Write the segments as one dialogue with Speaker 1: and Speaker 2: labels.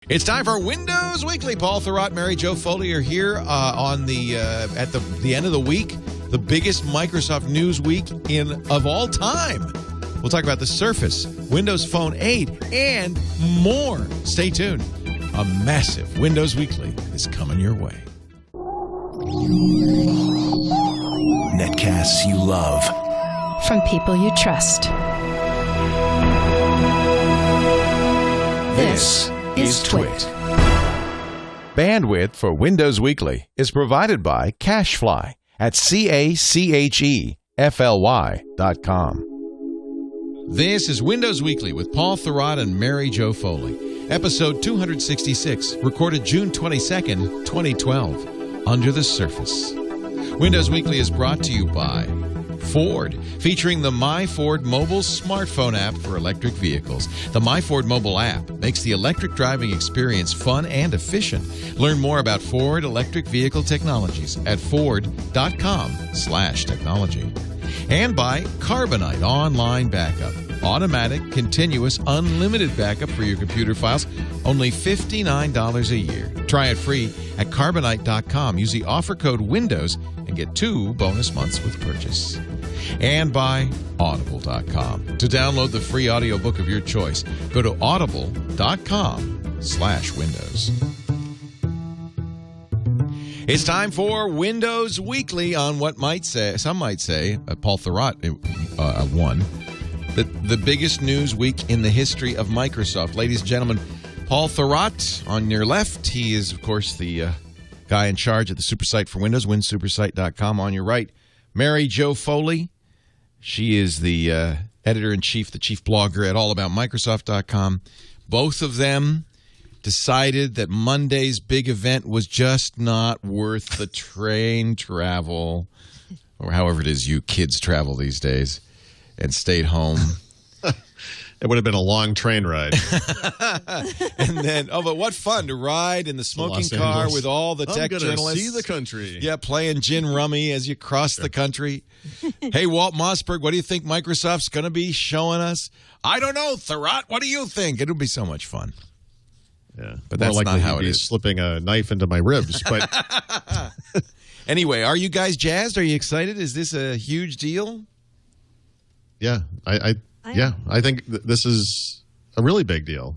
Speaker 1: It's time for Windows Weekly. Paul Thurrott, Mary Jo Foley are here on the at the end of the week, the biggest Microsoft news week of all time. We'll talk about the Surface, Windows Phone 8, and more. Stay tuned. A massive Windows Weekly is coming your way.
Speaker 2: Netcasts you love.
Speaker 3: From people you trust.
Speaker 2: This is TWiT.
Speaker 1: Bandwidth for Windows Weekly is provided by Cachefly at CACHEFLY.com. This is Windows Weekly with Paul Thurrott and Mary Jo Foley. Episode 266, recorded June 22nd, 2012. Under the Surface. Windows Weekly is brought to you by Ford, featuring the My Ford mobile smartphone app for electric vehicles. The My Ford mobile app makes the electric driving experience fun and efficient. Learn more about Ford electric vehicle technologies at ford.com/technology. And by Carbonite Online Backup. Automatic, continuous, unlimited backup for your computer files. Only $59 a year. Try it free at Carbonite.com. Use the offer code WINDOWS and get 2 bonus months with purchase. And by Audible.com. To download the free audiobook of your choice, go to audible.com/windows. It's time for Windows Weekly on what some might say, Paul Thurrott won, the biggest news week in the history of Microsoft. Ladies and gentlemen, Paul Thurrott on your left. He is, of course, the guy in charge of the SuperSite for Windows, winsupersite.com. On your right, Mary Jo Foley. She is the editor-in-chief, the chief blogger at allaboutmicrosoft.com. Both of them decided that Monday's big event was just not worth the train travel, or however it is you kids travel these days, and stayed home.
Speaker 4: It would have been a long train ride.
Speaker 1: And then, but what fun to ride in the smoking car with all the tech journalists.
Speaker 4: I'm going to see the country.
Speaker 1: Yeah, playing gin rummy as you cross the country. Hey, Walt Mossberg, what do you think Microsoft's going to be showing us? I don't know, Thurrott. What do you think? It'll be so much fun.
Speaker 4: Yeah,
Speaker 1: but that's
Speaker 4: more
Speaker 1: not how it is.
Speaker 4: Slipping a knife into my ribs. But
Speaker 1: anyway, are you guys jazzed? Are you excited? Is this a huge deal?
Speaker 4: Yeah, I think this is a really big deal.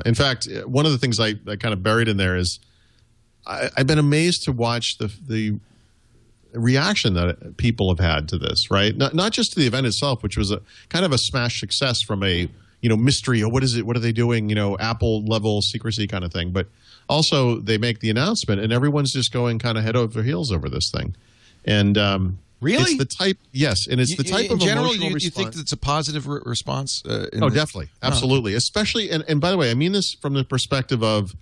Speaker 4: In fact, one of the things I kind of buried in there is I've been amazed to watch the reaction that people have had to this. Right, not just to the event itself, which was a kind of a smash success from a mystery, or what is it? What are they doing? Apple level secrecy kind of thing. But also they make the announcement, and everyone's just going kind of head over heels over this thing. And
Speaker 1: really,
Speaker 4: it's the type. Yes, and it's the type of
Speaker 1: general.
Speaker 4: Emotional response.
Speaker 1: You think it's a positive response?
Speaker 4: Definitely, absolutely. Especially, and by the way, I mean this from the perspective of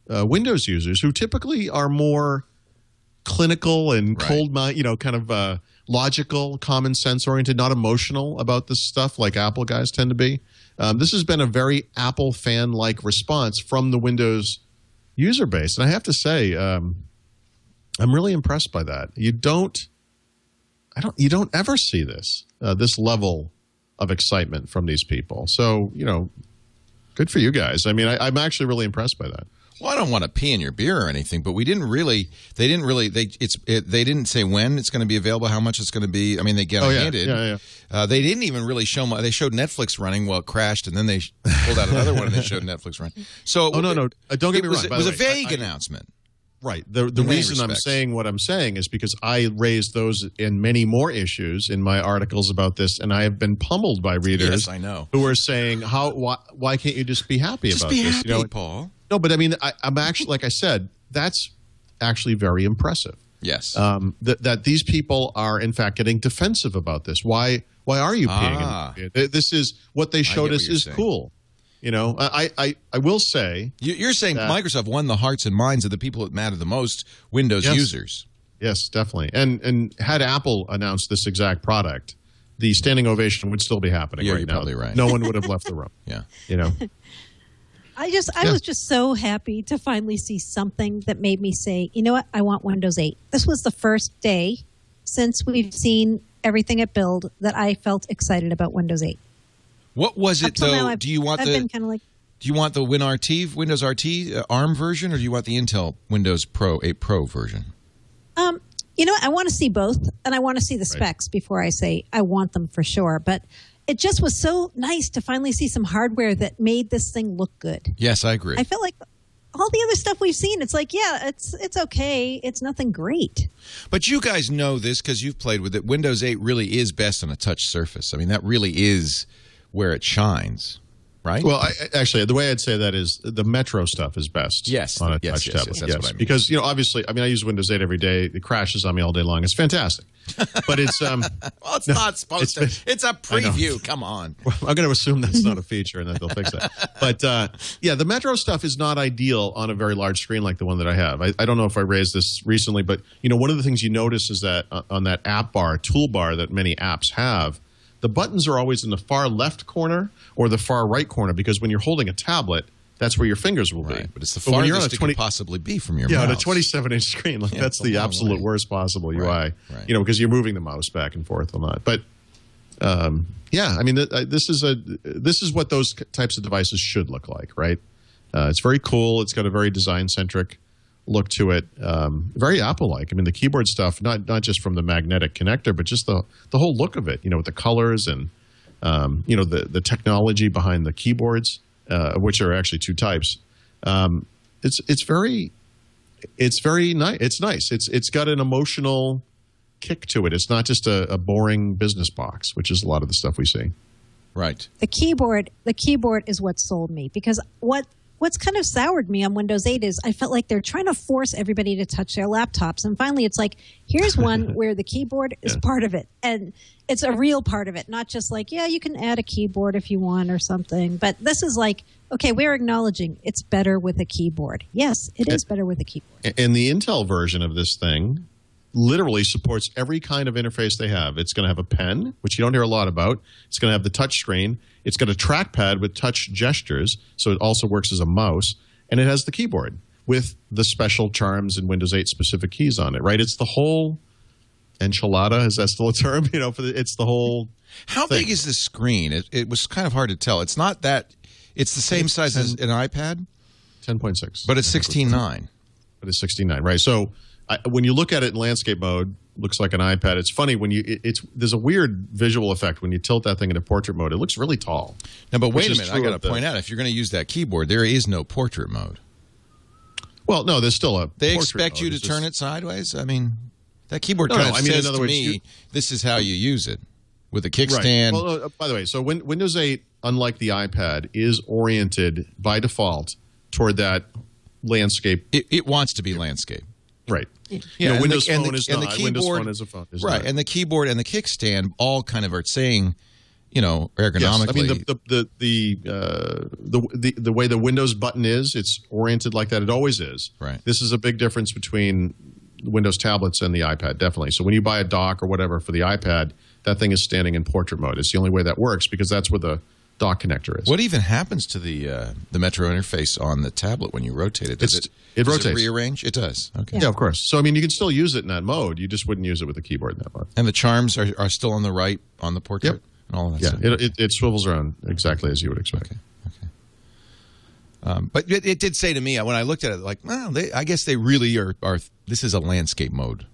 Speaker 4: Windows users who typically are more clinical and cold mind, kind of logical, common sense oriented, not emotional about this stuff like Apple guys tend to be. This has been a very Apple fan-like response from the Windows user base. And I have to say, I'm really impressed by that. You don't ever see this level of excitement from these people. So, good for you guys. I mean, I'm actually really impressed by that.
Speaker 1: Well, I don't want to pee in your beer or anything, but they didn't say when it's going to be available, how much it's going to be. I mean, they get handed.
Speaker 4: Yeah.
Speaker 1: They didn't even really show. They showed Netflix running while it crashed, and then they pulled out another one and they showed Netflix running. So,
Speaker 4: no. Don't get me wrong.
Speaker 1: It was a vague announcement.
Speaker 4: Right. The reason I'm saying what I'm saying is because I raised those in many more issues in my articles about this, and I have been pummeled by readers.
Speaker 1: Yes, I know.
Speaker 4: Who are saying, why can't you just be happy about this?
Speaker 1: Just be happy, Paul.
Speaker 4: No, but I mean, I'm actually, like I said, that's actually very impressive.
Speaker 1: Yes.
Speaker 4: That these people are, in fact, getting defensive about this. Why are you peeing in the This is what they showed us is saying. Cool. I will say.
Speaker 1: You're saying Microsoft won the hearts and minds of the people that matter the most, Windows users.
Speaker 4: Yes, definitely. And had Apple announced this exact product, the standing ovation would still be happening right now.
Speaker 1: You're probably right.
Speaker 4: No one would have left the room.
Speaker 1: Yeah.
Speaker 5: I was just so happy to finally see something that made me say, you know what, I want Windows 8. This was the first day since we've seen everything at Build that I felt excited about Windows 8.
Speaker 1: What was it, though? Do you want
Speaker 5: I've been kind of like,
Speaker 1: Do you want the Windows RT ARM version, or do you want the Intel Windows 8 Pro version?
Speaker 5: I want to see both, and I want to see the specs before I say I want them for sure. But it just was so nice to finally see some hardware that made this thing look good.
Speaker 1: Yes, I agree.
Speaker 5: I felt like all the other stuff we've seen, it's like, yeah, it's okay. It's nothing great.
Speaker 1: But you guys know this because you've played with it. Windows 8 really is best on a touch surface. I mean, that really is where it shines. Right?
Speaker 4: Well, actually, the way I'd say that is the Metro stuff is best.
Speaker 1: Yes,
Speaker 4: on a touch tablet.
Speaker 1: Yes, that's what I mean.
Speaker 4: Because obviously, I use Windows 8 every day. It crashes on me all day long. It's fantastic, but it's
Speaker 1: well, it's not supposed to. It's a preview. Come on.
Speaker 4: Well, I'm going to assume that's not a feature and that they'll fix that. But the Metro stuff is not ideal on a very large screen like the one that I have. I don't know if I raised this recently, but one of the things you notice is that on that app bar, toolbar that many apps have, the buttons are always in the far left corner or the far right corner, because when you're holding a tablet, that's where your fingers will be.
Speaker 1: But it's the farthest it could possibly be from your mouse.
Speaker 4: On a 27-inch screen, that's the absolute worst possible UI.
Speaker 1: Right.
Speaker 4: Because you're moving the mouse back and forth a lot. But this is what those types of devices should look like, right? It's very cool. It's got a very design-centric look to it, very Apple-like. I mean, the keyboard stuff, not just from the magnetic connector, but just the whole look of it. With the colors and the technology behind the keyboards, which are actually two types. It's very nice. It's nice. It's got an emotional kick to it. It's not just a boring business box, which is a lot of the stuff we see.
Speaker 1: Right.
Speaker 5: The keyboard is what sold me, because what's kind of soured me on Windows 8 is I felt like they're trying to force everybody to touch their laptops. And finally, it's like, here's one where the keyboard is part of it. And it's a real part of it, not just like, yeah, you can add a keyboard if you want or something. But this is like, okay, we're acknowledging it's better with a keyboard. Yes, it is better with a keyboard.
Speaker 4: And the Intel version of this thing literally supports every kind of interface they have. It's going to have a pen, which you don't hear a lot about. It's going to have the touch screen. It's got a trackpad with touch gestures, so it also works as a mouse. And it has the keyboard with the special charms and Windows 8 specific keys on it, right? It's the whole enchilada. Is that still a term? It's the whole
Speaker 1: How
Speaker 4: thing.
Speaker 1: big is this screen? It was kind of hard to tell. It's not that – it's the same size as an iPad?
Speaker 4: 10.6.
Speaker 1: But it's 16.9.
Speaker 4: But it's 16.9, right? So – when you look at it in landscape mode, looks like an iPad. It's funny when there's a weird visual effect when you tilt that thing into portrait mode. It looks really tall.
Speaker 1: Now, but wait a minute. I got to point out, if you're going to use that keyboard, there is no portrait mode.
Speaker 4: Well, no, there's still a.
Speaker 1: They expect you to turn it sideways. I mean, that keyboard kind of says to me, this is how you use it with a kickstand.
Speaker 4: Right. Well, by the way, so Windows 8, unlike the iPad, is oriented by default toward that landscape.
Speaker 1: It wants to be landscape.
Speaker 4: Right.
Speaker 1: Yeah,
Speaker 4: Windows Phone is not.
Speaker 1: Keyboard,
Speaker 4: Windows Phone is a phone.
Speaker 1: Right, and the keyboard and the kickstand all kind of are saying, ergonomically.
Speaker 4: Yes. I mean, the way the Windows button is, it's oriented like that. It always is.
Speaker 1: Right.
Speaker 4: This is a big difference between Windows tablets and the iPad, definitely. So when you buy a dock or whatever for the iPad, that thing is standing in portrait mode. It's the only way that works because that's where the dock connector is.
Speaker 1: What even happens to the Metro interface on the tablet when you rotate it?
Speaker 4: It rotates.
Speaker 1: Does it rearrange? It does. Okay.
Speaker 4: Yeah, of course. So, I mean, you can still use it in that mode. You just wouldn't use it with the keyboard in that mode.
Speaker 1: And the charms are still on the right on the portrait?
Speaker 4: Yep.
Speaker 1: And all of that stuff?
Speaker 4: It swivels around exactly as you would expect.
Speaker 1: Okay. But it did say to me, when I looked at it, like, well, I guess they really are this is a landscape mode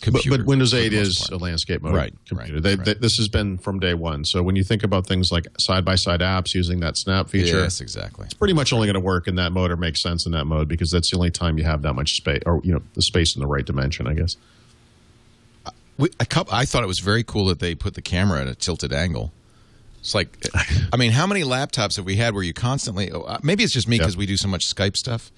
Speaker 1: computer.
Speaker 4: But Windows 8 is a landscape mode computer. This has been from day one. So when you think about things like side-by-side apps using that snap feature,
Speaker 1: yes, exactly.
Speaker 4: It's pretty much only going to work in that mode or make sense in that mode because that's the only time you have that much space, or the space in the right dimension, I guess.
Speaker 1: I thought it was very cool that they put the camera at a tilted angle. It's like, I mean, how many laptops have we had where you constantly? Maybe it's just me because we do so much Skype stuff.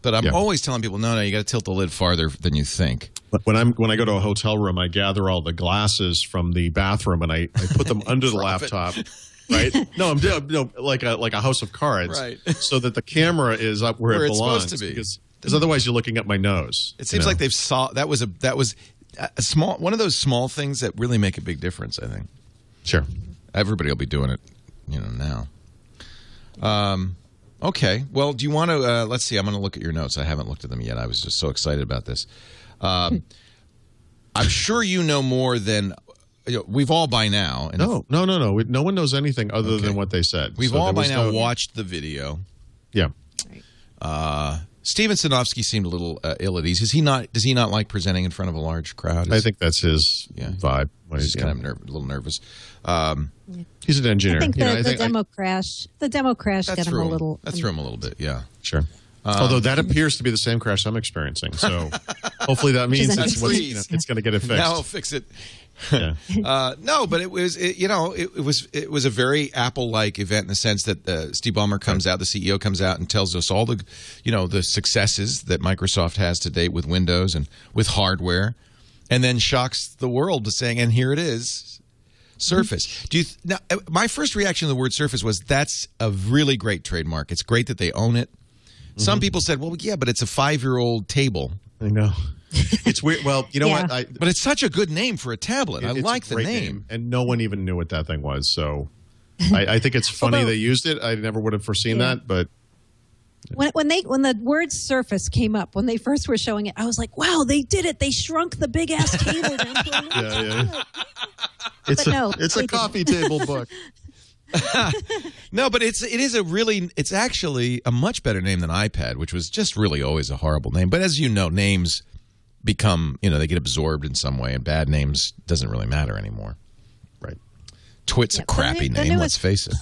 Speaker 1: But I'm always telling people, no, you got to tilt the lid farther than you think.
Speaker 4: But when I go to a hotel room, I gather all the glasses from the bathroom and I put them under the laptop. Right? No, I'm like a house of cards,
Speaker 1: right?
Speaker 4: So that the camera is up where it belongs.
Speaker 1: It's supposed to be.
Speaker 4: Because otherwise you're looking at my nose.
Speaker 1: It seems like they've saw that was a small one of those small things that really make a big difference. I think.
Speaker 4: Sure.
Speaker 1: Everybody will be doing it, now. Okay. Well, do you want to? Let's see. I'm going to look at your notes. I haven't looked at them yet. I was just so excited about this. I'm sure you know more than we've all by now. And
Speaker 4: no. No one knows anything other than what they said.
Speaker 1: We've all by now watched the video.
Speaker 4: Yeah.
Speaker 1: Steven Sinofsky seemed a little ill at ease. Does he not like presenting in front of a large crowd?
Speaker 4: I think that's his vibe.
Speaker 1: He's kind of a little nervous.
Speaker 4: He's an engineer.
Speaker 5: I think the demo crash. The demo crash got him a little.
Speaker 1: That threw him a little bit. Yeah,
Speaker 4: sure. Although that appears to be the same crash I'm experiencing, so hopefully that means it's going to get it fixed.
Speaker 1: Now I'll fix it.
Speaker 4: Yeah.
Speaker 1: No, but it was a very Apple-like event in the sense that Steve Ballmer comes out, the CEO comes out and tells us all the successes that Microsoft has to date with Windows and with hardware, and then shocks the world to saying, and here it is, Surface. Now, my first reaction to the word Surface was that's a really great trademark. It's great that they own it. Some people said, well, yeah, but it's a 5-year-old table.
Speaker 4: I know. It's weird. Well, you know what?
Speaker 1: But it's such a good name for a tablet. I like the name.
Speaker 4: And no one even knew what that thing was. So I think it's funny they used it. I never would have foreseen that. But
Speaker 5: when the word Surface came up, when they first were showing it, I was like, wow, they did it. They shrunk the big-ass table down to a little
Speaker 4: It's a coffee table book.
Speaker 1: No, but it's actually a much better name than iPad, which was just really always a horrible name. But as you know, names become, they get absorbed in some way, and bad names doesn't really matter anymore.
Speaker 4: Right.
Speaker 1: TWiT's a crappy name, let's face it.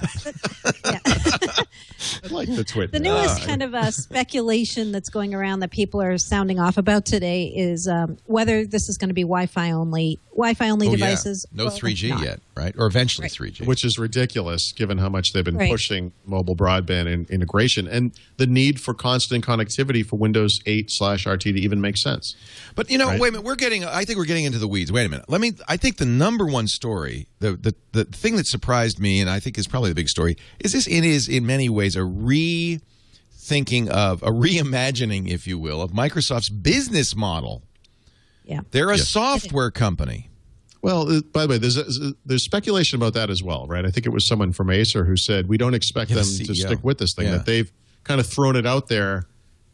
Speaker 4: I like the TWiT.
Speaker 5: The newest kind of speculation that's going around that people are sounding off about today is whether this is going to be Wi-Fi only devices.
Speaker 1: No 3G yet, right? Or eventually 3G.
Speaker 4: Which is ridiculous given how much they've been pushing mobile broadband and integration and the need for constant connectivity for Windows 8/RT to even make sense.
Speaker 1: But wait a minute, I think we're getting into the weeds. Wait a minute. I think the number one story, the thing that surprised me and I think is probably the big story is it is in many ways a reimagining, if you will, of Microsoft's business model.
Speaker 5: Yeah.
Speaker 1: They're a software company.
Speaker 4: Well, by the way, there's speculation about that as well, right? I think it was someone from Acer who said we don't expect them to stick with this thing, that they've kind of thrown it out there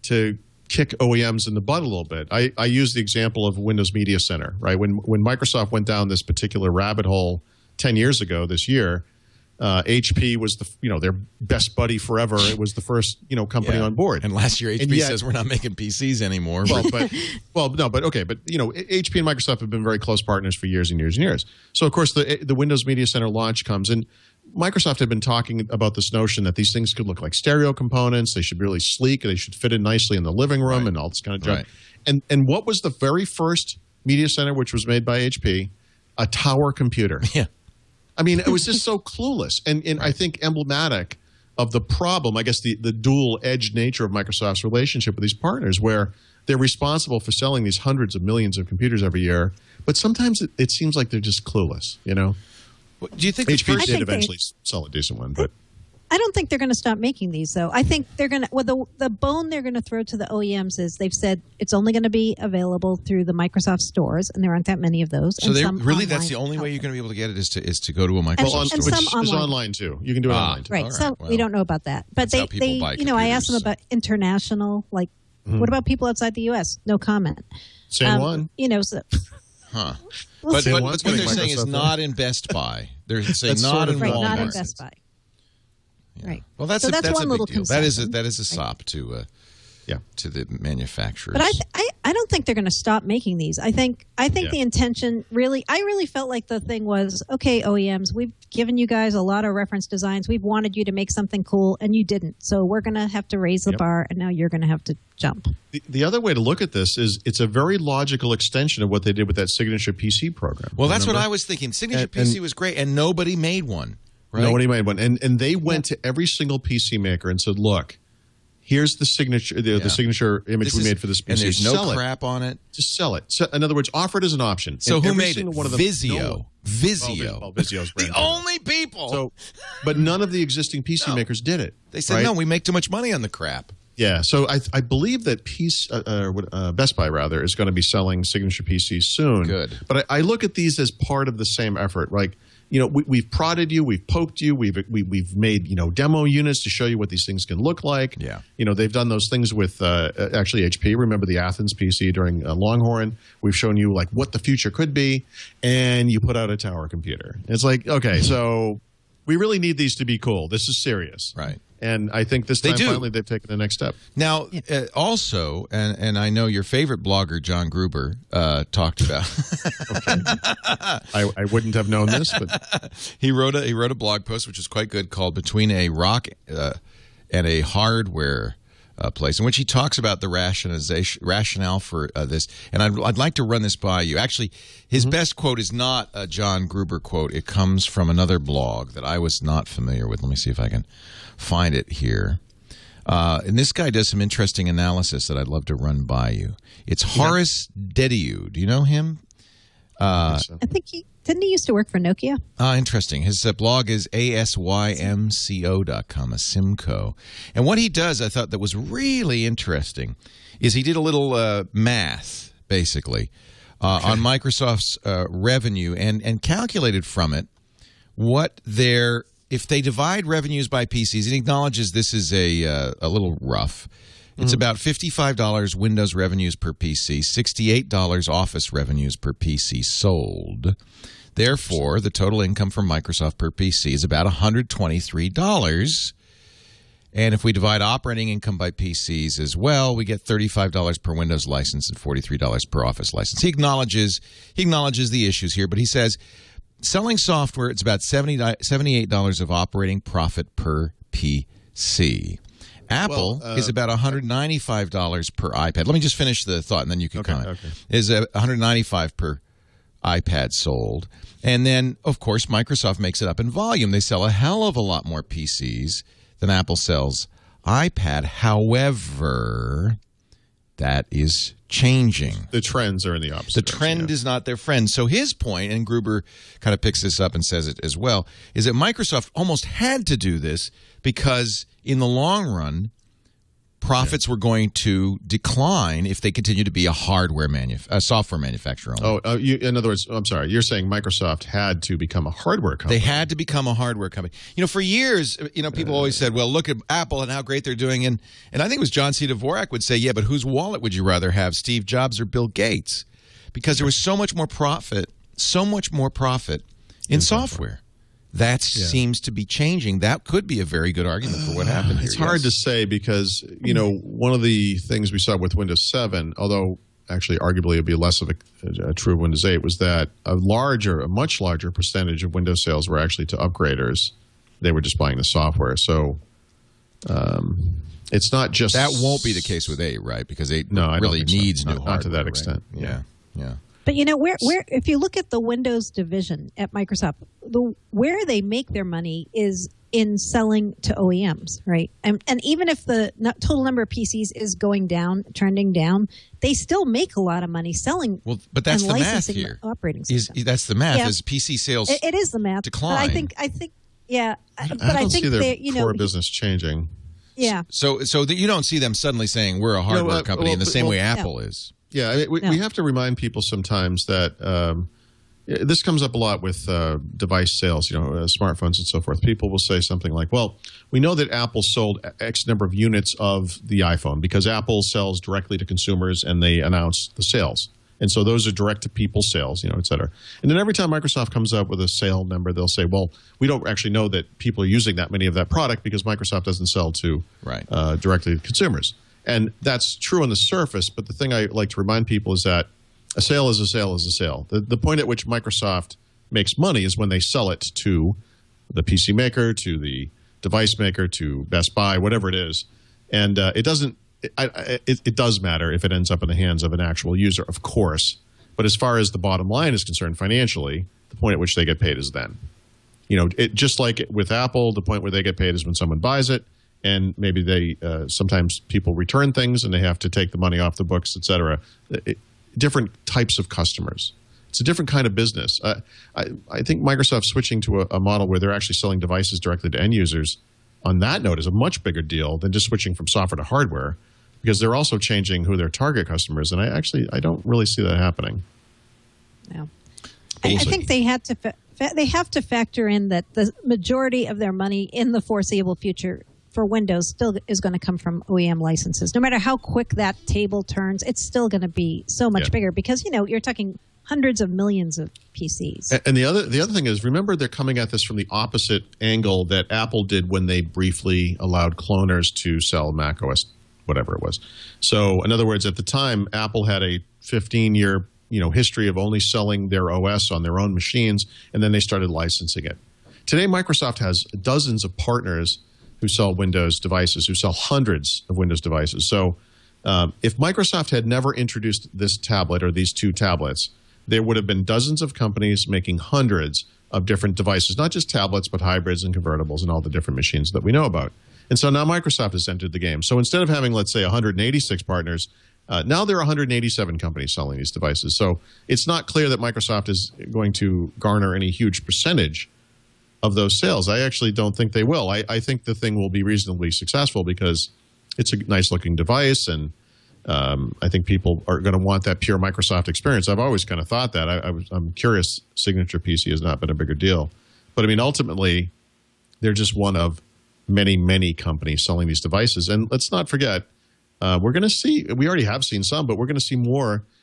Speaker 4: to kick OEMs in the butt a little bit. I use the example of Windows Media Center, right? When Microsoft went down this particular rabbit hole 10 years ago this year, HP was their best buddy forever. It was the first company on board.
Speaker 1: And last year HP says we're not making PCs anymore.
Speaker 4: But HP and Microsoft have been very close partners for years and years and years. So of course the Windows Media Center launch comes, and Microsoft had been talking about this notion that these things could look like stereo components. They should be really sleek. They should fit in nicely in the living room and all this kind of junk. Right. And what was the very first Media Center, which was made by HP? A tower computer.
Speaker 1: Yeah.
Speaker 4: I mean, it was just so clueless and I think emblematic of the problem, I guess the dual-edged nature of Microsoft's relationship with these partners, where they're responsible for selling these hundreds of millions of computers every year, but sometimes it seems like they're just clueless, Do
Speaker 1: you think
Speaker 4: HP did eventually sell a decent one, but
Speaker 5: I don't think they're going to stop making these, though. I think they're going to. Well, the bone they're going to throw to the OEMs is they've said it's only going to be available through the Microsoft stores, and there aren't that many of those.
Speaker 1: So that's the only way you're going to be able to get it is to go to a Microsoft store,
Speaker 4: which is online too. You can do it online too.
Speaker 5: Right. So we don't know about that, but they I asked them about international. Like, what about people outside the U.S.? No comment.
Speaker 4: Same one.
Speaker 5: So.
Speaker 1: Huh. But what they're saying is not in Best Buy. They're saying not in Walmart.
Speaker 5: Not in Best Buy.
Speaker 1: Yeah.
Speaker 5: Right.
Speaker 1: Well, that's
Speaker 5: one
Speaker 1: a big
Speaker 5: little
Speaker 1: deal.
Speaker 5: concession.
Speaker 1: That is a sop to the manufacturers.
Speaker 5: But I don't think they're going to stop making these. I think the intention I really felt like the thing was, okay, OEMs, we've given you guys a lot of reference designs. We've wanted you to make something cool, and you didn't. So we're going to have to raise the bar, and now you're going to have to jump.
Speaker 4: The other way to look at this is it's a very logical extension of what they did with that Signature PC program.
Speaker 1: Well, that's what I was thinking. Signature PC was great, and nobody made one. Right?
Speaker 4: Nobody made one. And they went to every single PC maker and said, look, here's the signature the signature image we made for this PC.
Speaker 1: And there's no crap on it.
Speaker 4: Just sell it. So, in other words, offer it as an option.
Speaker 1: So
Speaker 4: and
Speaker 1: who made it?
Speaker 4: One of them,
Speaker 1: Vizio.
Speaker 4: Vizio. Vizio's brand.
Speaker 1: The only people.
Speaker 4: So, but none of the existing PC makers did it.
Speaker 1: They said, no, we make too much money on the crap.
Speaker 4: Yeah, so I believe that Best Buy, rather, is going to be selling Signature PCs soon.
Speaker 1: Good.
Speaker 4: But I look at these as part of the same effort. Like, we've prodded you, we've poked you, we've made demo units to show you what these things can look like.
Speaker 1: Yeah.
Speaker 4: They've done those things with actually HP. Remember the Athens PC during Longhorn? We've shown you like what the future could be, and you put out a tower computer. It's like, okay, so we really need these to be cool. This is serious,
Speaker 1: right?
Speaker 4: And I think this time finally they've taken the next step.
Speaker 1: Now, also, and I know your favorite blogger, John Gruber, talked about.
Speaker 4: I wouldn't have known this, but
Speaker 1: he wrote a blog post which is quite good called "Between a Rock and a Hardware Place," in which he talks about the rationale for this. And I'd like to run this by you. Actually, his best quote is not a John Gruber quote. It comes from another blog that I was not familiar with. Let me see if I can find it here. And this guy does some interesting analysis that I'd love to run by you. It's Horace Dediu. Do you know him?
Speaker 5: I think he used to work for Nokia.
Speaker 1: Interesting. His blog is asymco.com, a Simco. And what he does, I thought that was really interesting, is he did a little math, basically, on Microsoft's revenue and calculated from it what their... If they divide revenues by PCs, he acknowledges this is a little rough. It's about $55 Windows revenues per PC, $68 Office revenues per PC sold. Therefore, the total income from Microsoft per PC is about $123. And if we divide operating income by PCs as well, we get $35 per Windows license and $43 per Office license. He acknowledges the issues here, but he says... Selling software, it's about $78 of operating profit per PC. Apple is about $195 per iPad. Let me just finish the thought, and then you can comment. Okay. Is $195 per iPad sold. And then, of course, Microsoft makes it up in volume. They sell a hell of a lot more PCs than Apple sells iPad. However, that is changing.
Speaker 4: The trends are in the opposite.
Speaker 1: The trend is not their friend. So his point, and Gruber kind of picks this up and says it as well, is that Microsoft almost had to do this because in the long run, profits were going to decline if they continue to be a software manufacturer only.
Speaker 4: In other words, I'm sorry, you're saying Microsoft had to become a hardware company.
Speaker 1: They had to become a hardware company. For years, people always said, well, look at Apple and how great they're doing. And I think it was John C. Dvorak would say, yeah, but whose wallet would you rather have, Steve Jobs or Bill Gates? Because there was so much more profit in software. That seems to be changing. That could be a very good argument for what happened here.
Speaker 4: It's hard to say because, one of the things we saw with Windows 7, although actually arguably it would be less of a true Windows 8, was that a much larger percentage of Windows sales were actually to upgraders. They were just buying the software. So it's not just...
Speaker 1: That won't be the case with 8, right? Because 8 really needs new hardware.
Speaker 4: Not to that extent.
Speaker 1: Right? Yeah.
Speaker 5: But where if you look at the Windows division at Microsoft, where they make their money is in selling to OEMs, right? And even if the total number of PCs is going down, trending down, they still make a lot of money selling.
Speaker 1: Well, but that's
Speaker 5: and
Speaker 1: the math
Speaker 5: licensing
Speaker 1: here.
Speaker 5: The operating system.
Speaker 1: That's the math. Is PC sales?
Speaker 5: It is the math.
Speaker 1: Decline.
Speaker 5: But I think. Yeah.
Speaker 4: I don't see their core business changing.
Speaker 5: Yeah.
Speaker 1: So you don't see them suddenly saying we're a hardware company in the same way Apple is.
Speaker 4: Yeah, we have to remind people sometimes that this comes up a lot with device sales, smartphones and so forth. People will say something like, well, we know that Apple sold X number of units of the iPhone because Apple sells directly to consumers and they announce the sales. And so those are direct-to-people sales, et cetera. And then every time Microsoft comes up with a sale number, they'll say, well, we don't actually know that people are using that many of that product because Microsoft doesn't sell to directly to consumers. And that's true on the surface, but the thing I like to remind people is that a sale is a sale is a sale. The point at which Microsoft makes money is when they sell it to the PC maker, to the device maker, to Best Buy, whatever it is. And it doesn't. It does matter if it ends up in the hands of an actual user, of course. But as far as the bottom line is concerned financially, the point at which they get paid is then. Just like with Apple, the point where they get paid is when someone buys it. And maybe they sometimes people return things and they have to take the money off the books, et cetera. Different types of customers. It's a different kind of business. I think Microsoft switching to a model where they're actually selling devices directly to end users on that note is a much bigger deal than just switching from software to hardware because they're also changing who their target customers. And I don't really see that happening.
Speaker 5: No. I think they had to they have to factor in that the majority of their money in the foreseeable future for Windows still is going to come from OEM licenses. No matter how quick that table turns, it's still going to be so much bigger because, you're talking hundreds of millions of PCs.
Speaker 4: And the other thing is, remember, they're coming at this from the opposite angle that Apple did when they briefly allowed cloners to sell Mac OS, whatever it was. So, in other words, at the time, Apple had a 15-year history of only selling their OS on their own machines, and then they started licensing it. Today, Microsoft has dozens of partners who sell Windows devices, who sell hundreds of Windows devices. So if Microsoft had never introduced this tablet or these two tablets, there would have been dozens of companies making hundreds of different devices, not just tablets, but hybrids and convertibles and all the different machines that we know about. And so now Microsoft has entered the game. So instead of having, let's say, 186 partners, now there are 187 companies selling these devices. So it's not clear that Microsoft is going to garner any huge percentage of those sales. I actually don't think they will. I think the thing will be reasonably successful because it's a nice-looking device, and I think people are going to want that pure Microsoft experience. I've always kind of thought that. I'm curious Signature PC has not been a bigger deal. But, I mean, ultimately, they're just one of many, many companies selling these devices. And let's not forget, we're going to see – we already have seen some, but we're going to see more –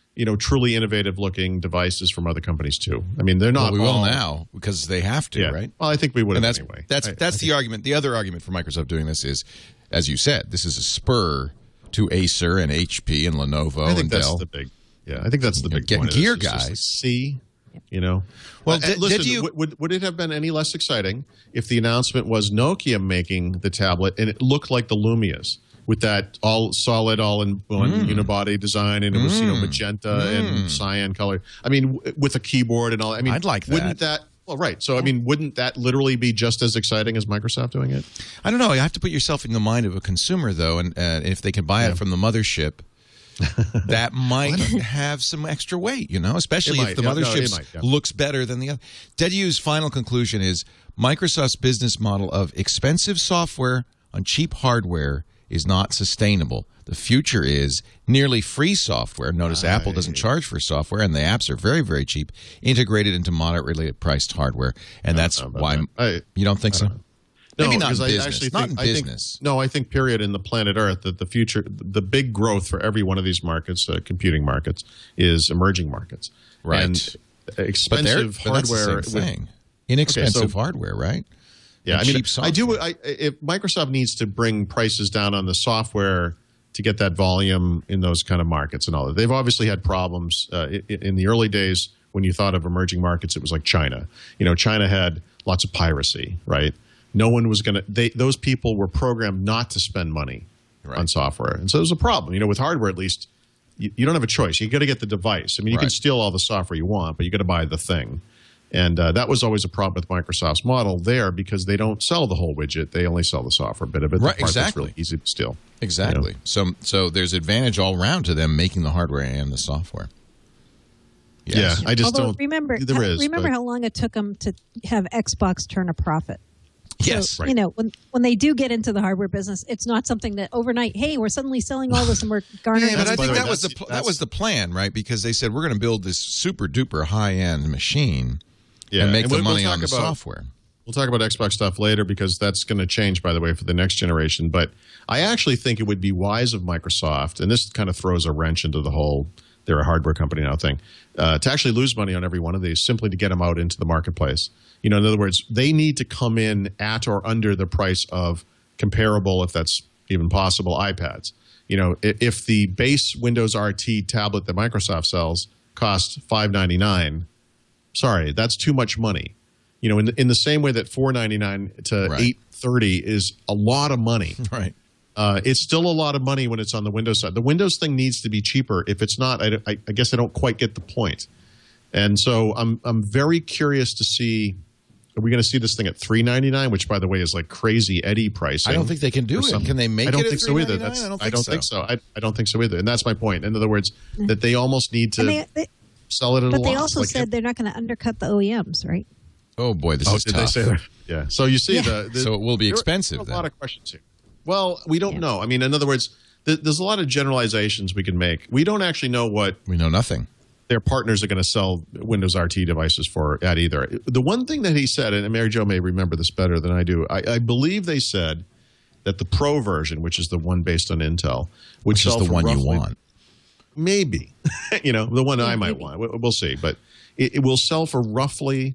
Speaker 4: truly innovative-looking devices from other companies too. I mean, they're not.
Speaker 1: Well, we will now because they have to, right?
Speaker 4: Well, I think we would have anyway.
Speaker 1: That's the argument. The other argument for Microsoft doing this is, as you said, this is a spur to Acer and HP and Lenovo
Speaker 4: I think
Speaker 1: and
Speaker 4: that's
Speaker 1: Dell.
Speaker 4: The big. Yeah, I think that's the big
Speaker 1: getting
Speaker 4: point.
Speaker 1: gear guys.
Speaker 4: See,
Speaker 1: Well,
Speaker 4: listen. Would it have been any less exciting if the announcement was Nokia making the tablet and it looked like the Lumias? With that all solid, all-in-one unibody design, and it was magenta and cyan color. I mean, with a keyboard and all. I mean,
Speaker 1: I'd like that.
Speaker 4: Wouldn't that? Well, right. So, I mean, wouldn't that literally be just as exciting as Microsoft doing it?
Speaker 1: I don't know. You have to put yourself in the mind of a consumer, though, and if they can buy it from the mothership, that might have some extra weight. Especially if the mothership looks better than the other. Dedu's final conclusion is Microsoft's business model of expensive software on cheap hardware is not sustainable. The future is nearly free software. Notice Apple doesn't charge for software, and the apps are very, very cheap, integrated into moderately priced hardware. And that's why you don't think so? Maybe not in business. Not in business.
Speaker 4: I think, period, in the planet Earth, that the future, the big growth for every one of these markets, computing markets, is emerging markets.
Speaker 1: Right.
Speaker 4: And expensive hardware.
Speaker 1: That's the same thing. Inexpensive hardware, right?
Speaker 4: Yeah, if Microsoft needs to bring prices down on the software to get that volume in those kind of markets and all that. They've obviously had problems in the early days when you thought of emerging markets. It was like China. China had lots of piracy, right? No one was going to. Those people were programmed not to spend money on software, and so there's a problem. With hardware, at least, you don't have a choice. You got to get the device. I mean, you can steal all the software you want, but you got to buy the thing. And that was always a problem with Microsoft's model there because they don't sell the whole widget. They only sell the software bit of it.
Speaker 1: Right,
Speaker 4: the part that's really easy to steal.
Speaker 1: Exactly. So there's advantage all around to them making the hardware and the software.
Speaker 4: Yes. Yeah, I just don't.
Speaker 5: Remember how long it took them to have Xbox turn a profit.
Speaker 1: Yes.
Speaker 5: So, when they do get into the hardware business, it's not something that overnight, hey, we're suddenly selling all this and we're garnering.
Speaker 1: Yeah, but I think that was the plan, right? Because they said we're going to build this super duper high end machine. Yeah, and make the money on the software.
Speaker 4: We'll talk about Xbox stuff later because that's going to change, by the way, for the next generation. But I actually think it would be wise of Microsoft, and this kind of throws a wrench into the whole they're a hardware company now thing, to actually lose money on every one of these simply to get them out into the marketplace. In other words, they need to come in at or under the price of comparable, if that's even possible, iPads. If the base Windows RT tablet that Microsoft sells costs $599, sorry, that's too much money. In the same way that $499 to $830 is a lot of money.
Speaker 1: Right.
Speaker 4: It's still a lot of money when it's on the Windows side. The Windows thing needs to be cheaper. If it's not, I guess I don't quite get the point. And so I'm very curious to see. Are we going to see this thing at $399, which, by the way, is like crazy Eddie pricing?
Speaker 1: I don't think they can do it. Can they make it at $399? I don't think so either.
Speaker 4: I don't think so either. And that's my point. In other words, that they almost need to sell it at a loss.
Speaker 5: But they also said they're not going to undercut the OEMs, right?
Speaker 1: Oh, boy, this is
Speaker 4: tough.
Speaker 1: Did
Speaker 4: they say that? Yeah. So you see,
Speaker 1: so it will be expensive.
Speaker 4: There are a lot of questions here. Well, we don't know. I mean, in other words, there's a lot of generalizations we can make. We don't actually know what...
Speaker 1: We know nothing.
Speaker 4: their partners are going to sell Windows RT devices at either. The one thing that he said, and Mary Jo may remember this better than I do, I believe they said that the Pro version, which is the one based on Intel,
Speaker 1: which is the one you want.
Speaker 4: Maybe. The one I might want. We'll see. But it will sell for roughly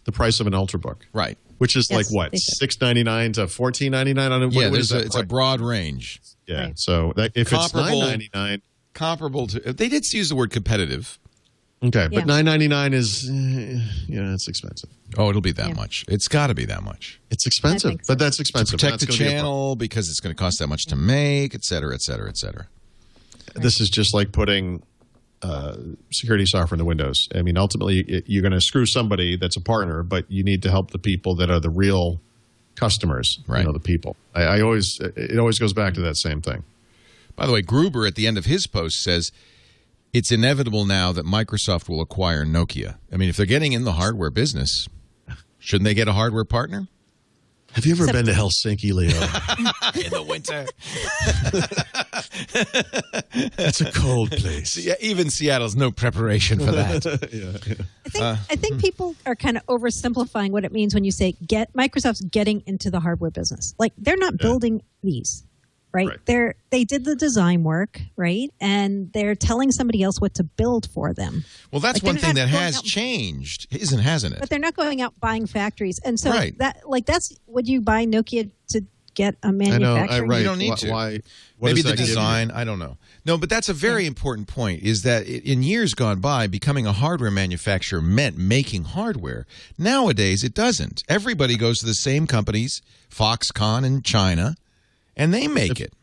Speaker 4: the price of an Ultrabook.
Speaker 1: Right.
Speaker 4: Which is like what, $699 to $1499 on a
Speaker 1: Yeah, it's a broad range.
Speaker 4: Yeah.
Speaker 1: Right.
Speaker 4: So if it's $999,
Speaker 1: comparable to, they did use the word competitive.
Speaker 4: Okay, but $999 is it's expensive.
Speaker 1: Oh, it'll be that much. It's got to be that much.
Speaker 4: It's expensive, but that's expensive.
Speaker 1: To protect the channel because it's going to cost that much to make, et cetera, et cetera, et cetera.
Speaker 4: This is just like putting security software into Windows. I mean, ultimately, you're going to screw somebody that's a partner, but you need to help the people that are the real customers.
Speaker 1: Right.
Speaker 4: The people. It always goes back to that same thing.
Speaker 1: By the way, Gruber at the end of his post says it's inevitable now that Microsoft will acquire Nokia. I mean, if they're getting in the hardware business, shouldn't they get a hardware partner?
Speaker 4: Have you ever been to Helsinki, Leo?
Speaker 1: In the winter.
Speaker 4: It's a cold place.
Speaker 1: Even Seattle's no preparation for that.
Speaker 5: I think people are kind of oversimplifying what it means when you say Microsoft's getting into the hardware business. Like, they're not building these. Right? They did the design work, right? And they're telling somebody else what to build for them.
Speaker 1: Well, that's one thing that has changed, hasn't it?
Speaker 5: But they're not going out buying factories. And so that's would you buy Nokia to get a manufacturing?
Speaker 1: You don't need to.
Speaker 4: Why?
Speaker 1: Maybe the design, I don't know. No, but that's a very important point, is that in years gone by, becoming a hardware manufacturer meant making hardware. Nowadays, it doesn't. Everybody goes to the same companies, Foxconn in China, and they make it.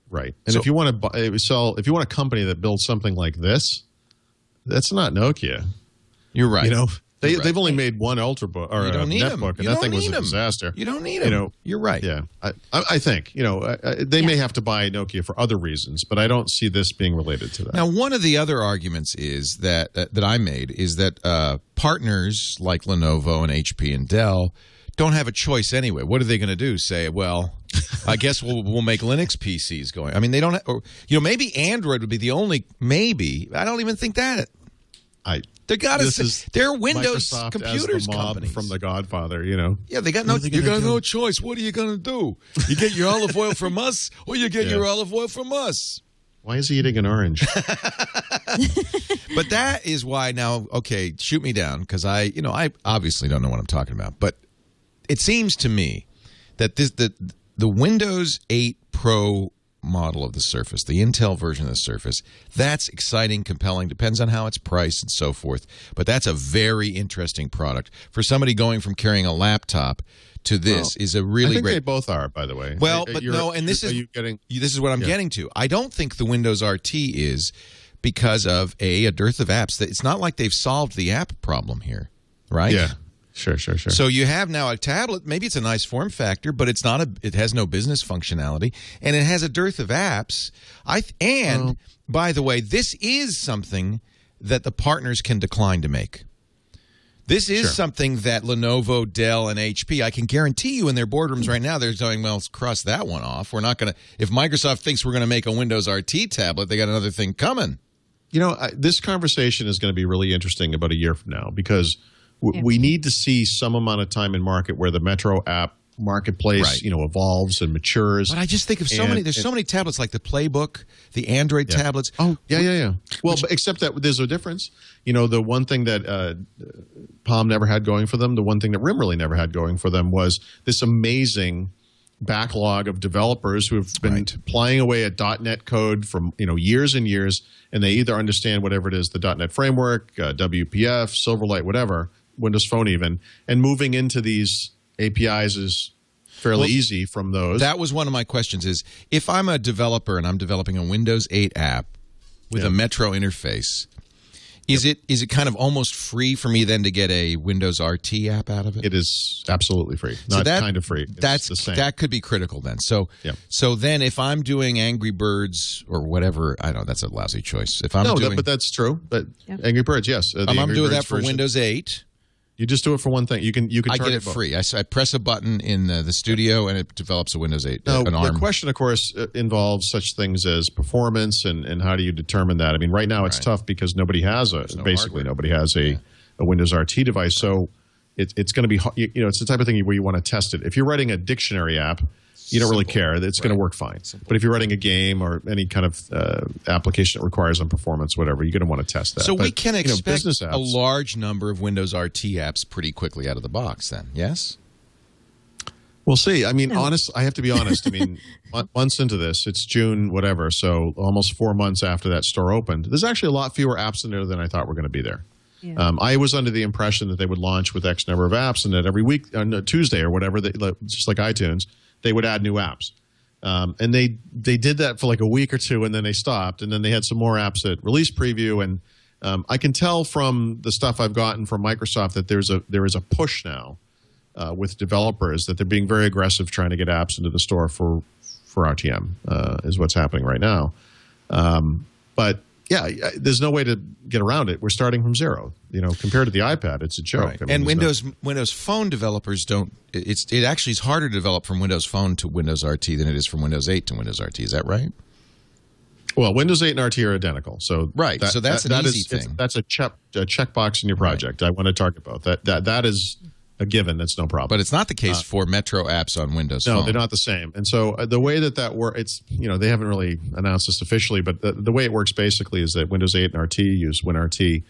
Speaker 4: Right. And if you want to if you want a company that builds something like this, that's not Nokia.
Speaker 1: You're right.
Speaker 4: They've only made one Ultrabook or a netbook, and that thing was a disaster.
Speaker 1: You don't need them. You're right.
Speaker 4: Yeah. I think, they may have to buy Nokia for other reasons, but I don't see this being related to that.
Speaker 1: Now, one of the other arguments is that I made is that partners like Lenovo and HP and Dell don't have a choice anyway. What are they going to do? Say, well, I guess we'll make Linux PCs going. I mean, they don't. Maybe Android would be the only. Maybe I don't even think that. They're Windows
Speaker 4: Microsoft
Speaker 1: computers
Speaker 4: as the mob
Speaker 1: companies
Speaker 4: from The Godfather.
Speaker 1: Yeah, they got no. You got no choice. What are you going to do? You get your olive oil from us, or you get your olive oil from us.
Speaker 4: Why is he eating an orange?
Speaker 1: But that is why now. Okay, shoot me down, because I obviously don't know what I'm talking about, but it seems to me that the Windows 8 Pro model of the Surface, the Intel version of the Surface, that's exciting, compelling, depends on how it's priced and so forth. But that's a very interesting product. For somebody going from carrying a laptop to this is a really great...
Speaker 4: I think they both are, by the way.
Speaker 1: Well, but no, and this is what I'm getting to. I don't think the Windows RT is because of, a dearth of apps. It's not like they've solved the app problem here, right?
Speaker 4: Yeah. Sure.
Speaker 1: So you have now a tablet. Maybe it's a nice form factor, but it's not. It has no business functionality, and it has a dearth of apps. By the way, this is something that the partners can decline to make. This is something that Lenovo, Dell, and HP, I can guarantee you in their boardrooms right now, they're saying, well, let's cross that one off. We're not going to. If Microsoft thinks we're going to make a Windows RT tablet, they got another thing coming.
Speaker 4: This conversation is going to be really interesting about a year from now, because we need to see some amount of time in market where the Metro app marketplace, evolves and matures.
Speaker 1: But I just think of there's so many tablets, like the Playbook, the Android tablets.
Speaker 4: Oh, yeah. Well, except that there's a difference. The one thing that Palm never had going for them, the one thing that RIM really never had going for them was this amazing backlog of developers who have been plying away at .NET code from years and years, and they either understand whatever it is, the .NET framework, WPF, Silverlight, whatever, Windows Phone even, and moving into these APIs is fairly easy from those.
Speaker 1: That was one of my questions is, if I'm a developer and I'm developing a Windows 8 app with a Metro interface, is it kind of almost free for me then to get a Windows RT app out of it?
Speaker 4: It is absolutely free. Not kind of free. It's the same.
Speaker 1: That could be critical then. So then if I'm doing Angry Birds or whatever, I don't know, that's a lousy choice. If I'm
Speaker 4: but that's true. But Angry Birds, yes.
Speaker 1: I'm doing that for Windows 8.
Speaker 4: You just do it for one thing. You can
Speaker 1: I
Speaker 4: target
Speaker 1: get it
Speaker 4: both.
Speaker 1: free. I press a button in the studio, and it develops a Windows 8
Speaker 4: Now,
Speaker 1: an ARM.
Speaker 4: the question, of course, involves such things as performance and how do you determine that? I mean, right now it's tough because nobody has nobody has a Windows RT device. So it's going to be, it's the type of thing where you want to test it. If you're writing a dictionary app, you don't really care. It's going to work fine. But if you're writing a game or any kind of application that requires on performance, whatever, you're going to want to test that.
Speaker 1: So we can expect
Speaker 4: apps,
Speaker 1: a large number of Windows RT apps pretty quickly out of the box then, yes?
Speaker 4: We'll see. I mean, I have to be honest. I mean, months into this, it's June, whatever, so almost 4 months after that store opened. There's actually a lot fewer apps in there than I thought were going to be there. Yeah. I was under the impression that they would launch with X number of apps and that every week, on a Tuesday or whatever, just like iTunes, they would add new apps. And they did that for like a week or two, and then they stopped. And then they had some more apps at release preview. And I can tell from the stuff I've gotten from Microsoft that there is a push now with developers that they're being very aggressive trying to get apps into the store for RTM is what's happening right now. But yeah, there's no way to get around it. We're starting from zero. Compared to the iPad, it's a joke.
Speaker 1: Right.
Speaker 4: I mean,
Speaker 1: and Windows Phone developers don't. It actually is harder to develop from Windows Phone to Windows RT than it is from Windows 8 to Windows RT. Is that right?
Speaker 4: Well, Windows 8 and RT are identical. So
Speaker 1: right. So that's an easy thing.
Speaker 4: That's a checkbox in your project. Right. I want to target both. That is a given. That's no problem.
Speaker 1: But it's not the case for Metro apps on Windows Phone.
Speaker 4: No, they're not the same. And so the way that works, it's they haven't really announced this officially, but the way it works basically is that Windows 8 and RT use WinRT.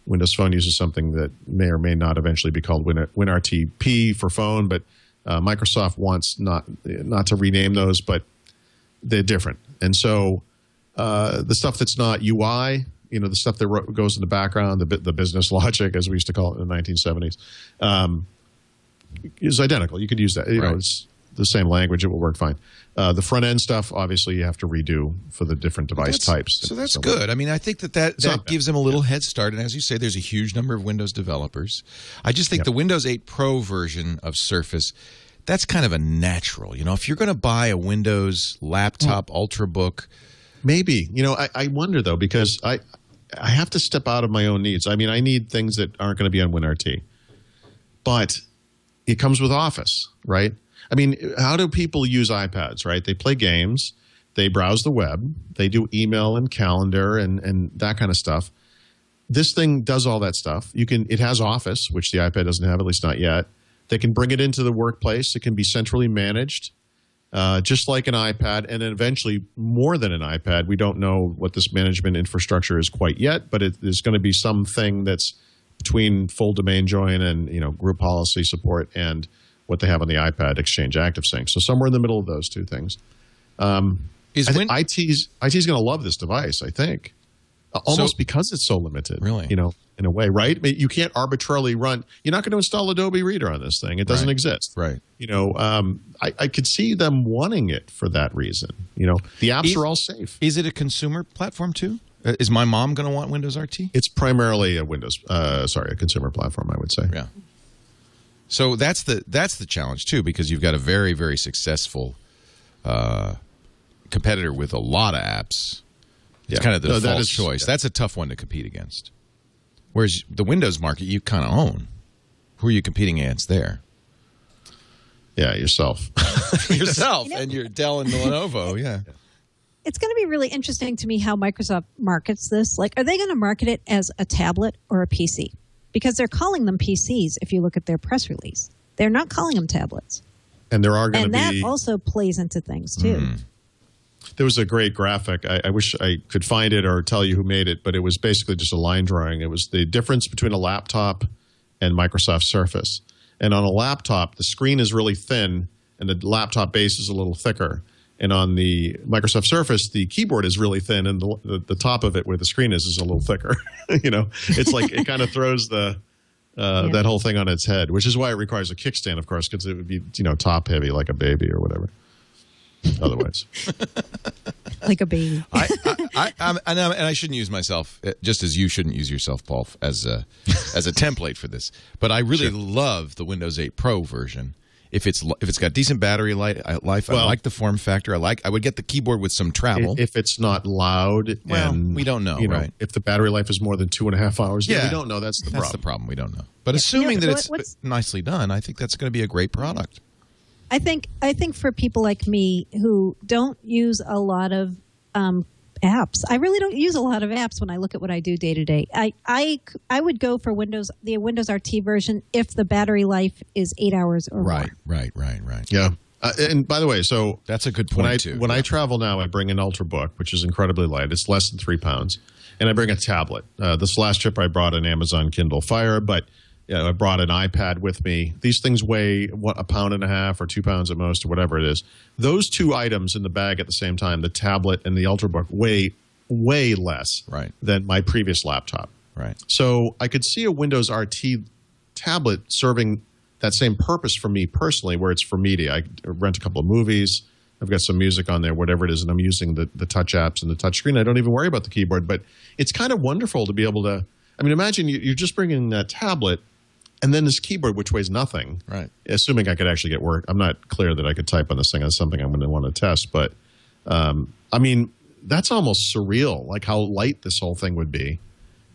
Speaker 4: Windows Phone uses something that may or may not eventually be called WinRTP for phone, but Microsoft wants not to rename those, but they're different. And so the stuff that's not UI, the stuff that goes in the background, the business logic, as we used to call it in the 1970s, is identical. You could use that. It's the same language. It will work fine. The front end stuff, obviously, you have to redo for the different device types.
Speaker 1: So that's good. I mean, I think that gives them a little head start. And as you say, there's a huge number of Windows developers. I just think the Windows 8 Pro version of Surface, that's kind of a natural. If you're going to buy a Windows laptop Ultrabook,
Speaker 4: maybe. I wonder though, because I have to step out of my own needs. I mean, I need things that aren't going to be on WinRT, but it comes with Office, right? I mean, how do people use iPads, right? They play games, they browse the web, they do email and calendar and that kind of stuff. This thing does all that stuff. It has Office, which the iPad doesn't have, at least not yet. They can bring it into the workplace. It can be centrally managed, just like an iPad, and then eventually more than an iPad. We don't know what this management infrastructure is quite yet, but there's going to be something that's between full domain join and group policy support and what they have on the iPad, Exchange ActiveSync. So somewhere in the middle of those two things. IT's going to love this device, I think, almost because it's so limited.
Speaker 1: Really,
Speaker 4: in a way, right? I mean, you can't arbitrarily run. You're not going to install Adobe Reader on this thing. It doesn't exist.
Speaker 1: Right.
Speaker 4: I could see them wanting it for that reason. The apps are all safe.
Speaker 1: Is it a consumer platform too? Is my mom going to want Windows RT?
Speaker 4: It's primarily a consumer platform, I would say.
Speaker 1: Yeah. So that's the challenge too, because you've got a very, very successful competitor with a lot of apps. It's kind of the default choice. Yeah. That's a tough one to compete against. Whereas the Windows market, you kind of own. Who are you competing against there?
Speaker 4: Yeah, yourself.
Speaker 1: Yourself and your Dell and Lenovo, yeah.
Speaker 5: It's going to be really interesting to me how Microsoft markets this. Like, are they going to market it as a tablet or a PC? Because they're calling them PCs if you look at their press release. They're not calling them tablets.
Speaker 4: And there are going to be...
Speaker 5: And that also plays into things, too.
Speaker 4: There was a great graphic. I wish I could find it or tell you who made it, but it was basically just a line drawing. It was the difference between a laptop and Microsoft Surface. And on a laptop, the screen is really thin, and the laptop base is a little thicker. And on the Microsoft Surface, the keyboard is really thin, and the top of it, where the screen is a little thicker. It's like it kind of throws that whole thing on its head, which is why it requires a kickstand, of course, because it would be top heavy like a baby or whatever. Otherwise,
Speaker 5: like a baby.
Speaker 1: And I shouldn't use myself, just as you shouldn't use yourself, Paul, as a template for this. But I really love the Windows 8 Pro version. If it's got decent battery life, I like the form factor. I would get the keyboard with some travel.
Speaker 4: If it's not loud, and
Speaker 1: we don't know, right?
Speaker 4: If the battery life is more than 2.5 hours, we don't know. That's the problem.
Speaker 1: That's the problem. We don't know. But assuming that it's nicely done, I think that's going to be a great product.
Speaker 5: I think for people like me who don't use a lot of apps, I really don't use a lot of apps when I look at what I do day to day. I would go for the Windows RT version if the battery life is 8 hours or more.
Speaker 1: Right.
Speaker 4: Yeah. And by the way, so
Speaker 1: that's a good point too.
Speaker 4: When I travel now, I bring an Ultrabook, which is incredibly light. It's less than 3 pounds, and I bring a tablet. This last trip, I brought an Amazon Kindle Fire, but I brought an iPad with me. These things weigh a pound and a half or 2 pounds at most, or whatever it is. Those two items in the bag at the same time, the tablet and the Ultrabook, weigh way less than my previous laptop.
Speaker 1: Right.
Speaker 4: So I could see a Windows RT tablet serving that same purpose for me personally, where it's for media. I rent a couple of movies. I've got some music on there, whatever it is, and I'm using the touch apps and the touch screen. I don't even worry about the keyboard, but it's kind of wonderful to be able to. I mean, imagine you're just bringing that tablet and then this keyboard, which weighs nothing.
Speaker 1: Right.
Speaker 4: Assuming I could actually get work. I'm not clear that I could type on this thing. That's something I'm going to want to test. But I mean, that's almost surreal, like how light this whole thing would be.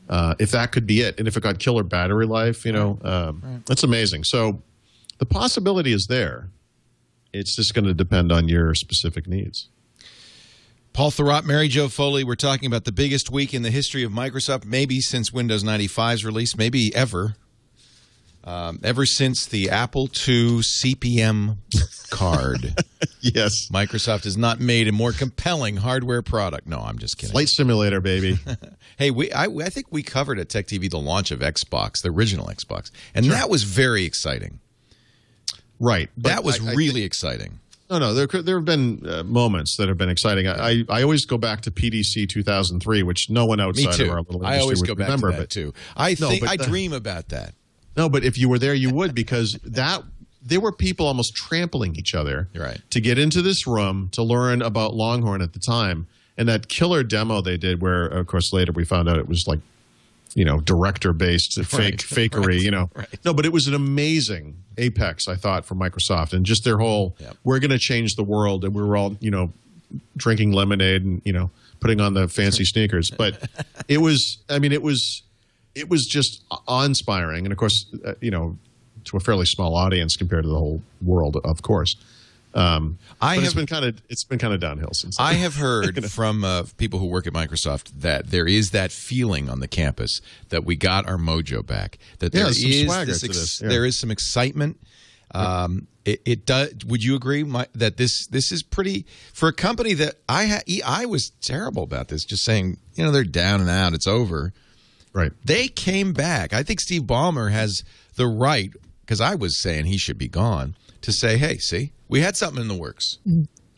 Speaker 4: If that could be it, and if it got killer battery life, that's amazing. So the possibility is there. It's just going to depend on your specific needs.
Speaker 1: Paul Thurrott, Mary Jo Foley, we're talking about the biggest week in the history of Microsoft, maybe since Windows 95's release, maybe ever. Ever since the Apple II CPM card.
Speaker 4: Yes.
Speaker 1: Microsoft has not made a more compelling hardware product. No, I'm just kidding.
Speaker 4: Flight simulator, baby.
Speaker 1: Hey, I think we covered at Tech TV the launch of Xbox, the original Xbox, and that was very exciting.
Speaker 4: Right.
Speaker 1: That was really exciting.
Speaker 4: No, there have been moments that have been exciting. I always go back to PDC 2003, which no one outside of our little industry
Speaker 1: I always
Speaker 4: would
Speaker 1: go back
Speaker 4: remember.
Speaker 1: To that too. I dream about that.
Speaker 4: No, but if you were there, you would, because there were people almost trampling each other to get into this room to learn about Longhorn at the time. And that killer demo they did, where, of course, later we found out it was like, director-based fakery, No, but it was an amazing apex, I thought, for Microsoft. And just their whole, we're going to change the world. And we were all, drinking lemonade and, putting on the fancy sneakers. But it was just awe-inspiring. And, of course, to a fairly small audience compared to the whole world, of course. It's been kind of downhill since then.
Speaker 1: I have heard from people who work at Microsoft that there is that feeling on the campus that we got our mojo back. That there there is some excitement. It does. Would you agree that this is pretty for a company that I was terrible about this, just saying they're down and out, it's over.
Speaker 4: Right.
Speaker 1: They came back. I think Steve Ballmer has the right, because I was saying he should be gone, to say, hey, see, we had something in the works.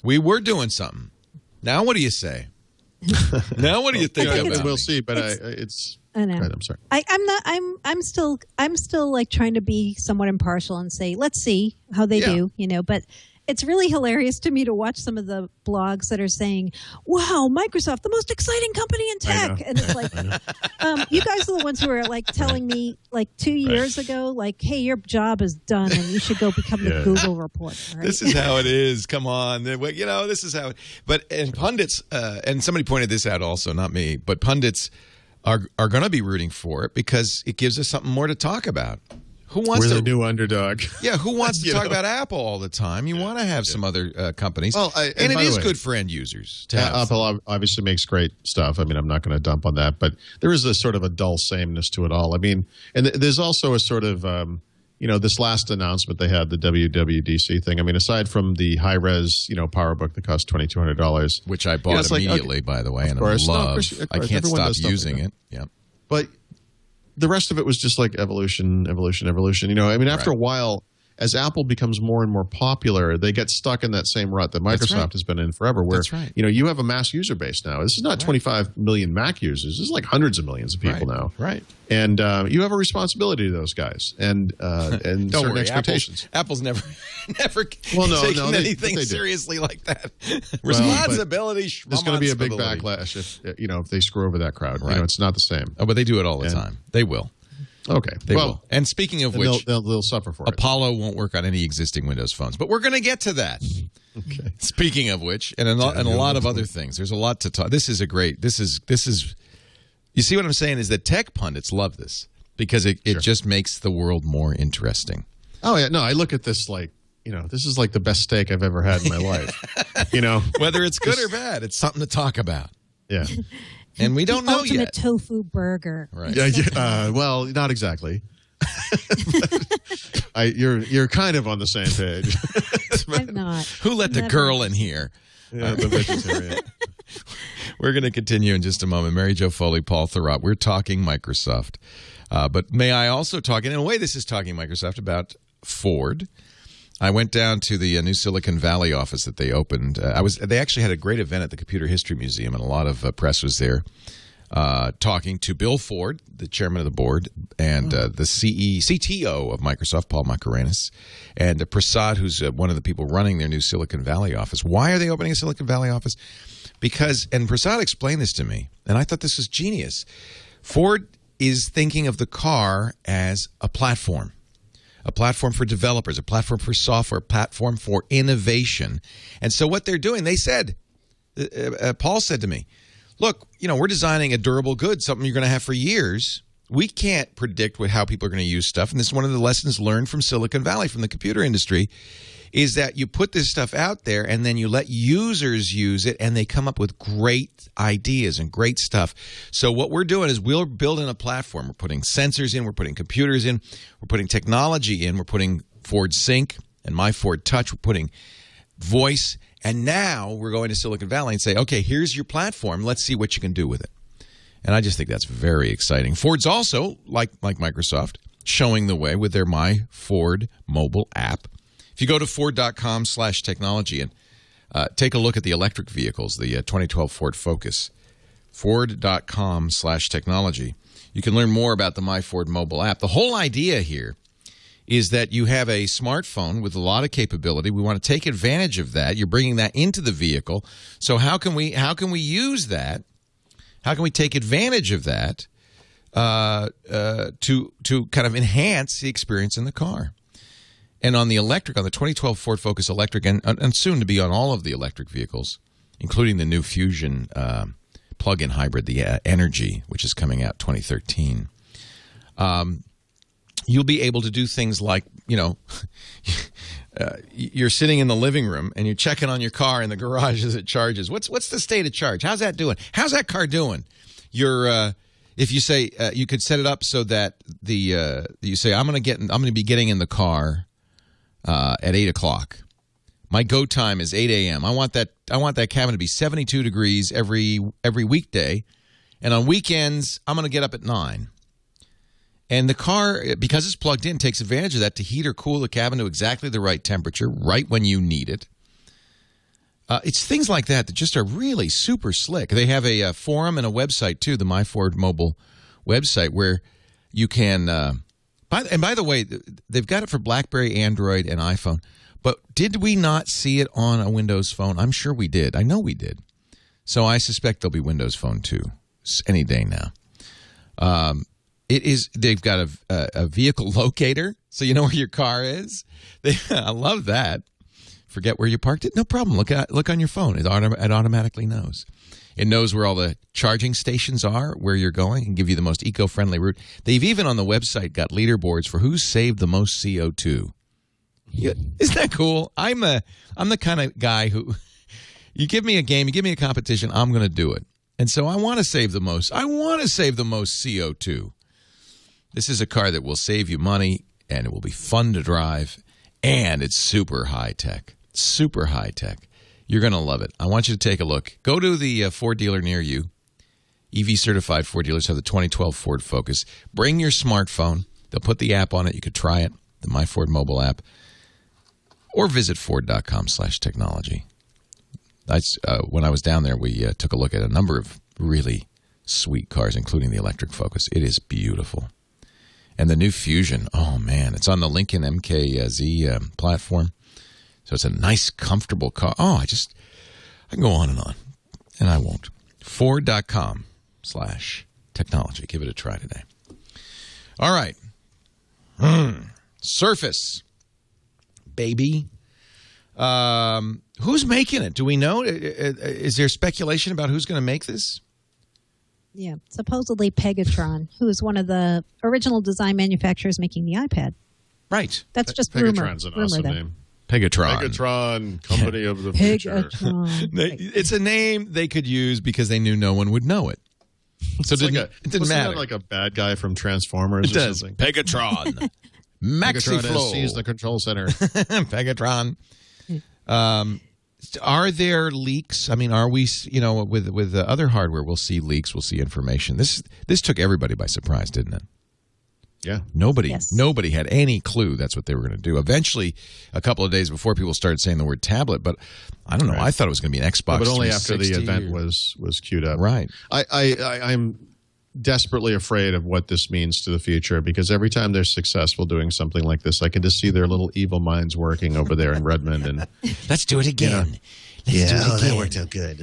Speaker 1: We were doing something. Now what do you say? Now what do you think about it?
Speaker 4: We'll see, but I know. Right, I'm sorry.
Speaker 5: I'm still like trying to be somewhat impartial and say, let's see how they do, but it's really hilarious to me to watch some of the blogs that are saying, wow, Microsoft, the most exciting company in tech. And it's like, you guys are the ones who are like telling me like 2 years ago, like, hey, your job is done and you should go become the Google reporter. Right?
Speaker 1: This is how it is. Come on. This is how and pundits, and somebody pointed this out also, not me, but pundits are going to be rooting for it because it gives us something more to talk about.
Speaker 4: We're the new underdog.
Speaker 1: Yeah, who wants to talk about Apple all the time? You want to have some other companies.
Speaker 4: Well,
Speaker 1: and it is good for end users to have.
Speaker 4: Apple obviously makes great stuff. I mean, I'm not going to dump on that, but there is a sort of a dull sameness to it all. I mean, and there's also a sort of, this last announcement they had, the WWDC thing. I mean, aside from the high-res, PowerBook that cost $2,200.
Speaker 1: Which I bought immediately, by the way, and I love. I can't stop using it. Yeah.
Speaker 4: But the rest of it was just like evolution. After a while, as Apple becomes more and more popular, they get stuck in that same rut that Microsoft has been in forever, where you have a mass user base now. This is not 25 million Mac users. This is like hundreds of millions of people now.
Speaker 1: Right.
Speaker 4: And you have a responsibility to those guys and
Speaker 1: don't
Speaker 4: certain
Speaker 1: worry,
Speaker 4: Apple's
Speaker 1: never taken anything seriously like that. Responsibility.
Speaker 4: There's going to be a big backlash if they screw over that crowd. Right. It's not the same.
Speaker 1: Oh, but they do it all the time. They will.
Speaker 4: Okay.
Speaker 1: They will. And speaking of which,
Speaker 4: they'll suffer for it.
Speaker 1: Apollo won't work on any existing Windows phones, but we're going to get to that.
Speaker 4: Okay.
Speaker 1: Speaking of which, and a lot of other things. There's a lot to talk. This is a great. This is. You see what I'm saying? Is that tech pundits love this because it just makes the world more interesting.
Speaker 4: Oh yeah, no, I look at this like, this is like the best steak I've ever had in my life.
Speaker 1: Whether it's good or bad, it's something to talk about.
Speaker 4: Yeah.
Speaker 1: And we don't know
Speaker 5: ultimate
Speaker 1: yet.
Speaker 5: tofu burger.
Speaker 1: Right.
Speaker 4: Yeah. Well, not exactly. You're kind of on the same page.
Speaker 5: I'm not.
Speaker 1: Who let the girl in here?
Speaker 4: Yeah, the vegetarian.
Speaker 1: We're going to continue in just a moment. Mary Jo Foley, Paul Thurrott. We're talking Microsoft. But may I also talk, and in a way this is talking Microsoft, about Ford. I went down to the new Silicon Valley office that they opened. They actually had a great event at the Computer History Museum, and a lot of press was there talking to Bill Ford, the chairman of the board, and the CTO of Microsoft, Paul Mascarenhas, and Prasad, who's one of the people running their new Silicon Valley office. Why are they opening a Silicon Valley office? Because, and Prasad explained this to me, and I thought this was genius. Ford is thinking of the car as a platform for developers, a platform for software, a platform for innovation. And so what they're doing, they said, Paul said to me, look, we're designing a durable good, something you're going to have for years. We can't predict how people are going to use stuff. And this is one of the lessons learned from Silicon Valley, from the computer industry, is that you put this stuff out there and then you let users use it and they come up with great ideas and great stuff. So what we're doing is we're building a platform. We're putting sensors in. We're putting computers in. We're putting technology in. We're putting Ford Sync and My Ford Touch. We're putting voice. And now we're going to Silicon Valley and say, okay, here's your platform. Let's see what you can do with it. And I just think that's very exciting. Ford's also, like Microsoft, showing the way with their My Ford mobile app. If you go to Ford.com/technology and take a look at the electric vehicles, the 2012 Ford Focus, Ford.com/technology, you can learn more about the My Ford mobile app. The whole idea here is that you have a smartphone with a lot of capability. We want to take advantage of that. You're bringing that into the vehicle. So how can we use that? How can we take advantage of that to kind of enhance the experience in the car? And on the electric, on the 2012 Ford Focus electric, and soon to be on all of the electric vehicles, including the new Fusion plug-in hybrid, the Energy, which is coming out 2013, you'll be able to do things like, you're sitting in the living room and you're checking on your car in the garage as it charges. What's the state of charge? How's that doing? How's that car doing? If you say you could set it up so that you say I'm going to be getting in the car at 8 o'clock. My go time is 8 a.m. I want that cabin to be 72 degrees every weekday, and on weekends I'm going to get up at 9. And the car, because it's plugged in, takes advantage of that to heat or cool the cabin to exactly the right temperature, right when you need it. It's things like that just are really super slick. They have a forum and a website, too, the My Ford mobile website, where you can by the way, they've got it for BlackBerry, Android, and iPhone. But did we not see it on a Windows phone? I'm sure we did. I know we did. So I suspect there'll be Windows Phone 2 any day now. They've got a vehicle locator, so you know where your car is. I love that. Forget where you parked it? No problem. Look on your phone. It automatically knows. It knows where all the charging stations are, where you're going, and give you the most eco-friendly route. They've even on the website got leaderboards for who's saved the most CO2. Isn't that cool? I'm the kind of guy who, you give me a game, you give me a competition, I'm going to do it. And so I want to save the most. I want to save the most CO2. This is a car that will save you money, and it will be fun to drive, and it's super high-tech. Super high-tech. You're going to love it. I want you to take a look. Go to the Ford dealer near you. EV-certified Ford dealers have the 2012 Ford Focus. Bring your smartphone. They'll put the app on it. You could try it, the My Ford mobile app. Or visit Ford.com/technology. When I was down there, we took a look at a number of really sweet cars, including the electric Focus. It is beautiful. And the new Fusion, oh, man, it's on the Lincoln MKZ platform. So it's a nice, comfortable car. Oh, I can go on, and I won't. Ford.com/technology. Give it a try today. All right. Surface, baby. Who's making it? Do we know? Is there speculation about who's going to make this?
Speaker 5: Yeah, supposedly Pegatron, who is one of the original design manufacturers making the iPad.
Speaker 1: Right.
Speaker 5: That's just
Speaker 4: Pegatron's
Speaker 5: rumor.
Speaker 4: an awesome name.
Speaker 1: Pegatron.
Speaker 4: Pegatron, company of the future.
Speaker 5: Pegatron.
Speaker 1: It's a name they could use because they knew no one would know it. So it didn't matter.
Speaker 4: That like a bad guy from Transformers
Speaker 1: It
Speaker 4: or
Speaker 1: does.
Speaker 4: something?
Speaker 1: Pegatron.
Speaker 4: Pegatron sees the control center.
Speaker 1: Pegatron. Are there leaks? I mean, are we, with the other hardware, we'll see leaks, we'll see information. This took everybody by surprise, didn't it?
Speaker 4: Yeah.
Speaker 1: Nobody had any clue that's what they were going to do. Eventually, a couple of days before, people started saying the word tablet, but I don't know. Right. I thought it was going to be an Xbox.
Speaker 4: But only after the event was queued up.
Speaker 1: Right.
Speaker 4: I'm desperately afraid of what this means to the future, because every time they're successful doing something like this, I can just see their little evil minds working over there in Redmond. And
Speaker 1: let's do it again.
Speaker 4: That worked out good.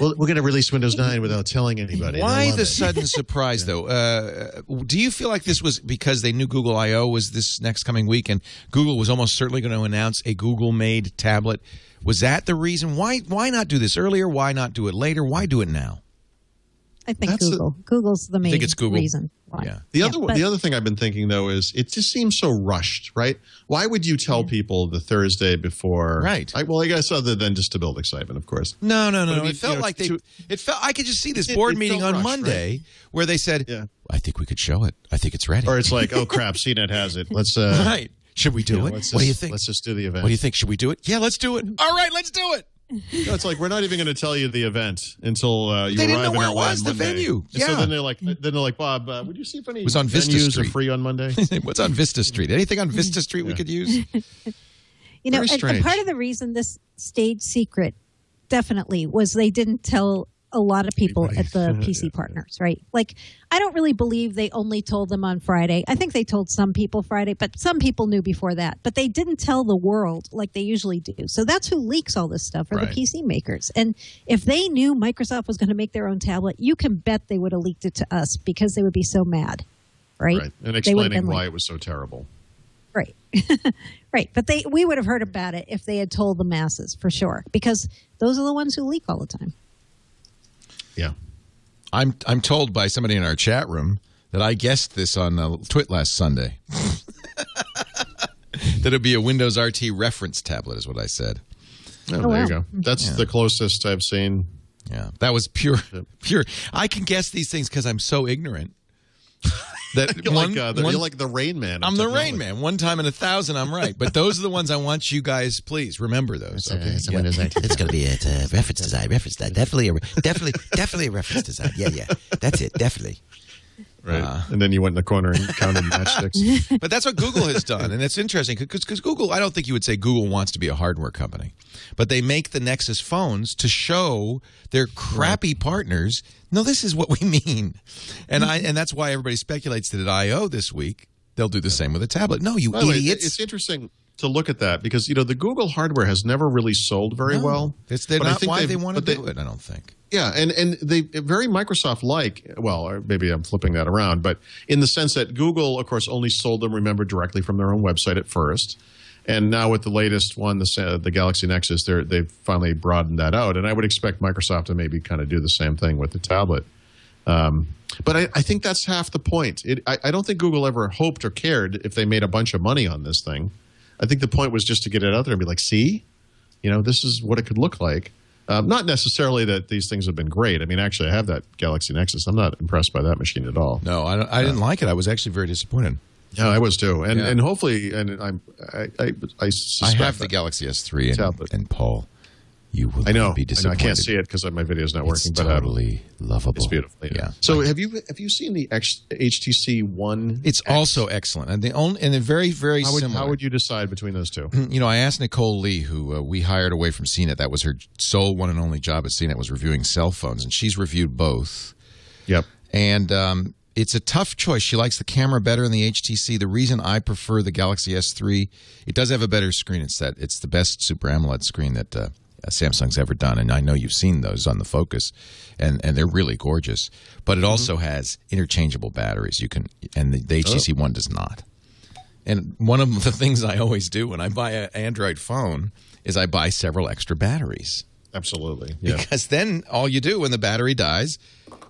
Speaker 4: We're going to release Windows 9 without telling anybody.
Speaker 1: Why the sudden surprise, though? Do you feel like this was because they knew Google I/O was this next coming week, and Google was almost certainly going to announce a Google-made tablet? Was that the reason? Why not do this earlier? Why not do it later? Why do it now?
Speaker 5: I think Google's the main reason.
Speaker 1: Yeah.
Speaker 4: The other thing I've been thinking, though, is it just seems so rushed, right? Why would you tell people the Thursday before?
Speaker 1: Right.
Speaker 4: I guess other than just to build excitement, of course.
Speaker 1: No. It felt like it felt. I could just see this board meeting on Monday where they said, "I think we could show it. I think it's ready."
Speaker 4: Or it's like, "Oh crap, CNET has it. Let's."
Speaker 1: Right. Should we do it? What do you think?
Speaker 4: Let's just do the event.
Speaker 1: What do you think? Should we do it? Yeah, let's do it. All right, let's do it.
Speaker 4: No, it's like we're not even going to tell you the event until you
Speaker 1: they didn't
Speaker 4: arrive
Speaker 1: know where
Speaker 4: in
Speaker 1: it was, the venue.
Speaker 4: Yeah. So then they're like, Bob, would you see if any
Speaker 1: was on Vista
Speaker 4: venues
Speaker 1: Street.
Speaker 4: are free on Monday?
Speaker 1: What's on Vista Street? Anything on Vista Street we could use?
Speaker 5: And part of the reason this stayed secret definitely was they didn't tell a lot of people at the PC partners, right? Like, I don't really believe they only told them on Friday. I think they told some people Friday, but some people knew before that. But they didn't tell the world like they usually do. So that's who leaks all this stuff, are the PC makers. And if they knew Microsoft was going to make their own tablet, you can bet they would have leaked it to us because they would be so mad, right?
Speaker 4: And explaining why it was so terrible.
Speaker 5: Right. Right. But we would have heard about it if they had told the masses, for sure, because those are the ones who leak all the time.
Speaker 4: Yeah.
Speaker 1: I'm told by somebody in our chat room that I guessed this on TWiT last Sunday. That it'd be a Windows RT reference tablet is what I said.
Speaker 4: Oh, there you go. That's the closest I've seen.
Speaker 1: Yeah. That was pure. I can guess these things because I'm so ignorant. That
Speaker 4: you're like the Rain Man.
Speaker 1: I'm the Rain Man. One time in 1,000, I'm right. But those are the ones I want you guys, please remember those.
Speaker 2: It's going to be a reference design. Definitely a reference design. Yeah. That's it. Definitely.
Speaker 4: Right. And then you went in the corner and counted matchsticks.
Speaker 1: But that's what Google has done. And it's interesting because Google, I don't think you would say Google wants to be a hardware company. But they make the Nexus phones to show their crappy partners, no, this is what we mean. And that's why everybody speculates that at I/O this week, they'll do the same with a tablet. No, you idiots.
Speaker 4: It's interesting to look at that because, the Google hardware has never really sold very well.
Speaker 1: They're not why they want to do it, I don't think.
Speaker 4: Yeah, and they very Microsoft-like, well, or maybe I'm flipping that around, but in the sense that Google, of course, only sold them, remember, directly from their own website at first. And now with the latest one, the Galaxy Nexus, they've finally broadened that out. And I would expect Microsoft to maybe kind of do the same thing with the tablet. But I think that's half the point. I don't think Google ever hoped or cared if they made a bunch of money on this thing. I think the point was just to get it out there and be like, see, this is what it could look like. Not necessarily that these things have been great. I mean, actually, I have that Galaxy Nexus. I'm not impressed by that machine at all.
Speaker 1: No, I didn't like it. I was actually very disappointed.
Speaker 4: Yeah, I was too, and hopefully, and I suspect
Speaker 1: I have the Galaxy S3, and Paul, you will be disappointed.
Speaker 4: I can't see it because my video is not working.
Speaker 1: It's totally lovable.
Speaker 4: It's beautiful. Yeah. So have you seen the HTC One?
Speaker 1: It's also excellent, and they're very similar.
Speaker 4: How would you decide between those two?
Speaker 1: I asked Nicole Lee, who we hired away from CNET. That was her sole one and only job at CNET, was reviewing cell phones, and she's reviewed both.
Speaker 4: Yep.
Speaker 1: And it's a tough choice. She likes the camera better in the HTC. The reason I prefer the Galaxy S3, it does have a better screen. It's the best Super AMOLED screen that Samsung's ever done, and I know you've seen those on the Focus, and they're really gorgeous. But it also has interchangeable batteries. You can, and the HTC One does not. And one of the things I always do when I buy an Android phone is I buy several extra batteries.
Speaker 4: Absolutely, yeah.
Speaker 1: Because then all you do when the battery dies,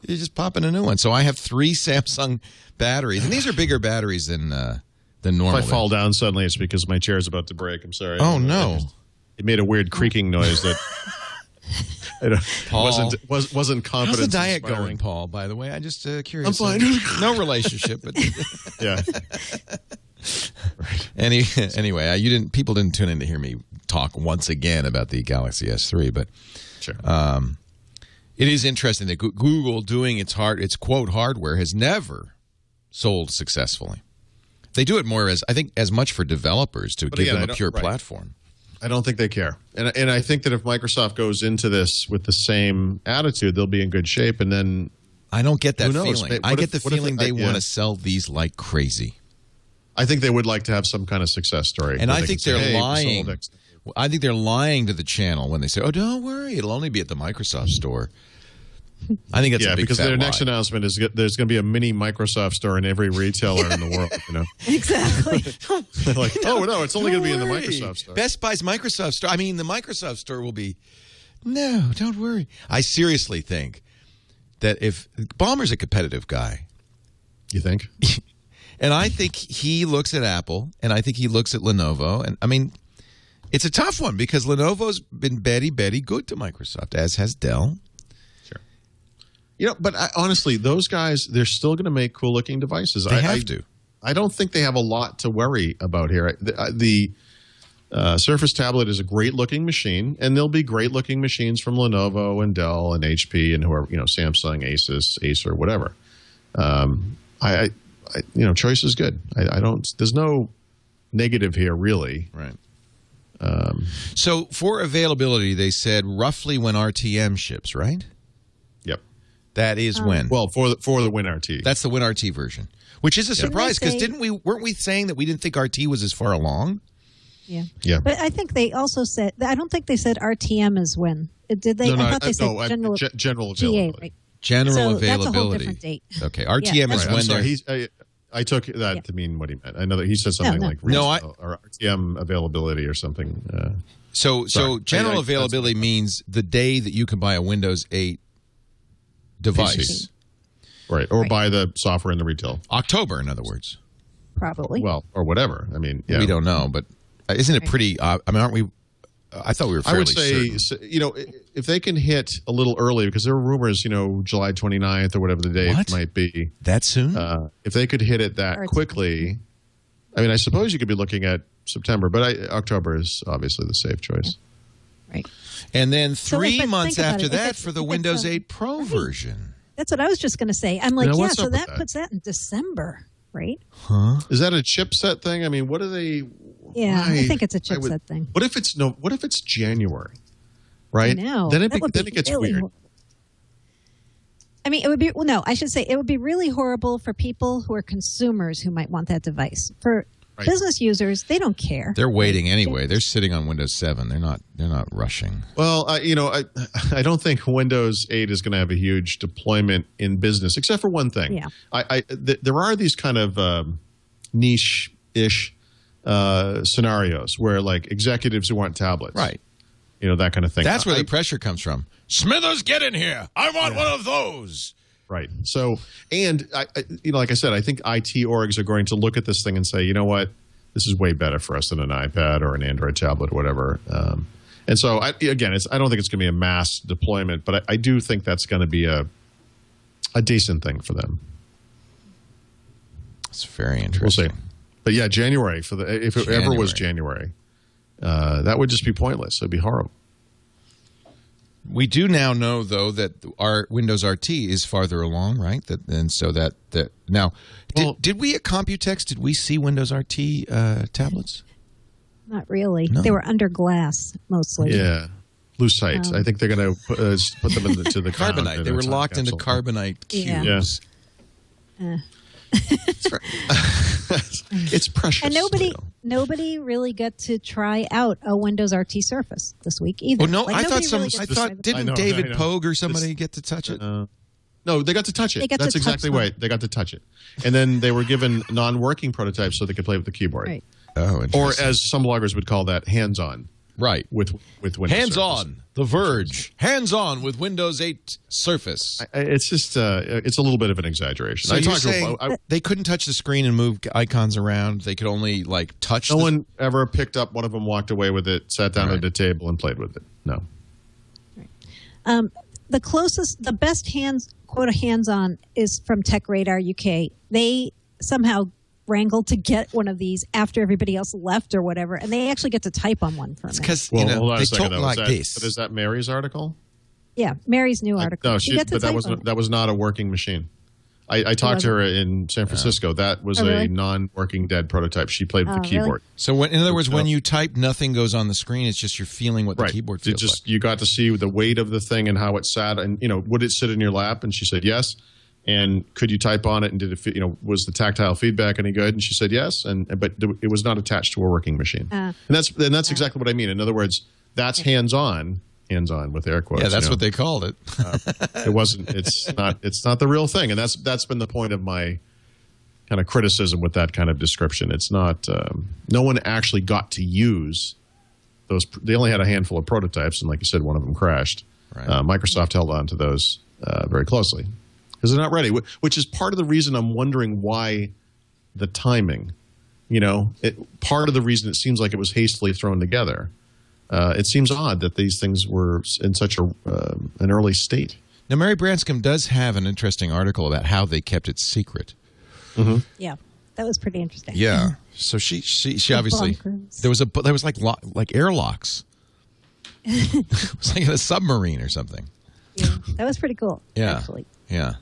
Speaker 1: you just pop in a new one. So I have 3 Samsung batteries, and these are bigger batteries than normal.
Speaker 4: If I fall down suddenly, it's because my chair is about to break. I'm sorry.
Speaker 1: Oh no!
Speaker 4: It made a weird creaking noise that
Speaker 1: Paul,
Speaker 4: wasn't confident.
Speaker 1: How's the diet going, Paul? By the way, I'm just curious.
Speaker 4: I'm fine.
Speaker 1: No relationship, but
Speaker 4: yeah.
Speaker 1: Anyway, people didn't tune in to hear me talk once again about the Galaxy S3, but
Speaker 4: sure.
Speaker 1: It is interesting that Google doing its quote hardware has never sold successfully. They do it more as much for developers to give them a pure platform.
Speaker 4: I don't think they care, and I think that if Microsoft goes into this with the same attitude, they'll be in good shape. And then
Speaker 1: I don't get that
Speaker 4: feeling.
Speaker 1: I get the feeling they want to sell these like crazy.
Speaker 4: I think they would like to have some kind of success story,
Speaker 1: and I think they're lying. I think they're lying to the channel when they say, "Oh, don't worry, it'll only be at the Microsoft store." I think that's a big
Speaker 4: because
Speaker 1: fat
Speaker 4: their
Speaker 1: lie.
Speaker 4: next announcement is there's going to be a mini Microsoft store in every retailer in the world.
Speaker 5: Exactly.
Speaker 4: They're like, oh no, it's only going to be in the Microsoft store.
Speaker 1: Best Buy's Microsoft store. I mean, the Microsoft store will be. No, don't worry. I seriously think that if Ballmer's a competitive guy,
Speaker 4: you think?
Speaker 1: And I think he looks at Apple, and I think he looks at Lenovo, and I mean, it's a tough one because Lenovo's been betty good to Microsoft, as has Dell.
Speaker 4: But honestly, those guys, they're still going to make cool-looking devices.
Speaker 1: They have to.
Speaker 4: I don't think they have a lot to worry about here. The Surface tablet is a great-looking machine, and there'll be great-looking machines from Lenovo and Dell and HP and whoever, Samsung, Acer, whatever. Choice is good. I don't. There's no negative here, really.
Speaker 1: Right. So for availability, they said roughly when RTM ships, right?
Speaker 4: Yep.
Speaker 1: That is when.
Speaker 4: Well, for the WinRT.
Speaker 1: That's the WinRT version, which is a surprise because weren't we saying that we didn't think RT was as far along?
Speaker 5: Yeah.
Speaker 4: Yeah.
Speaker 5: But I think they also said, I don't think they said RTM is when. Did they?
Speaker 4: No,
Speaker 5: I thought they said
Speaker 4: general
Speaker 5: GA,
Speaker 4: availability.
Speaker 5: right?
Speaker 1: General
Speaker 5: so
Speaker 1: availability.
Speaker 5: That's a whole different date.
Speaker 1: Okay. RTM is when they're.
Speaker 4: I took that to mean what he meant. I know that he said something like retail, or RTM availability or something.
Speaker 1: So general availability means the day that you can buy a Windows 8 device.
Speaker 4: PC. Right. Or buy the software in the retail.
Speaker 1: October, in other words.
Speaker 5: Probably.
Speaker 4: Well, or whatever. I mean,
Speaker 1: we don't know, but isn't it pretty aren't we I thought we were fairly certain.
Speaker 4: If they can hit a little early, because there were rumors, July 29th or whatever the date might be.
Speaker 1: That soon?
Speaker 4: If they could hit it that quickly, I mean, I suppose you could be looking at September, but October is obviously the safe choice.
Speaker 5: Right.
Speaker 1: And then 3 months after that for the Windows 8 Pro version.
Speaker 5: That's what I was just going to say. I'm like, so that puts that in December, right?
Speaker 1: Huh?
Speaker 4: Is that a chipset thing? I mean, what are they...
Speaker 5: Yeah, I think it's a chipset thing.
Speaker 4: What if it's January? Right?
Speaker 5: I know.
Speaker 4: Then it gets
Speaker 5: really
Speaker 4: weird.
Speaker 5: I mean, it would be I should say it would be really horrible for people who are consumers who might want that device. For business users, they don't care.
Speaker 1: They're waiting anyway. They're sitting on Windows 7. They're not rushing.
Speaker 4: Well, I don't think Windows 8 is going to have a huge deployment in business, except for one thing.
Speaker 5: Yeah.
Speaker 4: There are these kind of niche-ish scenarios where like executives who want tablets,
Speaker 1: right?
Speaker 4: That kind of thing.
Speaker 1: That's where the pressure comes from. Smithers, get in here! I want one of those.
Speaker 4: Right. So, and like I said, I think IT orgs are going to look at this thing and say, you know what, this is way better for us than an iPad or an Android tablet or whatever. And so, I don't think it's going to be a mass deployment, but I do think that's going to be a decent thing for them.
Speaker 1: It's very interesting.
Speaker 4: We'll see. But yeah, January if it ever was January, that would just be pointless. It'd be horrible.
Speaker 1: We do now know, though, that our Windows RT is farther along, right? Now, did we at Computex, did we see Windows RT tablets?
Speaker 5: Not really.
Speaker 1: No.
Speaker 5: They were under glass mostly.
Speaker 4: Yeah. Lucite. I think they're going to put them into the
Speaker 1: Carbonite. They were locked into Carbonite cubes.
Speaker 5: Yeah.
Speaker 4: It's precious.
Speaker 5: And nobody really got to try out a Windows RT Surface this week either.
Speaker 1: Oh no,
Speaker 5: Like,
Speaker 1: didn't David Pogue or somebody get to touch it?
Speaker 4: No, they got to touch it. That's exactly right. They got to touch it. And then they were given non-working prototypes so they could play with the keyboard.
Speaker 5: Right.
Speaker 1: Oh, interesting.
Speaker 4: Or as some bloggers would call that, hands-on.
Speaker 1: Right.
Speaker 4: With Windows
Speaker 1: hands-on.
Speaker 4: Surface.
Speaker 1: The Verge. Hands-on with Windows 8 Surface.
Speaker 4: It's just it's a little bit of an exaggeration.
Speaker 1: So you're saying they couldn't touch the screen and move icons around? They could only touch
Speaker 4: No one ever picked up one of them, walked away with it, sat down at the table and played with it. No.
Speaker 5: Right. The best hands-on is from Tech Radar UK. They somehow wrangled to get one of these after everybody else left or whatever, and they actually get to type on one for a minute.
Speaker 1: Because
Speaker 4: hold on
Speaker 1: they
Speaker 4: a second,
Speaker 1: talk like this.
Speaker 4: But is that Mary's article?
Speaker 5: Yeah, Mary's new article.
Speaker 4: No,
Speaker 5: but
Speaker 4: that was not a working machine. I talked to her in San Francisco. That was a non-working dead prototype. She played with the keyboard.
Speaker 5: Really?
Speaker 1: So, in other words, when you type, nothing goes on the screen. It's just you're feeling what the keyboard feels like.
Speaker 4: You got to see the weight of the thing and how it sat, and would it sit in your lap? And she said yes. And could you type on it? And did it? Was the tactile feedback any good? And she said yes. But it was not attached to a working machine. And that's exactly what I mean. In other words, that's hands-on with air quotes.
Speaker 1: Yeah, that's what they called it.
Speaker 4: It wasn't. It's not the real thing, and that's been the point of my kind of criticism with that kind of description. It's not. No one actually got to use those. They only had a handful of prototypes, and like you said, one of them crashed. Right. Microsoft held on to those very closely because they're not ready, which is part of the reason I'm wondering why the timing. Part of the reason it seems like it was hastily thrown together. It seems odd that these things were in such an early state.
Speaker 1: Now, Mary Branscombe does have an interesting article about how they kept it secret.
Speaker 4: Mm-hmm.
Speaker 5: Yeah, that was pretty interesting.
Speaker 1: Yeah, so she obviously there was like airlocks. It was like in a submarine or something.
Speaker 5: Yeah, that was pretty cool.
Speaker 1: Yeah,
Speaker 5: actually.
Speaker 1: Yeah.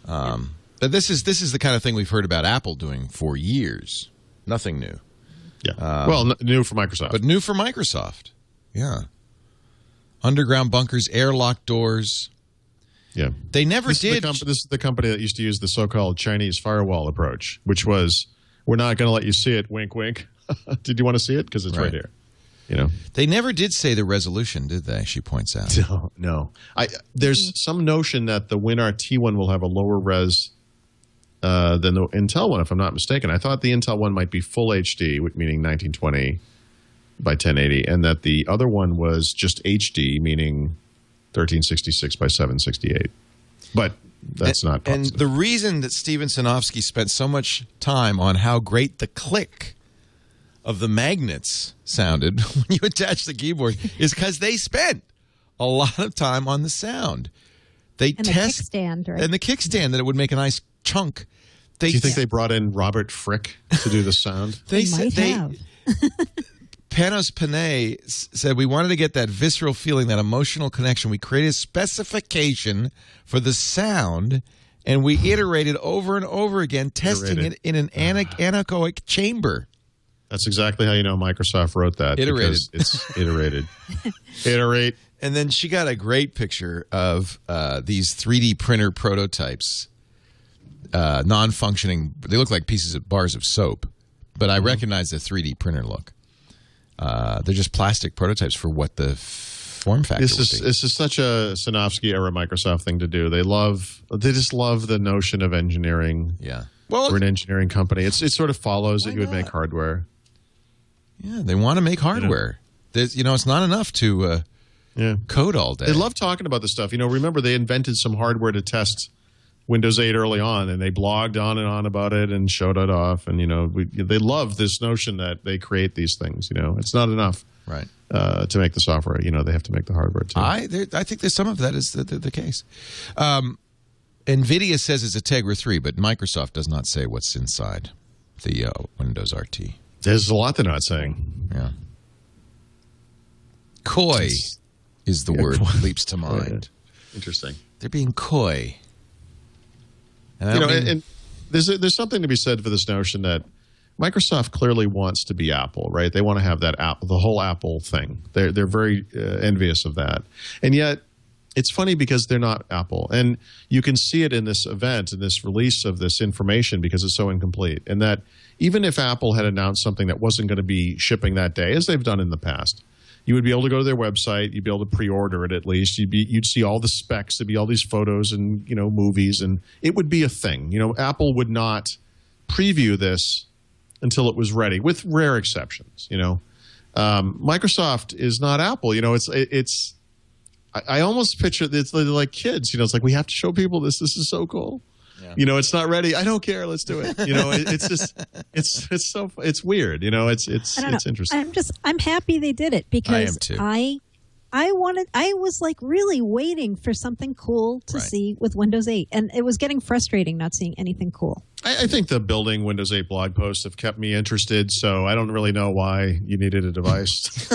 Speaker 1: But this is the kind of thing we've heard about Apple doing for years. Nothing new.
Speaker 4: Yeah. New for Microsoft.
Speaker 1: But new for Microsoft. Yeah. Underground bunkers, airlock doors.
Speaker 4: Yeah.
Speaker 1: They never did.
Speaker 4: This is the company that used to use the so-called Chinese firewall approach, which was, we're not going to let you see it, wink, wink. Did you want to see it? Because it's right here.
Speaker 1: They never did say the resolution, did they? She points out.
Speaker 4: No. There's some notion that the WinRT one will have a lower res than the Intel one, if I'm not mistaken. I thought the Intel one might be full HD, meaning 1920 by 1080, and that the other one was just HD, meaning 1366 by 768. But that's not possible.
Speaker 1: And the reason that Steven Sinofsky spent so much time on how great the click of the magnets sounded when you attach the keyboard is because they spent a lot of time on the sound. The kickstand, right? And the kickstand, that it would make a nice chunk.
Speaker 4: Do you think they brought in Robert Frick to do the sound?
Speaker 5: They might have.
Speaker 1: Panos Panay said, we wanted to get that visceral feeling, that emotional connection. We created a specification for the sound, and we iterated over and over again, testing it in an anechoic chamber.
Speaker 4: That's exactly how you know Microsoft wrote that.
Speaker 1: Iterated.
Speaker 4: It's iterated. Iterate.
Speaker 1: And then she got a great picture of these 3D printer prototypes, non-functioning. They look like bars of soap, but I recognize the 3D printer look. They're just plastic prototypes for what the form factor would be.
Speaker 4: This is such a Sinofsky era Microsoft thing to do. They just love the notion of engineering.
Speaker 1: Yeah.
Speaker 4: Well, we're an engineering company. It sort of follows that you would make hardware.
Speaker 1: Yeah, they want to make hardware. It's not enough to code all day.
Speaker 4: They love talking about this stuff. Remember they invented some hardware to test Windows 8 early on, and they blogged on and on about it and showed it off. And they love this notion that they create these things. It's not enough,
Speaker 1: right,
Speaker 4: to make the software. They have to make the hardware too.
Speaker 1: I think there's some of that is the case. NVIDIA says it's a Tegra 3, but Microsoft does not say what's inside the Windows RT.
Speaker 4: There's a lot they're not saying.
Speaker 1: Yeah. Coy is the word that leaps to mind.
Speaker 4: Interesting.
Speaker 1: They're being coy.
Speaker 4: And and there's something to be said for this notion that Microsoft clearly wants to be Apple, right? They want to have that the whole Apple thing. They're very envious of that. And yet, it's funny because they're not Apple. And you can see it in this event, in this release of this information, because it's so incomplete. And that even if Apple had announced something that wasn't going to be shipping that day, as they've done in the past, you would be able to go to their website. You'd be able to pre-order it at least. You'd see all the specs. There'd be all these photos and, movies. And it would be a thing. Apple would not preview this until it was ready, with rare exceptions, Microsoft is not Apple. I almost picture it's like kids. It's like, we have to show people this. This is so cool. Yeah. It's not ready. I don't care. Let's do it. It's just it's weird. It's interesting.
Speaker 5: I'm happy they did it because
Speaker 1: I am too.
Speaker 5: I was like really waiting for something cool to see with Windows 8, and it was getting frustrating not seeing anything cool.
Speaker 4: I think the building Windows 8 blog posts have kept me interested, so I don't really know why you needed a device.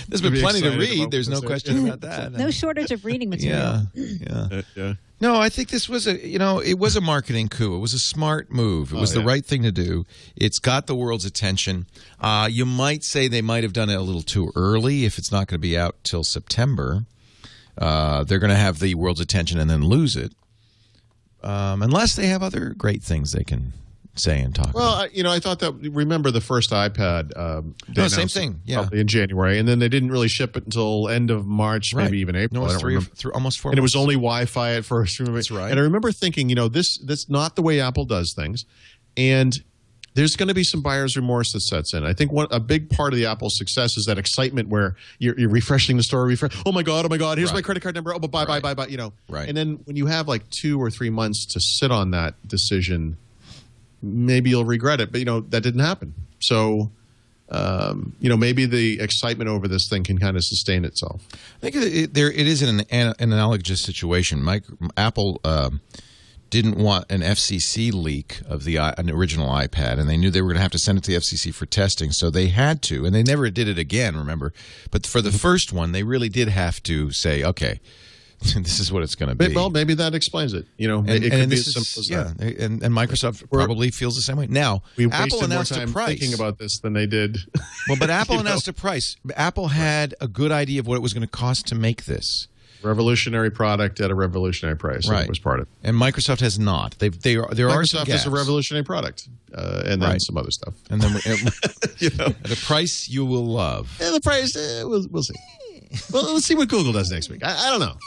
Speaker 1: There's been plenty to read. There's no question about that.
Speaker 5: No shortage of reading material.
Speaker 4: Yeah.
Speaker 1: No, I think this was it was a marketing coup. It was a smart move. It was the right thing to do. It's got the world's attention. You might say they might have done it a little too early if it's not going to be out till September. They're going to have the world's attention and then lose it. Unless they have other great things they can say and talk about.
Speaker 4: Well, I thought that, remember the first iPad?
Speaker 1: Same thing. Yeah.
Speaker 4: In January, and then they didn't really ship it until end of March, maybe even April.
Speaker 1: No, it was almost 4 months.
Speaker 4: And it was only Wi-Fi at first.
Speaker 1: That's right.
Speaker 4: And I remember thinking, that's not the way Apple does things, and there's going to be some buyer's remorse that sets in. I think a big part of the Apple success is that excitement where you're refreshing the store. Oh my God! Here's my credit card number. Oh, bye.
Speaker 1: Right.
Speaker 4: And then when you have like 2 or 3 months to sit on that decision, maybe you'll regret it. But that didn't happen. So maybe the excitement over this thing can kind of sustain itself.
Speaker 1: I think it is an analogous situation. Apple didn't want an FCC leak of an original iPad, and they knew they were going to have to send it to the FCC for testing, so they had to, and they never did it again, remember? But for the first one, they really did have to say, okay, this is what it's going to be.
Speaker 4: Well, maybe that explains it. It could be as simple as that.
Speaker 1: Yeah, and Microsoft probably feels the same way. Now, Apple announced a price.
Speaker 4: Thinking about this than they did.
Speaker 1: Well, but Apple announced a price. Apple had a good idea of what it was going to cost to make this.
Speaker 4: Revolutionary product at a revolutionary price.
Speaker 1: Right.
Speaker 4: It was part of it.
Speaker 1: And Microsoft has not. There are some
Speaker 4: Microsoft
Speaker 1: gaps.
Speaker 4: is a revolutionary product, and then some other stuff.
Speaker 1: And then at a price you will love.
Speaker 4: Yeah, the price, we'll see. Well, let's see what Google does next week. I don't know.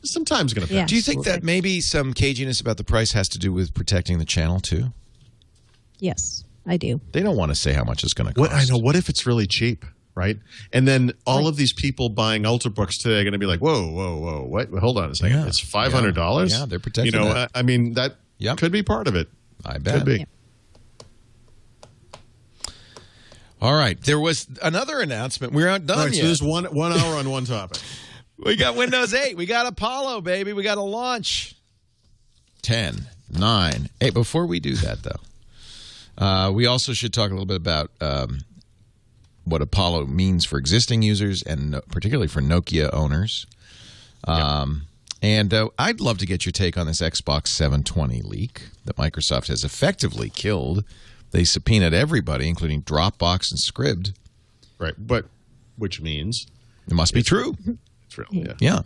Speaker 4: Some time's going to pass.
Speaker 5: Yeah.
Speaker 1: Do you think that maybe some caginess about the price has to do with protecting the channel too?
Speaker 5: Yes, I do.
Speaker 1: They don't want to say how much it's going to cost.
Speaker 4: I know. What if it's really cheap? Right? And then all of these people buying Ultrabooks today are going to be like, whoa, what? Hold on a second. Yeah. It's $500?
Speaker 1: Yeah, they're protecting that.
Speaker 4: I mean, that could be part of it.
Speaker 1: I bet.
Speaker 4: Could be.
Speaker 5: Yeah.
Speaker 1: All right. There was another announcement. We're not done yet.
Speaker 4: So there's 1 hour on one topic.
Speaker 1: We got Windows 8. We got Apollo, baby. We got a launch. 10, 9, 8. Before we do that, though, we also should talk a little bit about what Apollo means for existing users and particularly for Nokia owners. And I'd love to get your take on this Xbox 720 leak that Microsoft has effectively killed. They subpoenaed everybody, including Dropbox and Scribd.
Speaker 4: Right, but which means
Speaker 1: it must be true.
Speaker 4: It's real, yeah.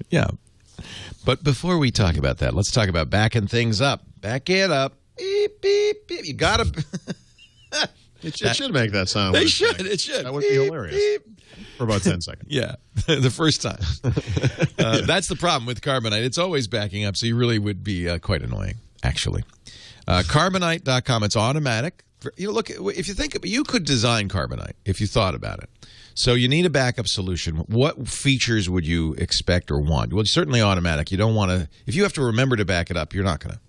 Speaker 1: Yeah. But before we talk about that, let's talk about backing things up. Back it up. Beep, beep, beep. You got to...
Speaker 4: It should make that sound.
Speaker 1: It should. That
Speaker 4: would be hilarious. Beep. For about 10 seconds.
Speaker 1: Yeah, the first time. That's the problem with Carbonite. It's always backing up, so you really would be quite annoying, actually. Carbonite.com, it's automatic. Look, if you think, you could design Carbonite if you thought about it. So you need a backup solution. What features would you expect or want? Well, certainly automatic. You don't want to, if you have to remember to back it up, you're not going to.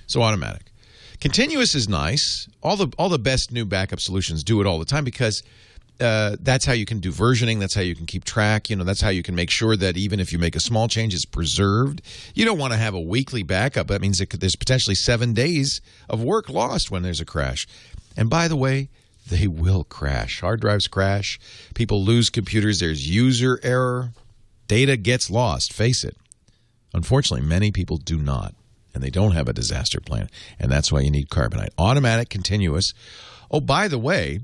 Speaker 1: So automatic. Continuous is nice. All the best new backup solutions do it all the time because that's how you can do versioning. That's how you can keep track. That's how you can make sure that even if you make a small change, it's preserved. You don't want to have a weekly backup. That means there's potentially 7 days of work lost when there's a crash. And by the way, they will crash. Hard drives crash. People lose computers. There's user error. Data gets lost. Face it. Unfortunately, many people do not. And they don't have a disaster plan. And that's why you need Carbonite. Automatic, continuous. Oh, by the way,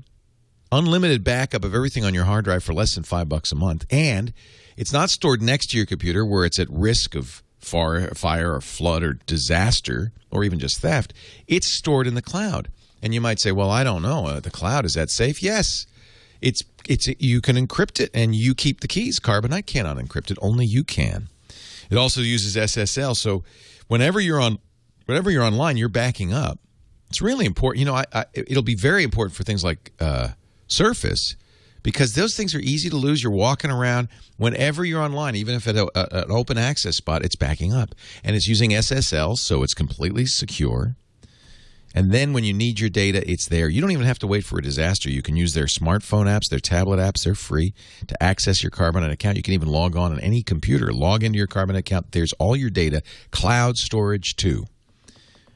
Speaker 1: unlimited backup of everything on your hard drive for less than $5 a month. And it's not stored next to your computer where it's at risk of fire or flood or disaster or even just theft. It's stored in the cloud. And you might say, well, I don't know. The cloud, is that safe? Yes. You can encrypt it, and you keep the keys. Carbonite cannot encrypt it. Only you can. It also uses SSL. So whenever you're online, you're backing up. It's really important. You know, it'll be very important for things like Surface, because those things are easy to lose. You're walking around. Whenever you're online, even if at an open access spot, it's backing up. And it's using SSL, so it's completely secure. And then when you need your data, it's there. You don't even have to wait for a disaster. You can use their smartphone apps, their tablet apps. They're free to access your Carbonite account. You can even log on any computer. Log into your Carbonite account. There's all your data. Cloud storage, too.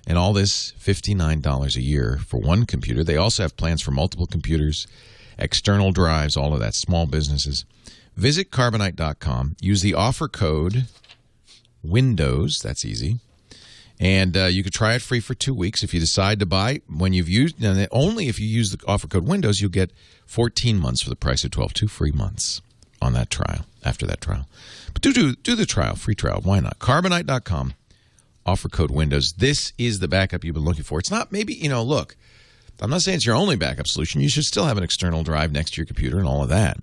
Speaker 1: And all this $59 a year for one computer. They also have plans for multiple computers, external drives, all of that, small businesses. Visit Carbonite.com. Use the offer code WINDOWS. That's easy. And you could try it free for 2 weeks. If you decide to buy, when you've used, and only if you use the offer code WINDOWS, you'll get 14 months for the price of 12, 2 free months on that trial, after that trial. But do the trial, free trial. Why not? Carbonite.com, offer code WINDOWS. This is the backup you've been looking for. It's not, maybe, look, I'm not saying it's your only backup solution. You should still have an external drive next to your computer and all of that.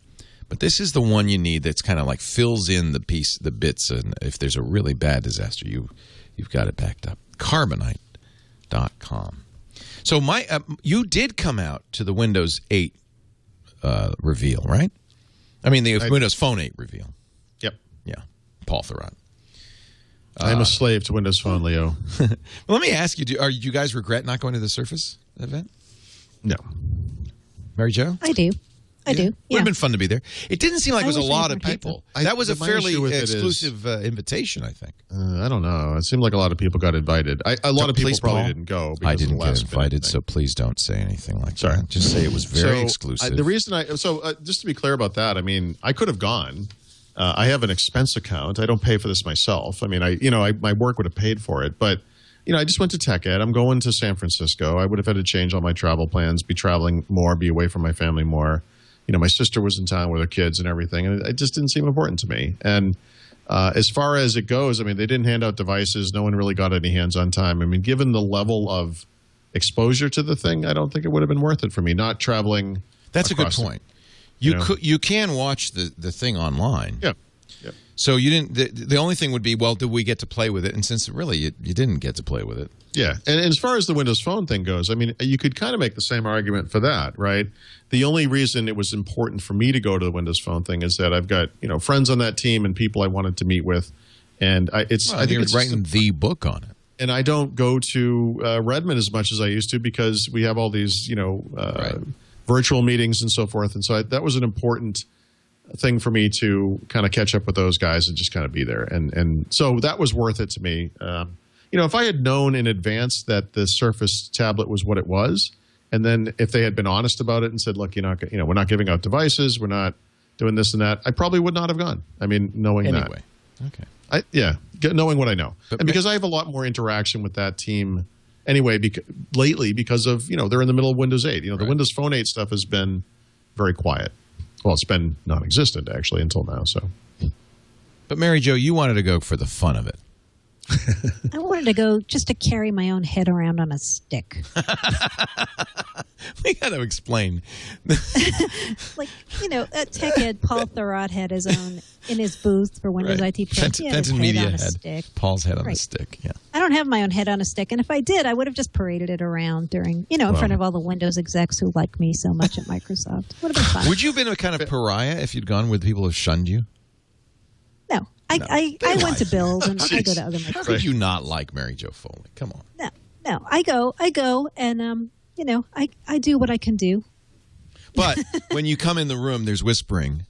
Speaker 1: But this is the one you need that's kind of like fills in the bits, and if there's a really bad disaster, you've got it backed up. Carbonite.com. So you did come out to the Windows 8 reveal, right? I mean, the Windows Phone 8 reveal.
Speaker 4: Yep.
Speaker 1: Yeah. Paul Thurrott.
Speaker 4: I'm a slave to Windows Phone, Leo.
Speaker 1: Well, let me ask you, do you guys regret not going to the Surface event?
Speaker 4: No.
Speaker 1: Mary Jo?
Speaker 5: I do. I do.
Speaker 1: Would have been fun to be there. It didn't seem like it was a lot of
Speaker 5: more time.
Speaker 1: people. That was a fairly exclusive invitation, I think.
Speaker 4: I don't know. It seemed like a lot of people got invited. A lot of people probably didn't go.
Speaker 1: I didn't get invited, so please don't say anything like that. Just say it was very exclusive.
Speaker 4: The reason just to be clear about that, I mean, I could have gone. I have an expense account. I don't pay for this myself. I mean, my work would have paid for it, but I just went to Tech Ed. I'm going to San Francisco. I would have had to change all my travel plans, be traveling more, be away from my family more. My sister was in town with her kids and everything, and it just didn't seem important to me. And as far as it goes, I mean, they didn't hand out devices. No one really got any hands-on time. I mean, given the level of exposure to the thing, I don't think it would have been worth it for me, not traveling. That's
Speaker 1: a good point. You can watch the thing online.
Speaker 4: Yeah.
Speaker 1: So you didn't. The only thing would be, well, did we get to play with it? And since really you didn't get to play with it.
Speaker 4: Yeah, and as far as the Windows Phone thing goes, I mean, you could kind of make the same argument for that, right? The only reason it was important for me to go to the Windows Phone thing is that I've got friends on that team and people I wanted to meet with, and I think it's
Speaker 1: writing the book on it.
Speaker 4: And I don't go to Redmond as much as I used to because we have all these virtual meetings and so forth, and so that was an important thing for me to kind of catch up with those guys and just kind of be there, and so that was worth it to me. If I had known in advance that the Surface tablet was what it was, and then if they had been honest about it and said, "Look, we're not giving out devices, we're not doing this and that," I probably would not have gone. I mean, knowing that. Okay. Knowing what I know, and because I have a lot more interaction with that team anyway, lately because of they're in the middle of Windows 8. The Windows Phone 8 stuff has been very quiet. Well, it's been non-existent actually until now. So,
Speaker 1: but Mary Jo, you wanted to go for the fun of it.
Speaker 5: I wanted to go just to carry my own head around on a stick.
Speaker 1: We got to explain.
Speaker 5: At Tech Ed, Paul Thurrott had his own in his booth for Windows IT Pro.
Speaker 1: Fenton Media had Paul's head on a stick. Yeah.
Speaker 5: I don't have my own head on a stick, and if I did, I would have just paraded it around during, in front of all the Windows execs who like me so much at Microsoft. Would have been fun.
Speaker 1: Would you have been a kind of pariah if you'd gone with people who shunned you?
Speaker 5: No. I went to Bill's and I go to other Microsoft.
Speaker 1: How could you not like Mary Jo Foley? Come on.
Speaker 5: No. I go, and I do what I can do.
Speaker 1: But when you come in the room, there's whispering.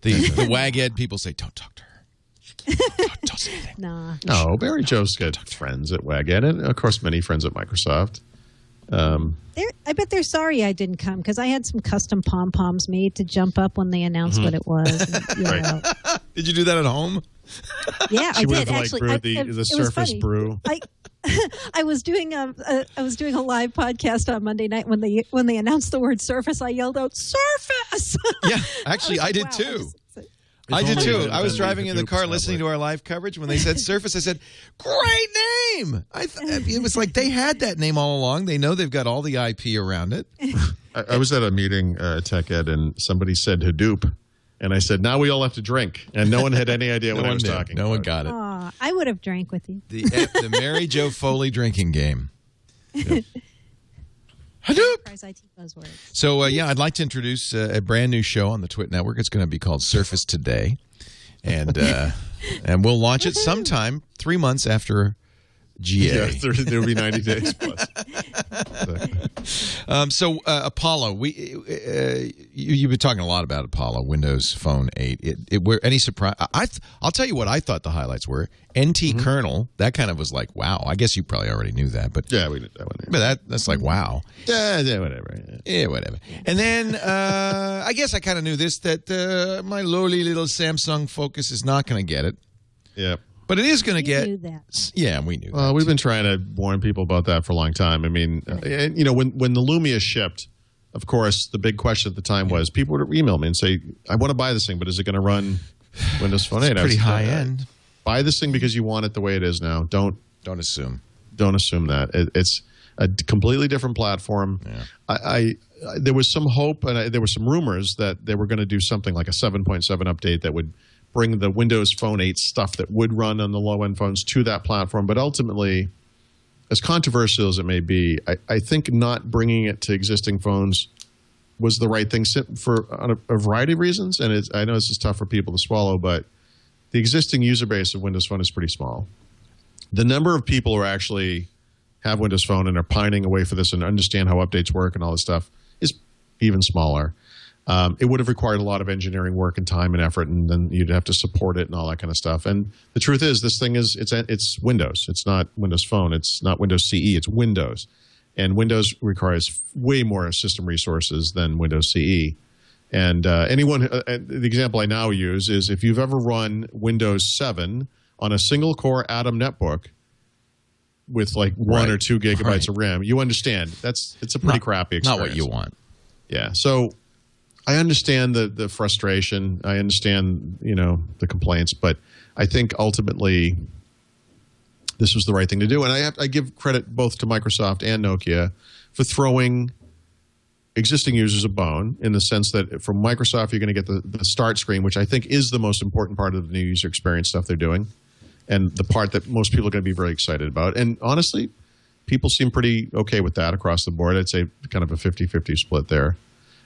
Speaker 1: The WAG-Ed people say, "Don't talk to her. Don't say anything."
Speaker 5: Nah.
Speaker 4: No, Mary Jo's got friends at WAG-Ed, and of course, many friends at Microsoft.
Speaker 5: I bet they're sorry I didn't come because I had some custom pom-poms made to jump up when they announced what it was. And,
Speaker 1: Did you do that at home?
Speaker 5: Yeah,
Speaker 4: She
Speaker 5: I
Speaker 4: would
Speaker 5: did
Speaker 4: have
Speaker 5: actually.
Speaker 4: brewed the Surface brew.
Speaker 5: I was doing a live podcast on Monday night when they announced the word Surface. I yelled out Surface.
Speaker 1: Yeah, actually, I did too. I did too. I was driving in the car listening to our live coverage when they said Surface. I said, "Great name!" It was like they had that name all along. They know they've got all the IP around it.
Speaker 4: I was at a meeting at Tech Ed, and somebody said Hadoop, and I said, "Now we all have to drink," and no one had any idea what I was talking about.
Speaker 1: No one got it.
Speaker 5: Aw, I would have drank with you.
Speaker 1: The Mary Jo Foley drinking game. Yeah. Hadoop.
Speaker 5: IT buzzword.
Speaker 1: So, I'd like to introduce a brand new show on the TWiT network. It's going to be called Surface Today, and we'll launch it sometime 3 month after GA.
Speaker 4: Yeah, there'll be 90 days plus.
Speaker 1: Apollo, you've been talking a lot about Apollo, Windows Phone 8. Were any surprise? I'll tell you what I thought the highlights were. NT kernel, that kind of was like, wow. I guess you probably already knew that, but
Speaker 4: yeah, we knew that one. Yeah.
Speaker 1: But that's like, wow.
Speaker 4: Yeah, whatever.
Speaker 1: Yeah, whatever. And then I guess I kind of knew this, that my lowly little Samsung Focus is not going to get it.
Speaker 4: Yeah.
Speaker 1: But it is going to get.
Speaker 5: Knew that.
Speaker 1: Yeah, we knew.
Speaker 4: Well, we've been trying to warn people about that for a long time. I mean, when the Lumia shipped, of course, the big question at the time was people would email me and say, "I want to buy this thing, but is it going to run Windows Phone 8?"
Speaker 1: It's pretty high end.
Speaker 4: Buy this thing because you want it the way it is now. Don't
Speaker 1: assume.
Speaker 4: Don't assume that it's a completely different platform.
Speaker 1: Yeah.
Speaker 4: There was some hope, and there were some rumors that they were going to do something like a 7.7 update that would bring the Windows Phone 8 stuff that would run on the low-end phones to that platform. But ultimately, as controversial as it may be, I think not bringing it to existing phones was the right thing for a variety of reasons. And I know this is tough for people to swallow, but the existing user base of Windows Phone is pretty small. The number of people who actually have Windows Phone and are pining away for this and understand how updates work and all this stuff is even smaller. It would have required a lot of engineering work and time and effort, and then you'd have to support it and all that kind of stuff. And the truth is, this thing it's Windows. It's not Windows Phone. It's not Windows CE. It's Windows. And Windows requires way more system resources than Windows CE. And the example I now use is if you've ever run Windows 7 on a single-core Atom netbook with like 1 or 2 gigabytes of RAM, you understand it's a pretty crappy experience.
Speaker 1: Not what you want.
Speaker 4: Yeah. So I understand the frustration. I understand, the complaints, but I think ultimately this was the right thing to do. And I give credit both to Microsoft and Nokia for throwing existing users a bone, in the sense that from Microsoft, you're going to get the start screen, which I think is the most important part of the new user experience stuff they're doing, and the part that most people are going to be very excited about. And honestly, people seem pretty okay with that across the board. I'd say kind of a 50-50 split there.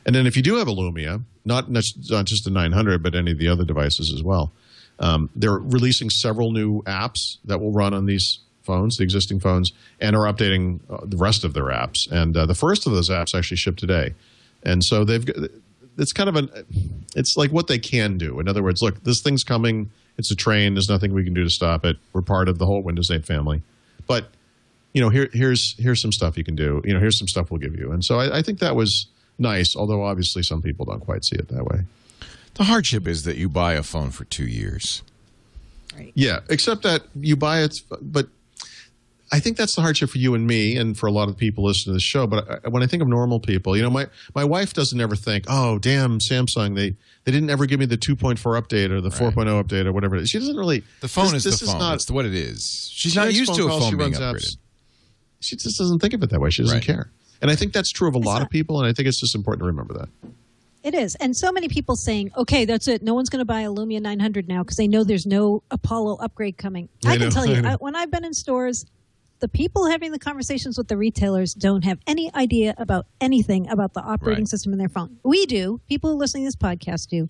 Speaker 4: And then if you do have a Lumia, not just the 900, but any of the other devices as well, they're releasing several new apps that will run on these phones, the existing phones, and are updating the rest of their apps. And the first of those apps actually shipped today. And so it's kind of it's like what they can do. In other words, look, this thing's coming. It's a train. There's nothing we can do to stop it. We're part of the whole Windows 8 family. But, here's some stuff you can do. Here's some stuff we'll give you. And so I think that was nice, although obviously some people don't quite see it that way.
Speaker 1: The hardship is that you buy a phone for 2 years.
Speaker 5: Right.
Speaker 4: Yeah, except that you buy it, but I think that's the hardship for you and me and for a lot of people listening to this show. But when I think of normal people, my wife doesn't ever think, oh, damn, Samsung, they didn't ever give me the 2.4 update or the 4.0 update or whatever it is. She doesn't really.
Speaker 1: The phone is the phone. It's what it is. She's not used to a phone being upgraded.
Speaker 4: She just doesn't think of it that way. She doesn't care. And I think that's true of a lot of people, and I think it's just important to remember that.
Speaker 5: It is. And so many people saying, okay, that's it. No one's going to buy a Lumia 900 now because they know there's no Apollo upgrading coming. I can tell you, when I've been in stores, the people having the conversations with the retailers don't have any idea about anything about the operating system in their phone. We do. People who are listening to this podcast do.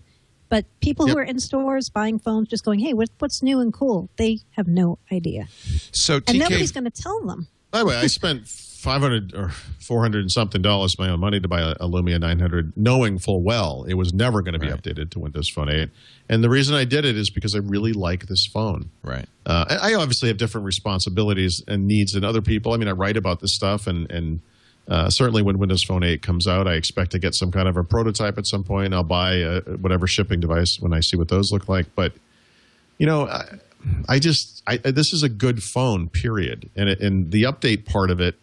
Speaker 5: But people who are in stores buying phones just going, hey, what's new and cool? They have no idea.
Speaker 1: So
Speaker 5: and nobody's going to tell them.
Speaker 4: By the way, I spent $500 or $400 and something of my own money to buy a Lumia 900, knowing full well it was never going to be updated to Windows Phone 8. And the reason I did it is because I really like this phone.
Speaker 1: Right.
Speaker 4: I obviously have different responsibilities and needs than other people. I mean, I write about this stuff, and certainly when Windows Phone 8 comes out, I expect to get some kind of a prototype at some point. I'll buy whatever shipping device when I see what those look like. But this is a good phone, period. And the update part of it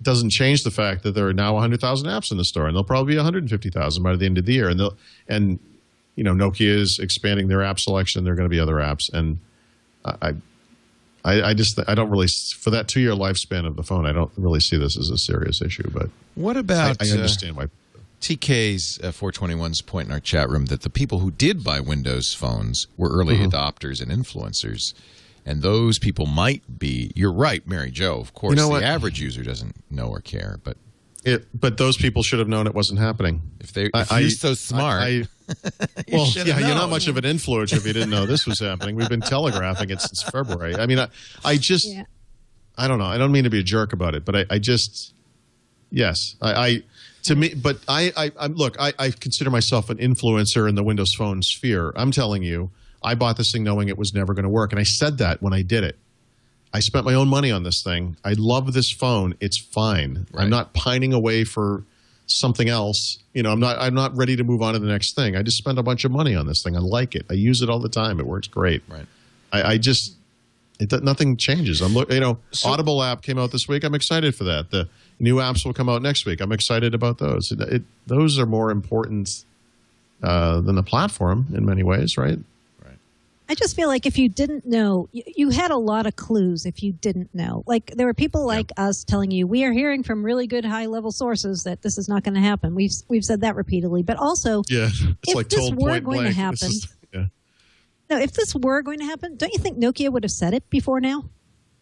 Speaker 4: doesn't change the fact that there are now 100,000 apps in the store, and there'll probably be 150,000 by the end of the year. And Nokia is expanding their app selection. There are going to be other apps, and I don't really, for that 2-year lifespan of the phone, I don't really see this as a serious issue. But
Speaker 1: what about?
Speaker 4: I understand why.
Speaker 1: TK's 421's point in our chat room that the people who did buy Windows phones were early adopters and influencers. And those people might be, you're right, Mary Jo, of course, the average user doesn't know or care. But
Speaker 4: those people should have known it wasn't happening.
Speaker 1: If you're so smart.
Speaker 4: You're not much of an influencer if you didn't know this was happening. We've been telegraphing it since February. I mean, I don't know. I don't mean to be a jerk about it, but I consider myself an influencer in the Windows Phone sphere. I'm telling you, I bought this thing knowing it was never going to work, and I said that when I did it. I spent my own money on this thing. I love this phone. It's fine. Right. I'm not pining away for something else. I'm not ready to move on to the next thing. I just spent a bunch of money on this thing. I like it. I use it all the time. It works great. Right. Nothing changes. Audible app came out this week. I'm excited for that. The new apps will come out next week. I'm excited about those. Those are more important than the platform in many ways, right?
Speaker 5: I just feel like if you didn't know, you had a lot of clues if you didn't know. Like there were people like us telling you, we are hearing from really good high-level sources that this is not going to happen. We've said that repeatedly. But also, if this were going to happen, if this were going to happen, don't you think Nokia would have said it before now?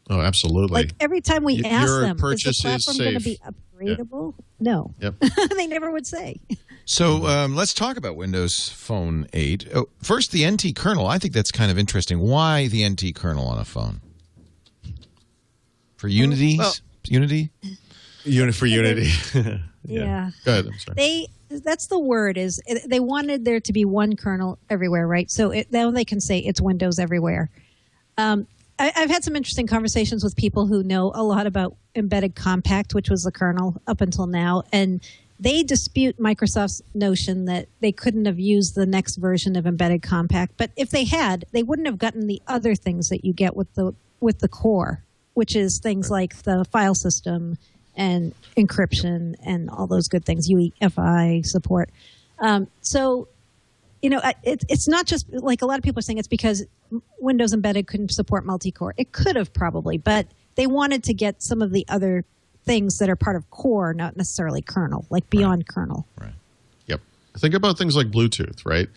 Speaker 4: Oh, absolutely.
Speaker 5: Like every time we ask them, is the platform going to be upgradable?
Speaker 4: Yeah.
Speaker 5: No. Yep. They never would say.
Speaker 1: So let's talk about Windows Phone 8. First, the NT kernel. I think that's kind of interesting. Why the NT kernel on a phone? For Unity? Unity?
Speaker 4: For Unity.
Speaker 5: Yeah.
Speaker 4: Go ahead. I'm sorry.
Speaker 5: That's the word. Is they wanted there to be one kernel everywhere, right? So now they can say it's Windows everywhere. I've had some interesting conversations with people who know a lot about Embedded Compact, which was the kernel up until now, and they dispute Microsoft's notion that they couldn't have used the next version of Embedded Compact. But if they had, they wouldn't have gotten the other things that you get with the core, which is things like the file system and encryption and all those good things, UEFI support. It's not just like a lot of people are saying it's because Windows Embedded couldn't support multi-core. It could have probably, but they wanted to get some of the other things that are part of core, not necessarily kernel, like beyond kernel.
Speaker 1: Right.
Speaker 4: Yep. Think about things like Bluetooth, right?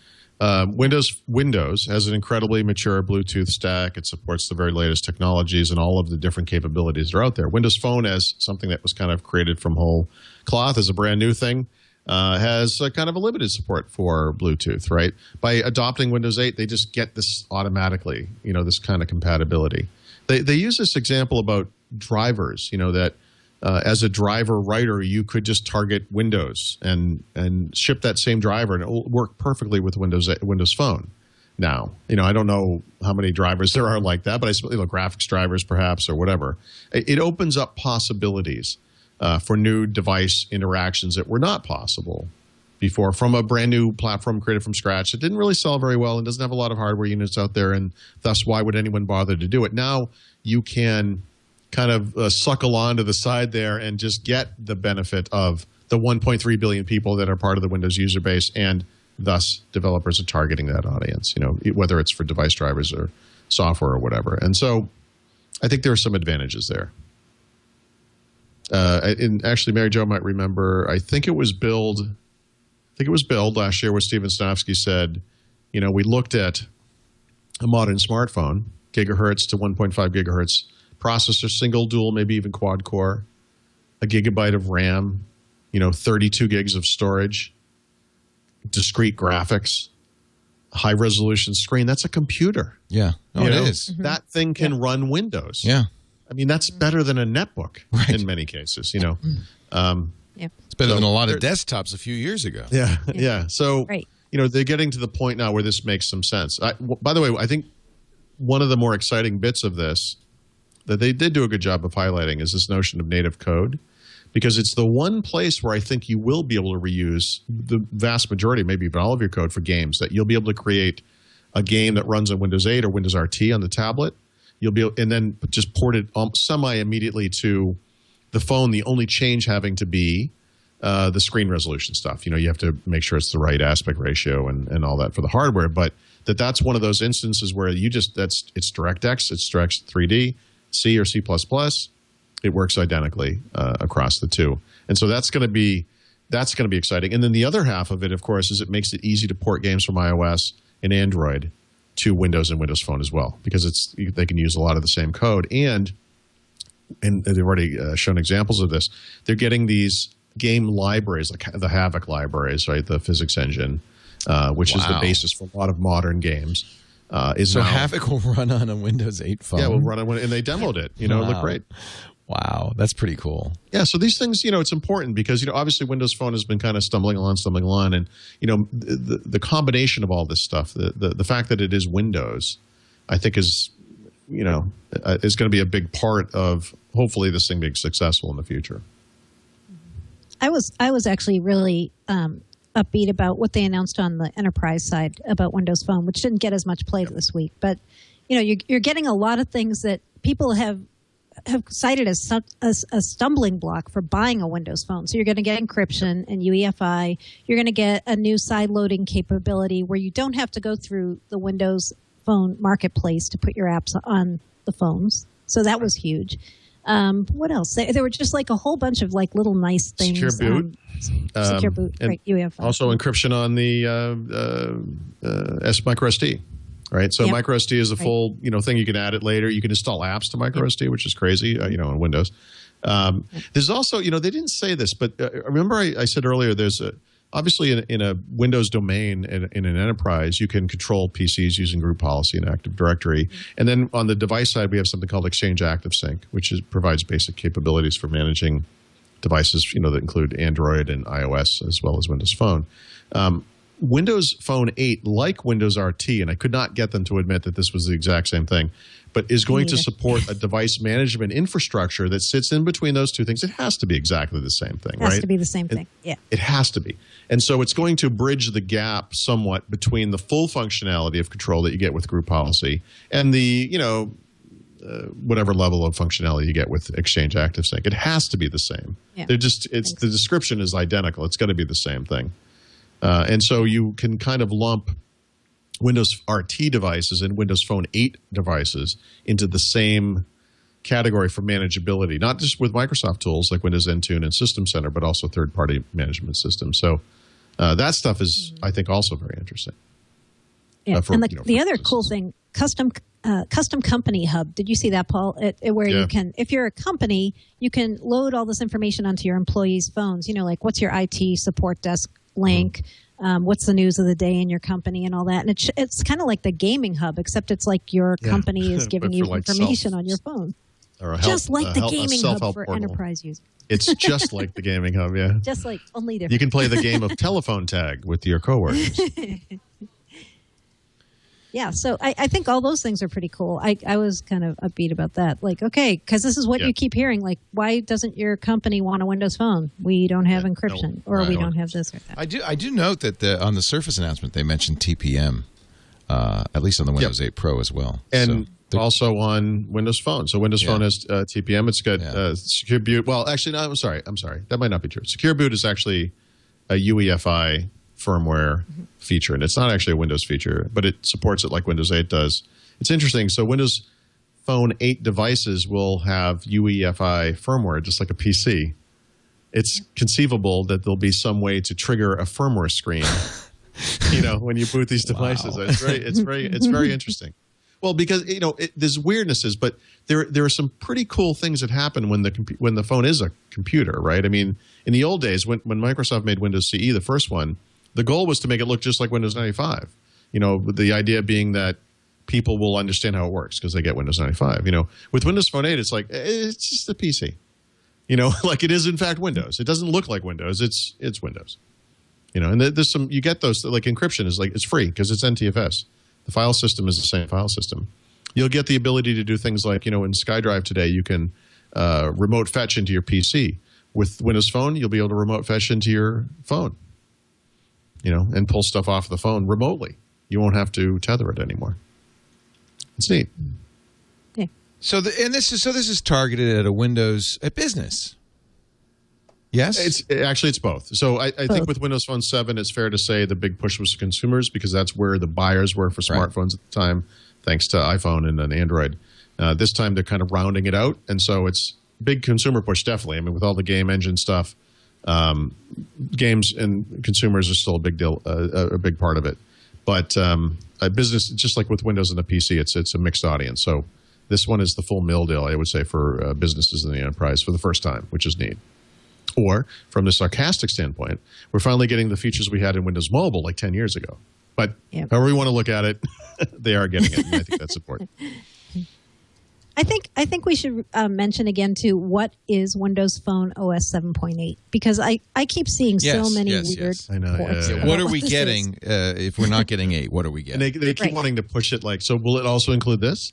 Speaker 4: Windows has an incredibly mature Bluetooth stack. It supports the very latest technologies and all of the different capabilities that are out there. Windows Phone, as something that was kind of created from whole cloth, as a brand new thing, has kind of a limited support for Bluetooth, right? By adopting Windows 8, they just get this automatically, this kind of compatibility. They use this example about drivers, that as a driver writer, you could just target Windows and ship that same driver, and it will work perfectly with Windows Phone. Now, I don't know how many drivers there are like that, but I suppose graphics drivers perhaps or whatever. It opens up possibilities for new device interactions that were not possible before from a brand new platform created from scratch. It didn't really sell very well and doesn't have a lot of hardware units out there, and thus why would anyone bother to do it? Now you can kind of suckle on to the side there and just get the benefit of the 1.3 billion people that are part of the Windows user base, and thus developers are targeting that audience, whether it's for device drivers or software or whatever. And so I think there are some advantages there. And actually, Mary Jo might remember, I think it was Build last year where Steven Stanofsky said, we looked at a modern smartphone, gigahertz to 1.5 gigahertz processor, single, dual, maybe even quad core, a gigabyte of RAM, 32 gigs of storage, discrete graphics, high resolution screen. That's a computer.
Speaker 1: Yeah. Oh, it is.
Speaker 5: Mm-hmm.
Speaker 4: That thing can run Windows.
Speaker 1: Yeah.
Speaker 4: I mean, that's better than a netbook in many cases,
Speaker 5: Yep.
Speaker 1: It's better than a lot of desktops a few years ago.
Speaker 4: Yeah. So,
Speaker 5: right.
Speaker 4: They're getting to the point now where this makes some sense. By the way, I think one of the more exciting bits of this that they did do a good job of highlighting is this notion of native code, because it's the one place where I think you will be able to reuse the vast majority, maybe even all of your code for games, that you'll be able to create a game that runs on Windows 8 or Windows RT on the tablet, you'll be able, and then just port it semi-immediately to the phone, the only change having to be the screen resolution stuff. You have to make sure it's the right aspect ratio and all that for the hardware, but that's one of those instances where it's DirectX, it's DirectX 3D, C or C++. It works identically across the two. And so that's going to be exciting. And then the other half of it, of course, is it makes it easy to port games from iOS and Android to Windows and Windows Phone as well, because they can use a lot of the same code. And they've already shown examples of this. They're getting these game libraries, like the Havoc libraries, right? The physics engine, which is the basis for a lot of modern games.
Speaker 1: Havoc will run on a Windows 8 phone?
Speaker 4: Yeah, we'll run on one, and they demoed it. It looked great.
Speaker 1: Wow, that's pretty cool.
Speaker 4: Yeah, so these things, it's important because, obviously Windows Phone has been kind of stumbling along, and, the combination of all this stuff, the fact that it is Windows, I think is going to be a big part of hopefully this thing being successful in the future.
Speaker 5: I was actually really upbeat about what they announced on the enterprise side about Windows Phone, which didn't get as much play this week. But you're getting a lot of things that people have cited as a stumbling block for buying a Windows Phone. So you're going to get encryption and UEFI. You're going to get a new side loading capability where you don't have to go through the Windows Phone marketplace to put your apps on the phones. So that was huge. What else? There were just like a whole bunch of like little nice things.
Speaker 4: Secure boot.
Speaker 5: Secure boot, right, UEFI.
Speaker 4: Also encryption on the microSD. Right, so yep. MicroSD is a full, thing. You can add it later. You can install apps to MicroSD, which is crazy, on Windows. There's also, they didn't say this, but remember I said earlier, there's obviously in a Windows domain in an enterprise, you can control PCs using group policy and Active Directory. And then on the device side, we have something called Exchange Active Sync, which provides basic capabilities for managing devices, that include Android and iOS as well as Windows Phone. Windows Phone 8, like Windows RT, and I could not get them to admit that this was the exact same thing, but is going to support a device management infrastructure that sits in between those two things. It has to be exactly the same thing, right?
Speaker 5: It has to be the same thing, yeah. It
Speaker 4: has to be. And so it's going to bridge the gap somewhat between the full functionality of control that you get with group policy and the, whatever level of functionality you get with Exchange Active Sync. It has to be the same. Yeah. The description is identical. It's going to be the same thing. And so you can kind of lump Windows RT devices and Windows Phone 8 devices into the same category for manageability, not just with Microsoft tools like Windows Intune and System Center, but also third-party management systems. So that stuff is, I think, also very interesting.
Speaker 5: Yeah. And the other cool thing, custom company hub. Did you see that, Paul? Where you can, if you're a company, you can load all this information onto your employees' phones. Like what's your IT support desk link, what's the news of the day in your company and all that. And it's kind of like the gaming hub, except it's like your company is giving you information on your phone.
Speaker 4: Or
Speaker 5: just like the gaming hub for portal. Enterprise users.
Speaker 4: It's just like the gaming hub, yeah.
Speaker 5: Just like, only different.
Speaker 4: You can play the game of telephone tag with your coworkers.
Speaker 5: Yeah, so I think all those things are pretty cool. I was kind of upbeat about that. Like, okay, because this is what you keep hearing. Like, why doesn't your company want a Windows Phone? We don't have encryption, or we don't have this or that.
Speaker 1: I do note that on the Surface announcement, they mentioned TPM, at least on the Windows 8 Pro as well.
Speaker 4: And also on Windows Phone. So Windows Phone has TPM. It's got Secure Boot. Well, actually, no, I'm sorry. That might not be true. Secure Boot is actually a UEFI firmware feature, and it's not actually a Windows feature, but it supports it like Windows 8 does. It's interesting. So Windows Phone 8 devices will have UEFI firmware, just like a PC. It's conceivable that there'll be some way to trigger a firmware screen, when you boot these devices. Wow. It's very interesting. Well, because there's weirdnesses, but there are some pretty cool things that happen when the phone is a computer, right? I mean, in the old days when Microsoft made Windows CE, the first one, the goal was to make it look just like Windows 95. The idea being that people will understand how it works because they get Windows 95. With Windows Phone 8, it's like it's just a PC. Like it is in fact Windows. It doesn't look like Windows. It's Windows. And there's some, you get those, like encryption is like, it's free because it's NTFS. The file system is the same file system. You'll get the ability to do things like, in SkyDrive today, you can remote fetch into your PC. With Windows Phone, you'll be able to remote fetch into your phone, and pull stuff off the phone remotely, You won't have to tether it anymore. It's neat.
Speaker 5: Yeah.
Speaker 1: So this is targeted at a business. Yes,
Speaker 4: it's both. So I think with Windows Phone 7, it's fair to say the big push was consumers because that's where the buyers were for smartphones at the time, thanks to iPhone and then Android. This time they're kind of rounding it out, and so it's big consumer push, definitely. I mean, with all the game engine stuff, games and consumers are still a big deal, a big part of it. But a business, just like with Windows and the PC, it's a mixed audience. So this one is the full mill deal, I would say, for businesses in the enterprise for the first time, which is neat. Or from the sarcastic standpoint, we're finally getting the features we had in Windows Mobile like 10 years ago. But however you want to look at it, they are getting it, and I think that's important.
Speaker 5: I think we should mention again, too, what is Windows Phone OS 7.8? Because I keep seeing so many weird
Speaker 4: I know.
Speaker 5: ports.
Speaker 1: What are we getting if we're not getting 8? What are we getting?
Speaker 4: And they keep wanting to push it like, so will it also include this?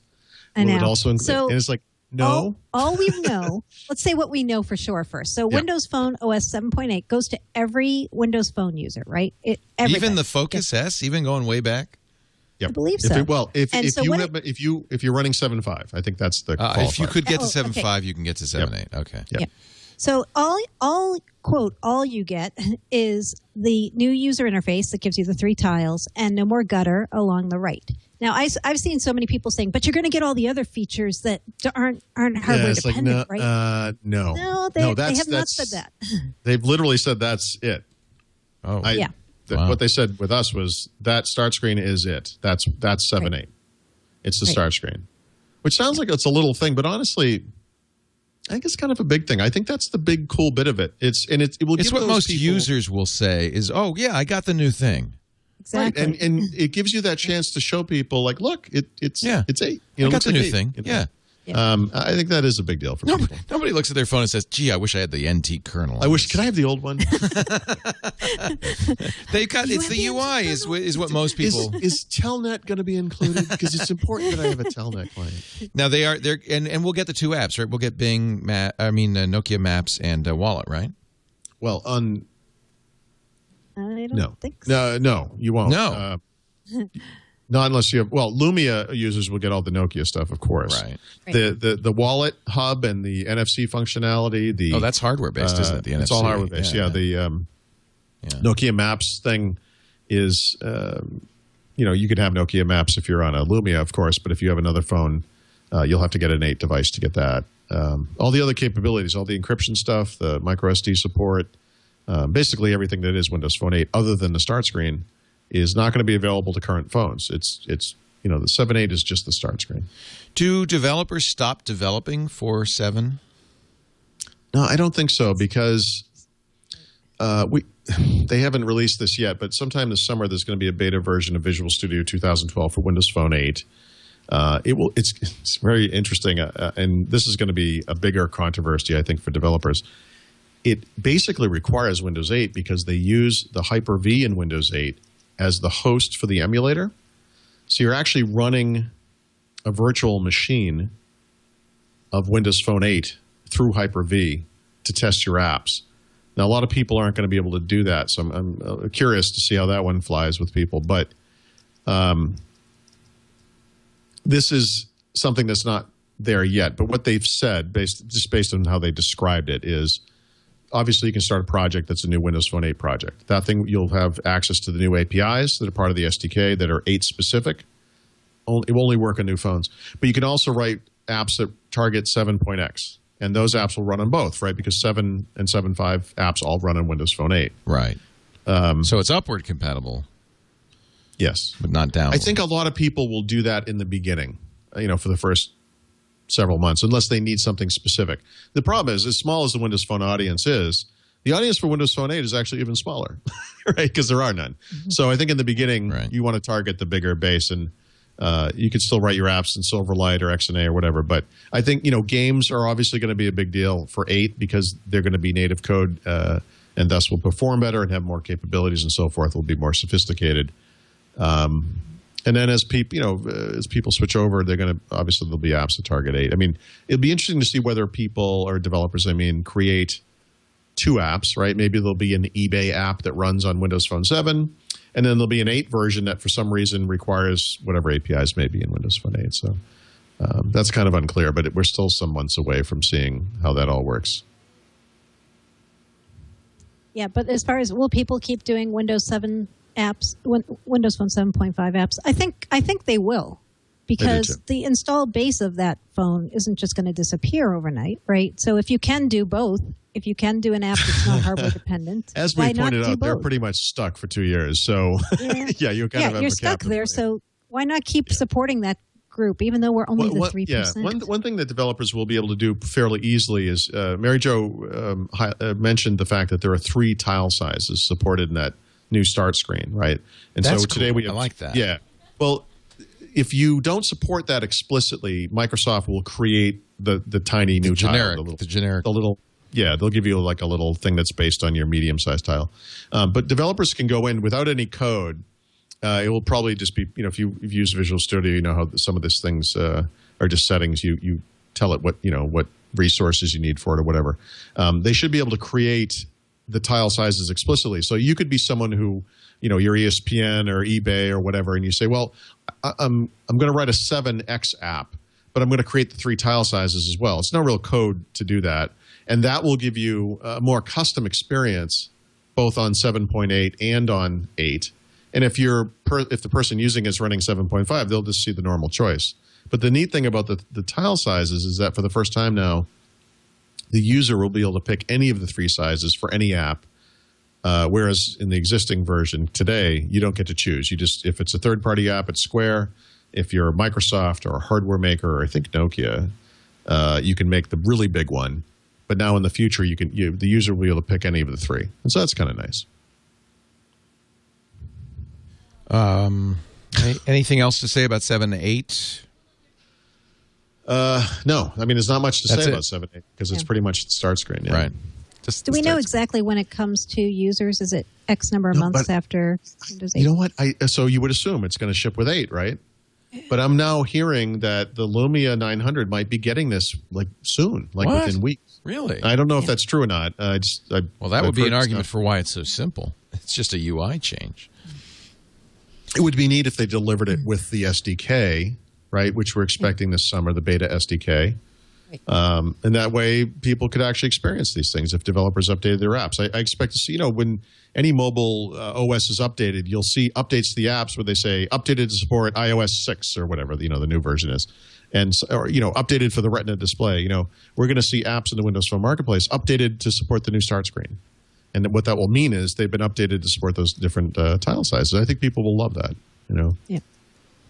Speaker 5: I know.
Speaker 4: Will it also include,
Speaker 5: so,
Speaker 4: and it's like, no.
Speaker 5: All we know, let's say what we know for sure first. So Windows Phone OS 7.8 goes to every Windows Phone user, right?
Speaker 1: Even the Focus S, even going way back?
Speaker 4: Yep.
Speaker 5: I believe so.
Speaker 4: If you're running 7.5, I think that's the qualifier.
Speaker 1: If you could get to 7.5, you can get to 7.8. Okay.
Speaker 5: Yep. So all you get is the new user interface that gives you the 3 tiles and no more gutter along the right. Now, I've seen so many people saying, but you're going to get all the other features that aren't hardware dependent, right?
Speaker 4: No.
Speaker 5: No, they have not said that.
Speaker 4: They've literally said that's it.
Speaker 1: Oh,
Speaker 4: What they said with us was that start screen is it. That's 7.8. Right. It's the start screen, which sounds like it's a little thing, but honestly, I think it's kind of a big thing. I think that's the big cool bit of it. It's what most
Speaker 1: users will say is, "Oh yeah, I got the new thing."
Speaker 5: Exactly.
Speaker 4: Right. And it gives you that chance to show people, like, look, it's 8.
Speaker 1: I got the new thing. Yeah.
Speaker 4: I think that is a big deal for people.
Speaker 1: Nobody looks at their phone and says, "Gee, I wish I had the NT kernel."
Speaker 4: Can I have the old one?
Speaker 1: It's the UI is what most people.
Speaker 4: Is Telnet going to be included? Because it's important that I have a Telnet client.
Speaker 1: Now and we'll get the 2 apps, right? We'll get Nokia Maps and Wallet, right?
Speaker 4: Well,
Speaker 5: I don't think
Speaker 4: so. No, you won't.
Speaker 1: No.
Speaker 4: Not unless you have, Lumia users will get all the Nokia stuff, of course.
Speaker 1: Right.
Speaker 4: The wallet hub and the NFC functionality.
Speaker 1: That's hardware based, isn't it? The NFC.
Speaker 4: It's all hardware based. The Nokia Maps thing is, you can have Nokia Maps if you're on a Lumia, of course, but if you have another phone, you'll have to get an 8 device to get that. All the other capabilities, all the encryption stuff, the micro SD support, basically everything that is Windows Phone 8, other than the start screen, is not going to be available to current phones. It's the 7.8 is just the start screen.
Speaker 1: Do developers stop developing for 7?
Speaker 4: No, I don't think so, because they haven't released this yet, but sometime this summer there's going to be a beta version of Visual Studio 2012 for Windows Phone 8. It's very interesting, and this is going to be a bigger controversy, I think, for developers. It basically requires Windows 8 because they use the Hyper-V in Windows 8 as the host for the emulator. So you're actually running a virtual machine of Windows Phone 8 through Hyper-V to test your apps. Now, a lot of people aren't going to be able to do that, so I'm curious to see how that one flies with people. But this is something that's not there yet. But what they've said, based on how they described it, is obviously you can start a project that's a new Windows Phone 8 project. That thing, you'll have access to the new APIs that are part of the SDK that are 8 specific. It will only work on new phones. But you can also write apps that target 7.x. And those apps will run on both, right? Because 7 and 7.5 apps all run on Windows Phone 8.
Speaker 1: Right. So it's upward compatible.
Speaker 4: Yes.
Speaker 1: But not downward.
Speaker 4: I think a lot of people will do that in the beginning, for the first several months, unless they need something specific. The problem is, as small as the Windows Phone audience is, the audience for Windows Phone 8 is actually even smaller, right? Because there are none. Mm-hmm. So I think in the beginning, you want to target the bigger base, and you could still write your apps in Silverlight or XNA or whatever. But I think, games are obviously going to be a big deal for 8 because they're going to be native code and thus will perform better and have more capabilities and so forth. Will be more sophisticated. And then as people switch over, there'll be apps that target 8. I mean, it'll be interesting to see whether people or developers, create 2 apps, right? Maybe there'll be an eBay app that runs on Windows Phone 7, And then there'll be an 8 version that for some reason requires whatever APIs may be in Windows Phone 8. So that's kind of unclear, but we're still some months away from seeing how that all works.
Speaker 5: Yeah, but as far as will people keep doing Windows 7 apps, Windows Phone 7.5 apps, I think they will, because the installed base of that phone isn't just going to disappear overnight, right? So if you can do both, if you can do an app that's not hardware dependent,
Speaker 4: as we pointed out, they're pretty much stuck for 2 years. So yeah, you kind of have
Speaker 5: you're stuck there. So why not keep supporting that group, even though we're only the 3%?
Speaker 4: Yeah, one thing that developers will be able to do fairly easily is Mary Jo mentioned the fact that there are 3 tile sizes supported in that new start screen, right? And
Speaker 1: That's
Speaker 4: so today
Speaker 1: cool.
Speaker 4: we have,
Speaker 1: I like that.
Speaker 4: Yeah. Well, if you don't support that explicitly, Microsoft will create the tiny new tile, the little. Yeah, they'll give you like a little thing that's based on your medium-sized tile. But developers can go in without any code. It will probably just be, if you've used Visual Studio, you know how some of these things are just settings. You tell it what resources you need for it or whatever. They should be able to create the tile sizes explicitly. So you could be someone who, you're ESPN or eBay or whatever, and you say, well, I'm going to write a 7X app, but I'm going to create the 3 tile sizes as well. It's no real code to do that. And that will give you a more custom experience both on 7.8 and on 8. And if the person using it is running 7.5, they'll just see the normal choice. But the neat thing about the tile sizes is that for the first time now, the user will be able to pick any of the 3 sizes for any app, whereas in the existing version today, you don't get to choose. If it's a third-party app, it's square. If you're Microsoft or a hardware maker, or I think Nokia, you can make the really big one. But now in the future, the user will be able to pick any of the 3. And so that's kind of nice.
Speaker 1: Anything else to say about 7 to 8?
Speaker 4: No. I mean, there's not much to say about 7 8 because it's pretty much the start screen. Yeah.
Speaker 1: Right.
Speaker 5: Do we know exactly when it comes to users? Is it X number of months after Windows 8?
Speaker 4: You know what? So you would assume it's going to ship with 8, right? But I'm now hearing that the Lumia 900 might be getting this soon, within weeks.
Speaker 1: Really?
Speaker 4: I don't know if that's true or not.
Speaker 1: Well, that would be an argument for why it's so simple. It's just a UI change.
Speaker 4: It would be neat if they delivered it with the SDK, right, which we're expecting this summer, the beta SDK. And that way people could actually experience these things if developers updated their apps. I expect to see, when any mobile OS is updated, you'll see updates to the apps where they say updated to support iOS 6 or whatever, the new version is. And updated for the Retina display. We're going to see apps in the Windows Phone Marketplace updated to support the new start screen. And what that will mean is they've been updated to support those different tile sizes. I think people will love that.
Speaker 5: Yeah.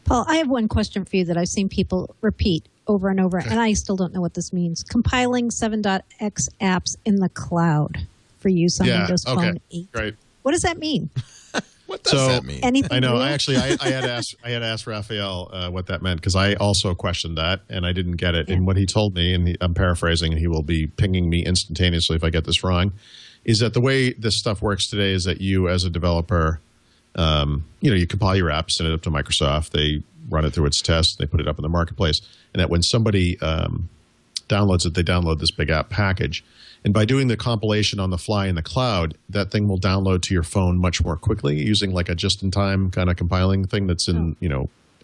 Speaker 5: Paul, I have one question for you that I've seen people repeat over and over, and I still don't know what this means. Compiling 7.x apps in the cloud for use on Windows Phone 8.
Speaker 4: Right.
Speaker 5: What does that mean?
Speaker 1: What does that mean?
Speaker 5: Anything
Speaker 4: I know.
Speaker 5: real?
Speaker 4: I had asked Raphael what that meant because I also questioned that and I didn't get it. Yeah. And what he told me, and I'm paraphrasing, and he will be pinging me instantaneously if I get this wrong, is that the way this stuff works today is that you, as a developer, you compile your app, send it up to Microsoft, they run it through its test, they put it up in the marketplace, and that when somebody downloads it, they download this big app package. And by doing the compilation on the fly in the cloud, that thing will download to your phone much more quickly using like a just-in-time kind of compiling thing that's in,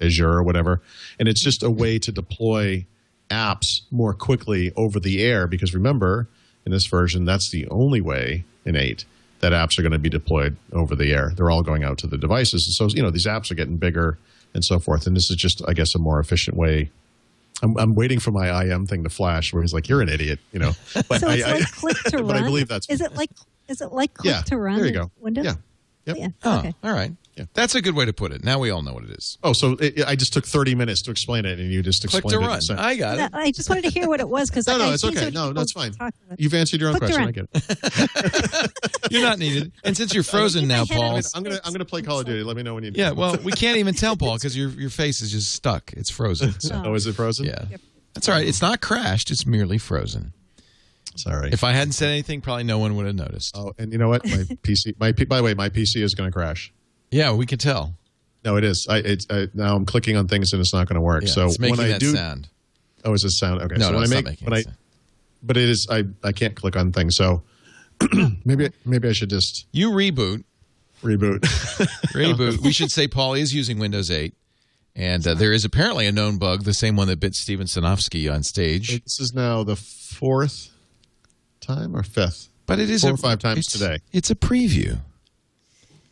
Speaker 4: Azure or whatever. And it's just a way to deploy apps more quickly over the air because remember, in this version, that's the only way in 8 that apps are going to be deployed over the air. They're all going out to the devices. And so, these apps are getting bigger and so forth. And this is just, I guess, a more efficient way. I'm waiting for my IM thing to flash where he's like, "You're an idiot," But
Speaker 5: so it's like click to run.
Speaker 4: But I believe that's.
Speaker 5: Is it like click to run?
Speaker 4: There you go.
Speaker 5: Windows.
Speaker 4: Yeah. Yep.
Speaker 5: Yeah.
Speaker 1: Oh,
Speaker 5: okay.
Speaker 1: All right. Yeah. That's a good way to put it. Now we all know what it is.
Speaker 4: Oh, so I just took 30 minutes to explain it, and you just explained
Speaker 1: Click to
Speaker 4: it.
Speaker 1: run. I got it.
Speaker 5: I just wanted to hear what it was because
Speaker 4: no, it's okay. No, that's fine. You've answered your own question. I get it.
Speaker 1: You're not needed. And since you're frozen now, Paul,
Speaker 4: I'm gonna play Call of Duty. Let me know when you.
Speaker 1: Yeah. Well, we can't even tell, Paul, because your face is just stuck. It's frozen. So.
Speaker 4: Oh, is it frozen?
Speaker 1: Yeah. That's all right. It's not crashed. It's merely frozen.
Speaker 4: Sorry.
Speaker 1: If I hadn't said anything, probably no one would have noticed.
Speaker 4: Oh, and you know what? My PC. By the way, my PC is going to crash.
Speaker 1: Yeah, we can tell.
Speaker 4: No, it is. Now I'm clicking on things and it's not going to work.
Speaker 1: Yeah,
Speaker 4: so
Speaker 1: it's making
Speaker 4: when I
Speaker 1: that
Speaker 4: do,
Speaker 1: sound.
Speaker 4: Oh, is this sound? Okay.
Speaker 1: No,
Speaker 4: so
Speaker 1: no,
Speaker 4: when
Speaker 1: it's
Speaker 4: I
Speaker 1: not
Speaker 4: make,
Speaker 1: making it sound.
Speaker 4: But it is. I can't click on things. So maybe I should just.
Speaker 1: You reboot.
Speaker 4: Reboot.
Speaker 1: Reboot. We should say Paul is using Windows 8. And there is apparently a known bug, the same one that bit Steven Sinofsky on stage.
Speaker 4: This is now the 4th time or 5th?
Speaker 1: But it is
Speaker 4: 4 or 5 times today.
Speaker 1: It's a preview.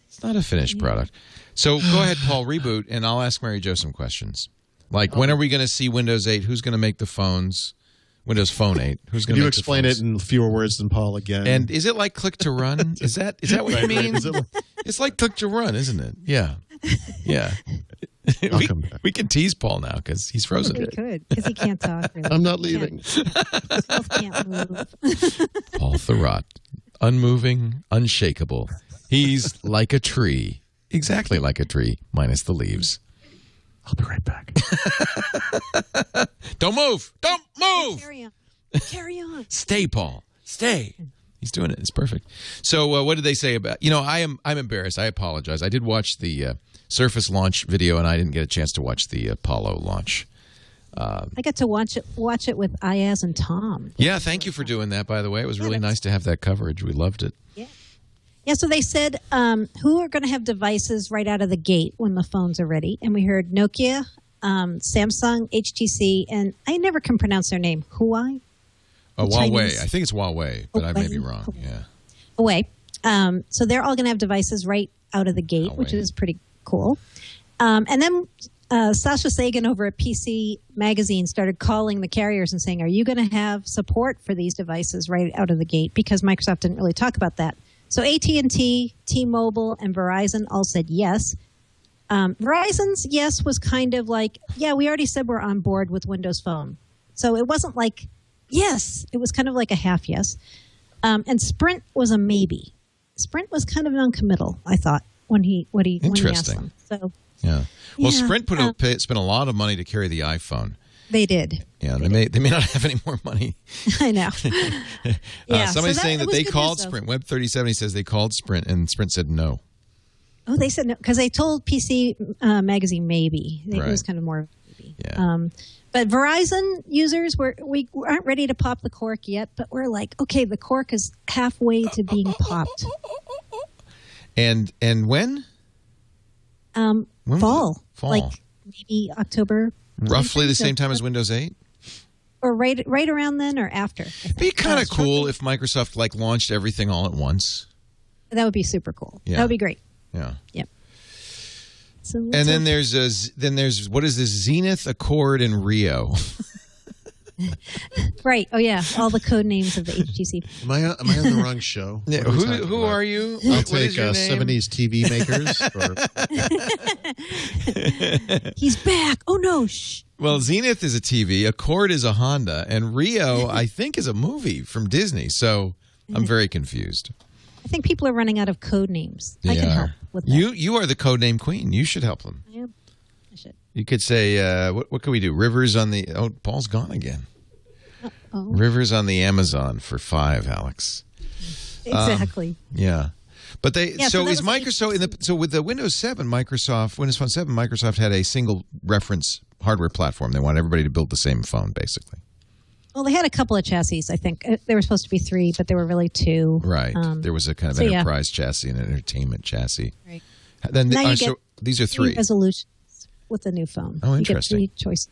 Speaker 1: It's not a finished product. So go ahead, Paul, reboot, and I'll ask Mary Jo some questions. Like, when are we going to see Windows 8? Who's going to make the phones? Windows Phone 8. Who's going to
Speaker 4: you
Speaker 1: make
Speaker 4: explain
Speaker 1: the
Speaker 4: it in fewer words than Paul again?
Speaker 1: And is it like click to run? Is that what you mean? It's like click to run, isn't it? Yeah. Yeah. We can tease Paul now because he's frozen.
Speaker 5: We could, because he can't talk. Really.
Speaker 4: I'm not leaving.
Speaker 5: Can't move.
Speaker 1: Paul Thurrott, unmoving, unshakable. He's like a tree. Exactly like a tree, minus the leaves.
Speaker 4: I'll be right back.
Speaker 1: Don't move. Don't move.
Speaker 5: Carry on. Carry on.
Speaker 1: Stay, Paul. Stay. He's doing it. It's perfect. So what did they say about, I'm embarrassed. I apologize. I did watch the Surface launch video, and I didn't get a chance to watch the Apollo launch.
Speaker 5: I got to watch it with Ayaz and Tom.
Speaker 1: Yeah, thank you for doing that, by the way. It was really nice to have that coverage. We loved it.
Speaker 5: Yeah. Yeah, so they said who are going to have devices right out of the gate when the phones are ready. And we heard Nokia, Samsung, HTC, and I never can pronounce their name. Huawei?
Speaker 1: Huawei. I think it's Huawei, but I may be wrong. Yeah.
Speaker 5: Huawei. So they're all going to have devices right out of the gate, which is pretty cool. And then Sasha Sagan over at PC Magazine started calling the carriers and saying, are you going to have support for these devices right out of the gate? Because Microsoft didn't really talk about that. So AT&T, T-Mobile, and Verizon all said yes. Verizon's yes was kind of like, yeah, we already said we're on board with Windows Phone. So it wasn't like yes. It was kind of like a half yes. And Sprint was a maybe. Sprint was kind of non-committal, I thought, when he asked them. So
Speaker 1: yeah. Well, Sprint spent a lot of money to carry the iPhone.
Speaker 5: They did.
Speaker 1: Yeah, they may not have any more money.
Speaker 5: I know.
Speaker 1: Somebody's saying that they called Sprint. Web3070 says they called Sprint, and Sprint said no.
Speaker 5: Oh, they said no because they told PC Magazine maybe. It was kind of more maybe.
Speaker 1: Yeah.
Speaker 5: But Verizon users, we aren't ready to pop the cork yet, but we're like, okay, the cork is halfway to being popped.
Speaker 1: And when?
Speaker 5: Fall. Like maybe October.
Speaker 1: Roughly the same time as Windows 8?
Speaker 5: Or right around then or after.
Speaker 1: It'd be kind of cool if Microsoft launched everything all at once.
Speaker 5: That would be super cool.
Speaker 1: Yeah.
Speaker 5: That would be great.
Speaker 1: Yeah.
Speaker 5: Yep. So
Speaker 1: and then there's what is this? Zenith, Accord, and Rio.
Speaker 5: Right. Oh yeah. All the code names of the HTC.
Speaker 4: Am I on the wrong show?
Speaker 1: Yeah, who are you?
Speaker 4: I'll take 70s TV makers.
Speaker 5: He's back. Oh no. Shh.
Speaker 1: Well, Zenith is a TV, Accord is a Honda, and Rio, I think, is a movie from Disney. So I'm very confused.
Speaker 5: I think people are running out of code names. I can help with that.
Speaker 1: You are the code name queen. You should help them.
Speaker 5: I am. I should.
Speaker 1: You could say, what can we do? Rivers on the... Oh, Paul's gone again.
Speaker 5: Uh-oh.
Speaker 1: Rivers on the Amazon for $5, Alex.
Speaker 5: Exactly.
Speaker 1: Yeah. But so is
Speaker 5: Microsoft...
Speaker 1: So with the Windows Phone 7, Microsoft had a single reference hardware platform. They wanted everybody to build the same phone, basically.
Speaker 5: Well, they had a couple of chassis, I think. There were supposed to be 3, but there were really 2.
Speaker 1: Right. There was a kind of enterprise chassis and an entertainment chassis.
Speaker 5: Right.
Speaker 1: Then these are 3
Speaker 5: resolutions with the new phone.
Speaker 1: Oh, interesting.
Speaker 5: You get 3 choices.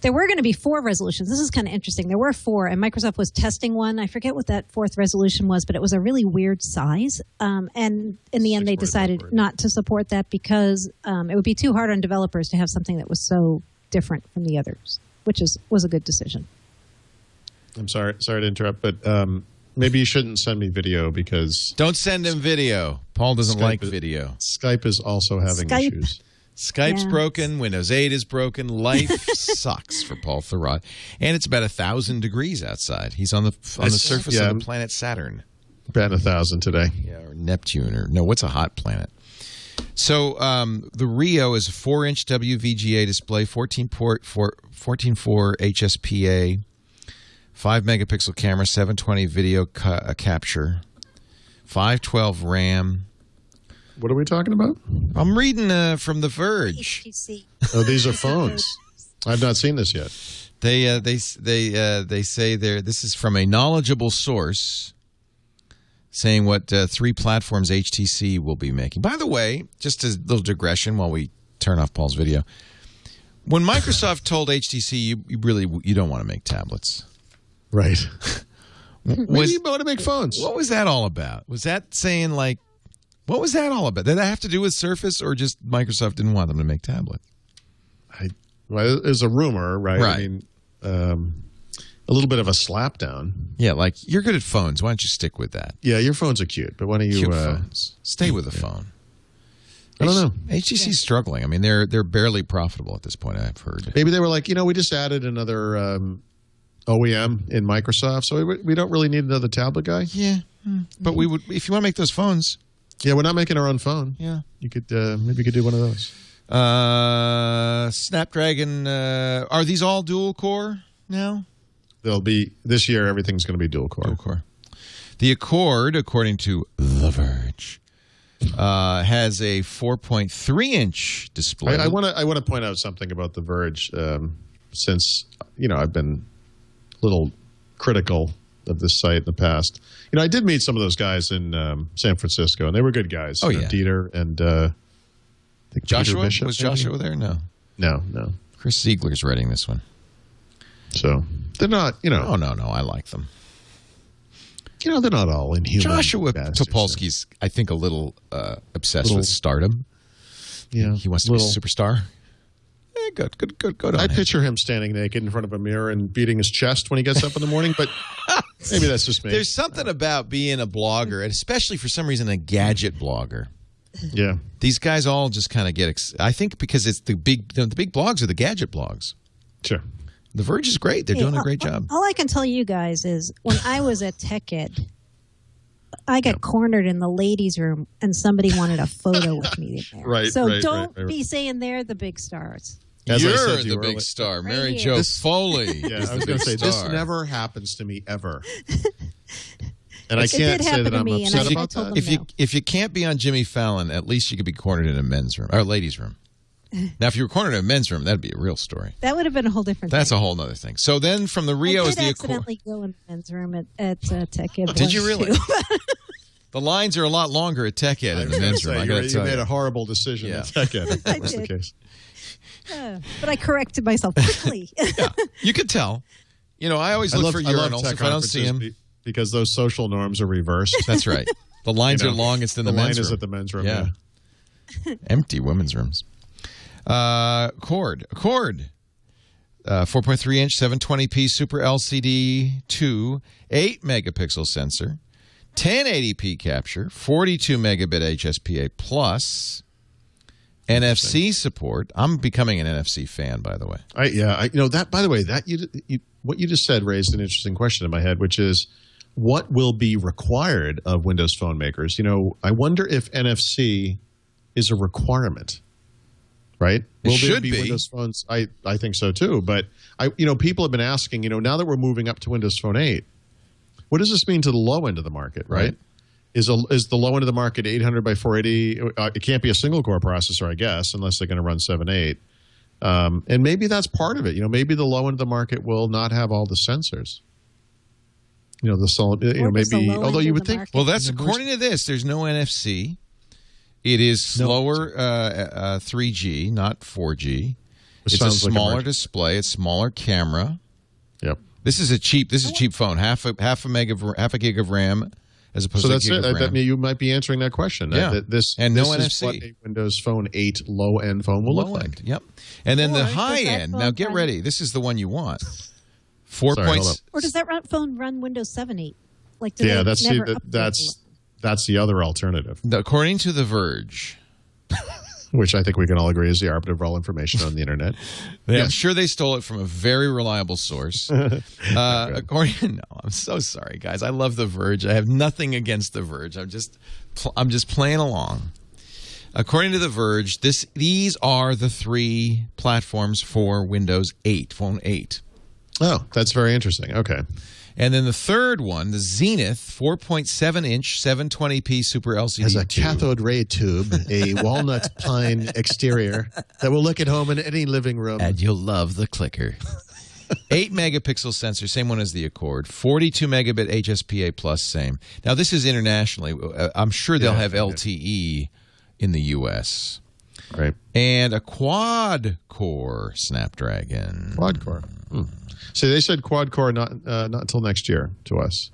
Speaker 5: There were going to be 4 resolutions. This is kind of interesting. There were 4, and Microsoft was testing one. I forget what that 4th resolution was, but it was a really weird size. And in the end, they decided not to support that because it would be too hard on developers to have something that was so different from the others, which was a good decision.
Speaker 4: I'm sorry to interrupt, but maybe you shouldn't send me video because...
Speaker 1: Don't send him video. Paul doesn't like video.
Speaker 4: Skype is also having issues.
Speaker 1: Skype's broken. Windows 8 is broken. Life sucks for Paul Thurrott. And it's about 1,000 degrees outside. He's on the surface of the planet Saturn.
Speaker 4: About 1,000 today.
Speaker 1: Yeah, or Neptune. What's a hot planet? So the Rio is a 4-inch WVGA display, 14.4 HSPA, 5-megapixel camera, 720 video capture, 512 RAM.
Speaker 4: What are we talking about?
Speaker 1: I'm reading from The Verge.
Speaker 5: HTC.
Speaker 4: Oh, these are phones. I've not seen this yet.
Speaker 1: They say this is from a knowledgeable source saying what 3 platforms HTC will be making. By the way, just a little digression while we turn off Paul's video. When Microsoft told HTC, you don't want to make tablets.
Speaker 4: Right. Maybe you want to make phones.
Speaker 1: What was that all about? Was that saying what was that all about? Did that have to do with Surface or just Microsoft didn't want them to make tablets?
Speaker 4: Well, there's a rumor, right? I mean, a little bit of a slapdown.
Speaker 1: Yeah, you're good at phones. Why don't you stick with that?
Speaker 4: Yeah, your phones are cute, but why don't you
Speaker 1: phones. Stay with the phone?
Speaker 4: I don't know.
Speaker 1: HTC's struggling. I mean, they're barely profitable at this point, I've heard.
Speaker 4: Maybe they were like, we just added another OEM in Microsoft, so we don't really need another tablet guy.
Speaker 1: Yeah, but we would if you want to make those phones.
Speaker 4: Yeah, we're not making our own phone.
Speaker 1: Yeah,
Speaker 4: you could maybe you could do one of those.
Speaker 1: Snapdragon. Are these all dual core now?
Speaker 4: They'll be this year. Everything's going to be dual core.
Speaker 1: Dual core. The Accord, according to The Verge, has a 4.3-inch display.
Speaker 4: I want to point out something about The Verge, since I've been a little critical of this site in the past. I did meet some of those guys in San Francisco, and they were good guys.
Speaker 1: Oh yeah,
Speaker 4: Dieter and I think
Speaker 1: Joshua.
Speaker 4: Bishop,
Speaker 1: was Joshua there? No.
Speaker 4: Chris
Speaker 1: Ziegler's writing this one.
Speaker 4: So they're not.
Speaker 1: Oh no, I like them.
Speaker 4: They're not all inhuman.
Speaker 1: Joshua Topolsky's, I think, a little obsessed with stardom.
Speaker 4: Yeah,
Speaker 1: he wants to be a superstar. Good.
Speaker 4: I picture him standing naked in front of a mirror and beating his chest when he gets up in the morning, but maybe that's just me.
Speaker 1: There's something about being a blogger, and especially for some reason a gadget blogger.
Speaker 4: Yeah,
Speaker 1: these guys all just kind of get. I think because it's the big blogs are the gadget blogs.
Speaker 4: Sure.
Speaker 1: The Verge is great. They're doing a great job.
Speaker 5: All I can tell you guys is when I was at TechEd, I got cornered in the ladies' room and somebody wanted a photo with me there.
Speaker 4: Right.
Speaker 5: So don't be saying they're the big stars.
Speaker 1: You're the big star. Mary Jo Foley.
Speaker 4: Yeah, I was going to say, this never happens to me ever. And
Speaker 5: I
Speaker 4: can't say that I'm upset about that.
Speaker 1: If you can't be on Jimmy Fallon, at least you could be cornered in a men's room or ladies' room. Now, if you were cornered in a men's room, that'd be a real story.
Speaker 5: That would have been a whole different thing.
Speaker 1: That's a whole other thing. So then from the Rio is the Accord.
Speaker 5: I did accidentally go in the men's room at TechEd.
Speaker 1: Did you really? The lines are a lot longer at TechEd in the men's room.
Speaker 4: You made a horrible decision at TechEd. If that was the case.
Speaker 5: But I corrected myself quickly.
Speaker 1: Yeah, you could tell. I always look for urinals if I don't see them.
Speaker 4: Because those social norms are reversed.
Speaker 1: That's right. The lines are longest in the men's room.
Speaker 4: The line is at the men's room.
Speaker 1: Yeah. Empty women's rooms. Accord. 4.3-inch 720p Super LCD 2, 8-megapixel sensor, 1080p capture, 42 megabit HSPA plus, NFC support. I'm becoming an NFC fan, by the way.
Speaker 4: That. By the way, that what you just said raised an interesting question in my head, which is, what will be required of Windows Phone makers? I wonder if NFC is a requirement. Right?
Speaker 1: Will there be
Speaker 4: Windows Phones? I think so too. But people have been asking. Now that we're moving up to Windows Phone 8, what does this mean to the low end of the market? Right? Is the low end of the market 800 by 480? It can't be a single core processor, I guess, unless they're going to run 7.8. And maybe that's part of it. Maybe the low end of the market will not have all the sensors. The solid. Maybe. Although you would think.
Speaker 1: Well, that's according to this. There's no NFC. It is slower 3G, not 4G. It's a smaller display. It's smaller camera.
Speaker 4: Yep.
Speaker 1: This is a cheap phone. Half a gig of RAM as opposed to a gig of RAM.
Speaker 4: You might be answering that question.
Speaker 1: Yeah.
Speaker 4: This
Speaker 1: no
Speaker 4: is
Speaker 1: NFC.
Speaker 4: what a Windows Phone 8 low end phone will look like.
Speaker 1: Yep. And then the high end. Now get ready. This is the one you want. 4 points.
Speaker 5: Or does that phone run Windows 7.8?
Speaker 4: That's the other alternative.
Speaker 1: According to The Verge,
Speaker 4: which I think we can all agree is the arbiter of all information on the internet.
Speaker 1: I'm sure they stole it from a very reliable source. I'm so sorry, guys. I love The Verge. I have nothing against The Verge. I'm just playing along. According to The Verge, these are the 3 platforms for Windows 8, Phone 8.
Speaker 4: Oh, that's very interesting. Okay.
Speaker 1: And then the third one, the Zenith 4.7-inch 720p Super LCD.
Speaker 4: Has a cathode ray tube, a walnut pine exterior that will look at home in any living room.
Speaker 2: And you'll love the clicker.
Speaker 1: 8 megapixel sensor, same one as the Accord. 42 megabit HSPA plus, same. Now, this is internationally. I'm sure they'll have LTE in the U.S.
Speaker 4: Right.
Speaker 1: And a quad-core Snapdragon.
Speaker 4: Quad-core. So they said quad-core not until next year to us.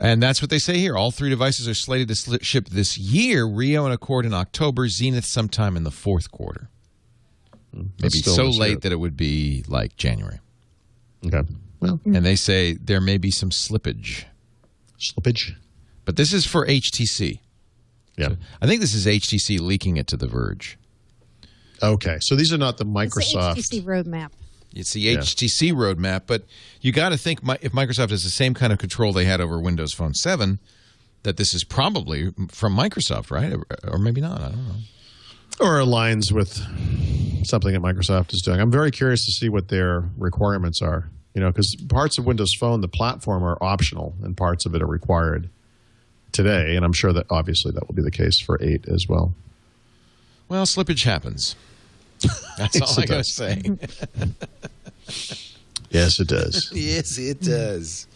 Speaker 1: And that's what they say here. All 3 devices are slated to ship this year. Rio and Accord in October. Zenith sometime in the fourth quarter. Maybe so late that it would be like January.
Speaker 4: Okay. Well,
Speaker 1: and they say there may be some slippage. But this is for HTC.
Speaker 4: Yeah.
Speaker 1: So I think this is HTC leaking it to The Verge.
Speaker 4: Okay. So these are not the Microsoft.
Speaker 5: It's the HTC roadmap.
Speaker 1: It's the HTC roadmap, but you got to think if Microsoft has the same kind of control they had over Windows Phone 7, that this is probably from Microsoft, right? Or maybe not. I don't know.
Speaker 4: Or aligns with something that Microsoft is doing. I'm very curious to see what their requirements are. Because parts of Windows Phone, the platform, are optional, and parts of it are required today. And I'm sure that obviously that will be the case for 8 as well.
Speaker 1: Well, slippage happens. That's all I got to say.
Speaker 4: Yes, it does.
Speaker 1: Yes, it does.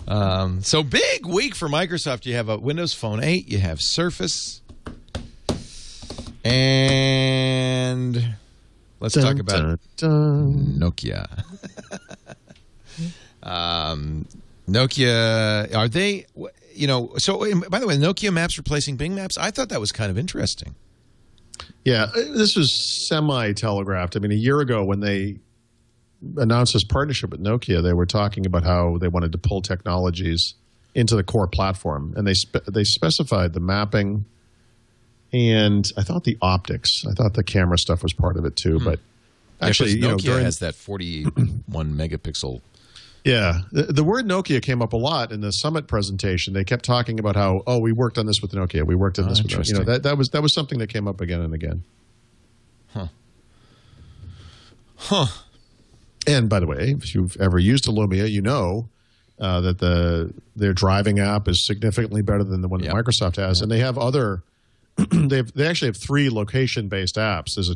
Speaker 1: So big week for Microsoft. You have a Windows Phone 8. You have Surface. And let's talk about Nokia. Nokia, are they, so by the way, Nokia Maps replacing Bing Maps? I thought that was kind of interesting.
Speaker 4: Yeah, this was semi-telegraphed. I mean, a year ago when they announced this partnership with Nokia, they were talking about how they wanted to pull technologies into the core platform. And they specified the mapping and I thought the optics. I thought the camera stuff was part of it too. But actually,
Speaker 1: Nokia has that 41 megapixel.
Speaker 4: Yeah. The word Nokia came up a lot in the Summit presentation. They kept talking about how, we worked on this with Nokia. We worked on this with Nokia. That was something that came up again and again.
Speaker 1: Huh.
Speaker 4: And by the way, if you've ever used a Lumia, you know that their driving app is significantly better than the one that Microsoft has. And they have other they actually have 3 location-based apps. There's a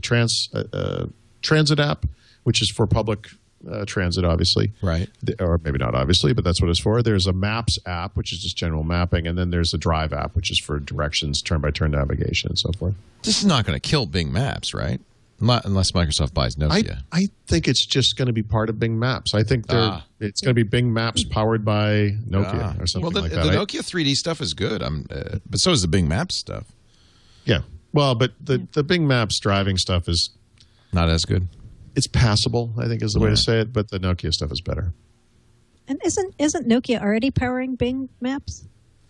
Speaker 4: transit app, which is for public transit, obviously.
Speaker 1: Right.
Speaker 4: Or maybe not obviously, but that's what it's for. There's a Maps app, which is just general mapping. And then there's a Drive app, which is for directions, turn-by-turn navigation, and so forth.
Speaker 1: This is not going to kill Bing Maps, right? Unless Microsoft buys Nokia.
Speaker 4: I think it's just going to be part of Bing Maps. I think it's going to be Bing Maps powered by Nokia or something like that.
Speaker 1: The Nokia 3D stuff is good, but so is the Bing Maps stuff.
Speaker 4: Yeah. Well, but the Bing Maps driving stuff is
Speaker 1: not as good.
Speaker 4: It's passable, I think is the way to say it, but the Nokia stuff is better.
Speaker 5: And isn't Nokia already powering Bing Maps?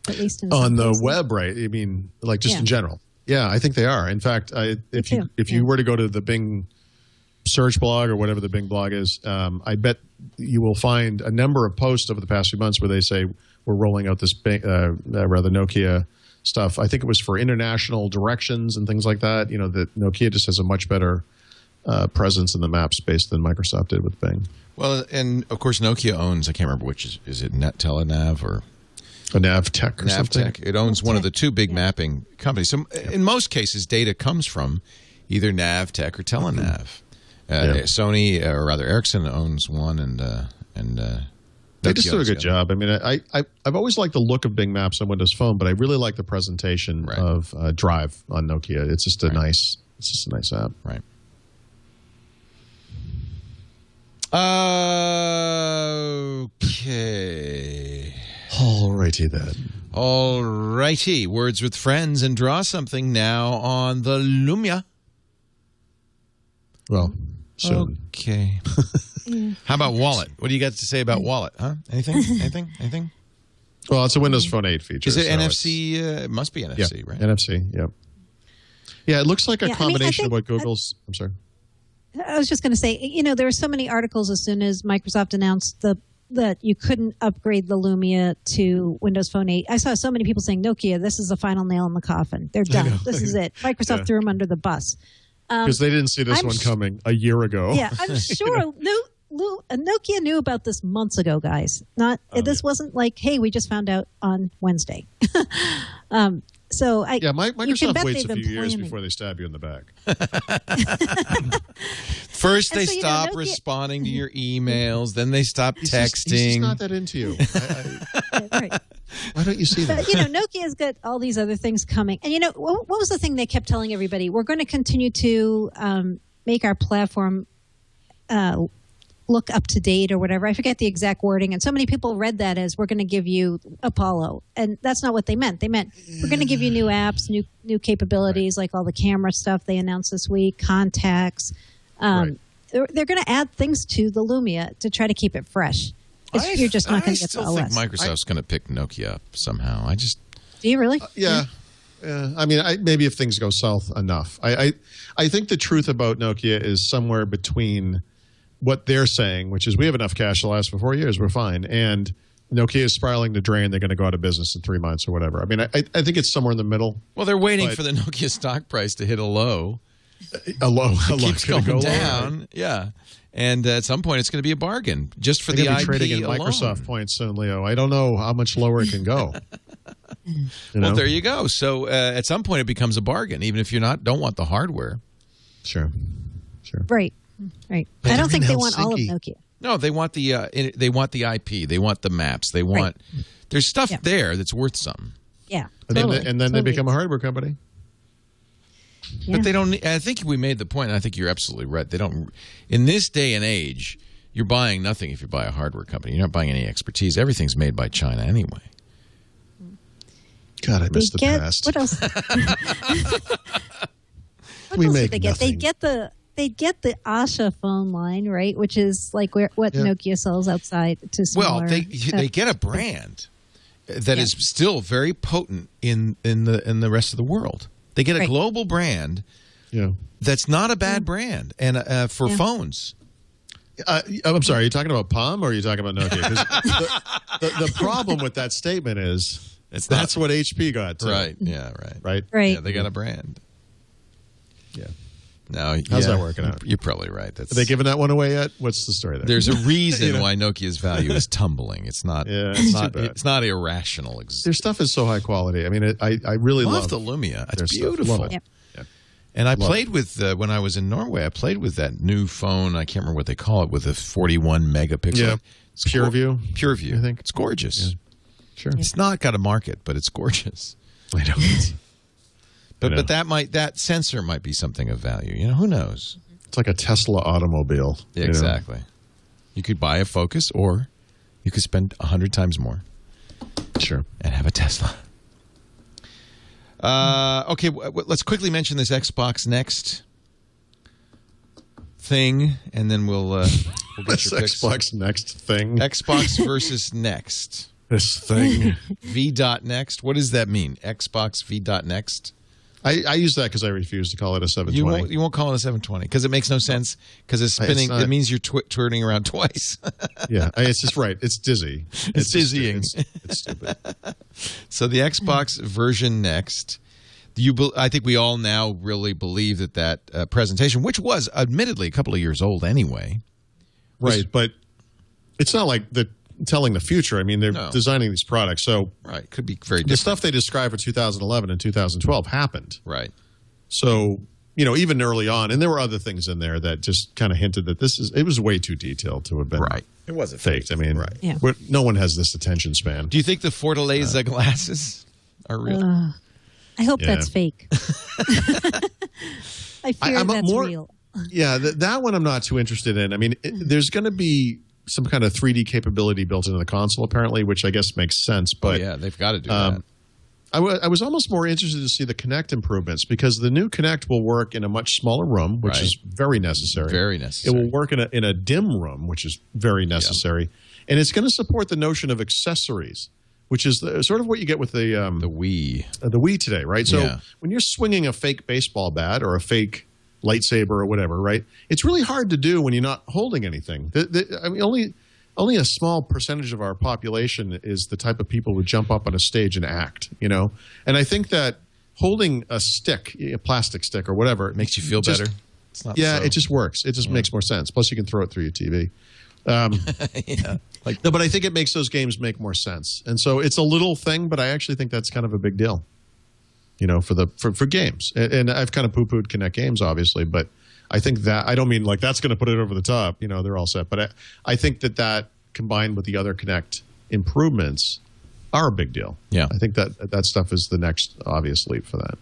Speaker 5: At least
Speaker 4: on the web, right? I mean, like just in general. Yeah, I think they are. In fact, if you were to go to the Bing search blog or whatever the Bing blog is, I bet you will find a number of posts over the past few months where they say we're rolling out this Nokia stuff. I think it was for international directions and things like that. That Nokia just has a much better presence in the map space than Microsoft did with Bing.
Speaker 1: Well, and of course Nokia owns, I can't remember which, is it Telenav or
Speaker 4: a Navtech or something?
Speaker 1: It owns one of the 2 big mapping companies. So in most cases, data comes from either Navtech or Telenav. Sony, or rather Ericsson, owns one, and
Speaker 4: they just do a good job. I mean, I've always liked the look of Bing Maps on Windows Phone, but I really like the presentation of Drive on Nokia. It's just a nice app.
Speaker 1: Right. Okay.
Speaker 4: Alrighty then.
Speaker 1: Alrighty. Words with friends and draw something now on the Lumia.
Speaker 4: Well, soon.
Speaker 1: Okay. How about Wallet? What do you got to say about Wallet? Huh? Anything?
Speaker 4: Well, it's a Windows Phone 8 feature.
Speaker 1: Is it NFC? It must be NFC, right?
Speaker 4: NFC, yep. Yeah, it looks like a combination of what Google's... I'm sorry.
Speaker 5: I was just going to say, there were so many articles as soon as Microsoft announced that you couldn't upgrade the Lumia to Windows Phone 8. I saw so many people saying, Nokia, this is the final nail in the coffin. They're done. This is it. Microsoft threw them under the bus.
Speaker 4: Because they didn't see this one coming a year ago.
Speaker 5: Yeah, I'm sure Nokia knew about this months ago, guys. This wasn't like, hey, we just found out on Wednesday. So
Speaker 4: Microsoft waits a
Speaker 5: they've
Speaker 4: few
Speaker 5: been
Speaker 4: years
Speaker 5: planning.
Speaker 4: before they stab you in the back.
Speaker 1: First, they
Speaker 5: so,
Speaker 1: stop
Speaker 5: Nokia-
Speaker 1: responding to your emails. Then they stop
Speaker 4: He's
Speaker 1: texting.
Speaker 4: just not that into you.
Speaker 5: Right.
Speaker 4: Why don't you see that?
Speaker 5: But, Nokia's got all these other things coming. And, what was the thing they kept telling everybody? We're going to continue to make our platform look up to date or whatever. I forget the exact wording. And so many people read that as we're going to give you Apollo. And that's not what they meant. They meant we're going to give you new apps, new capabilities, like all the camera stuff they announced this week, contacts. They're going to add things to the Lumia to try to keep it fresh. You're just not going to get the OS.
Speaker 1: I still think Microsoft's going to pick Nokia up somehow.
Speaker 5: Do you really?
Speaker 4: Yeah. I mean, maybe if things go south enough. I think the truth about Nokia is somewhere between what they're saying, which is we have enough cash to last for 4 years, we're fine, and Nokia is spiraling to drain, they're going to go out of business in 3 months or whatever. I mean, I think it's somewhere in the middle.
Speaker 1: Well, they're waiting for the Nokia stock price to hit a low.
Speaker 4: It
Speaker 1: keeps going down. Lower. Yeah. And at some point, it's going to be a bargain just for the IP
Speaker 4: trading in
Speaker 1: alone.
Speaker 4: Microsoft points soon, Leo. I don't know how much lower it can go.
Speaker 1: Well, there you go. So at some point, it becomes a bargain, even if you don't want the hardware.
Speaker 4: Sure.
Speaker 5: Right. I don't think they want all of Nokia.
Speaker 1: No, they want the IP. They want the maps. They want there's stuff there that's worth something.
Speaker 5: Yeah.
Speaker 4: And then they become a hardware company.
Speaker 5: Yeah.
Speaker 1: But they don't. I think we made the point. And I think you're absolutely right. They don't. In this day and age, you're buying nothing if you buy a hardware company. You're not buying any expertise. Everything's made by China anyway.
Speaker 4: God, I miss the past.
Speaker 5: What else?
Speaker 4: We make
Speaker 5: they get?
Speaker 4: nothing.
Speaker 5: They get the Asha phone line, right? Which is like what Nokia sells outside to smaller.
Speaker 1: Well, they get a brand that is still very potent in the rest of the world. They get a global brand that's not a bad brand and for phones.
Speaker 4: I'm sorry, are you talking about Palm or are you talking about Nokia? 'Cause the problem with that statement is that's what HP got too.
Speaker 1: Right, yeah, right.
Speaker 5: Right.
Speaker 1: Yeah, they got a brand.
Speaker 4: Yeah.
Speaker 1: No,
Speaker 4: how's that working out?
Speaker 1: You're probably right.
Speaker 4: Are they giving that one away yet? What's the story there?
Speaker 1: There's a reason why Nokia's value is tumbling. It's not.
Speaker 4: It's
Speaker 1: not irrational.
Speaker 4: Their stuff is so high quality. I mean, I really love
Speaker 1: the Lumia. It's
Speaker 4: stuff.
Speaker 1: beautiful.
Speaker 4: Love it.
Speaker 5: Yeah.
Speaker 1: And I played with when I was in Norway. I played with that new phone. I can't remember what they call it, with a 41 megapixel.
Speaker 4: Yeah, it's PureView.
Speaker 1: PureView.
Speaker 4: I think
Speaker 1: it's gorgeous.
Speaker 4: Yeah. Sure.
Speaker 1: It's not got a market, but it's gorgeous.
Speaker 4: I know.
Speaker 1: But that sensor might be something of value. Who knows?
Speaker 4: It's like a Tesla automobile.
Speaker 1: Exactly. You could buy a Focus, or you could spend 100 times more.
Speaker 4: Sure.
Speaker 1: And have a Tesla. Okay, let's quickly mention this Xbox Next thing, and then we'll get your picks.
Speaker 4: Xbox Next thing.
Speaker 1: Xbox versus Next.
Speaker 4: This thing.
Speaker 1: V.Next. What does that mean? Xbox V.Next?
Speaker 4: I use that because I refuse to call it a 720.
Speaker 1: You won't call it a 720 because it makes no sense because it's spinning. It means you're turning around twice.
Speaker 4: Yeah, it's just right. It's dizzy.
Speaker 1: It's dizzying.
Speaker 4: It's stupid.
Speaker 1: So the Xbox version Next. I think we all now really believe that presentation, which was admittedly a couple of years old anyway.
Speaker 4: Right, but it's not like telling the future. I mean, they're designing these products. So
Speaker 1: could be very different.
Speaker 4: The stuff they described for 2011 and 2012 happened.
Speaker 1: Right.
Speaker 4: So, even early on, and there were other things in there that just kind of hinted that it was way too detailed to have been
Speaker 1: It wasn't
Speaker 4: faked. I mean, no one has this attention span.
Speaker 1: Do you think the Fortaleza glasses are real?
Speaker 5: I hope that's fake. I fear that's real.
Speaker 4: Yeah, that one I'm not too interested in. I mean, there's going to be some kind of 3D capability built into the console, apparently, which I guess makes sense. But
Speaker 1: they've got to do that.
Speaker 4: I was almost more interested to see the Kinect improvements because the new Kinect will work in a much smaller room, which is very necessary.
Speaker 1: Very necessary.
Speaker 4: It will work in a dim room, which is very necessary. And it's going to support the notion of accessories, which is sort of what you get with the
Speaker 1: Wii.
Speaker 4: The Wii today, right? So when you're swinging a fake baseball bat or a fake lightsaber or whatever, right? It's really hard to do when you're not holding anything. I mean, only a small percentage of our population is the type of people who jump up on a stage and act, And I think that holding a stick, a plastic stick or whatever,
Speaker 1: it makes you feel better.
Speaker 4: It's not it just works. It just makes more sense. Plus, you can throw it through your TV. No, but I think it makes those games make more sense. And so it's a little thing, but I actually think that's kind of a big deal. for games. And I've kind of poo-pooed Kinect games, obviously, but I think that I don't mean like that's going to put it over the top. They're all set. But I think that combined with the other Kinect improvements are a big deal.
Speaker 1: Yeah.
Speaker 4: I think that stuff is the next obvious leap for that.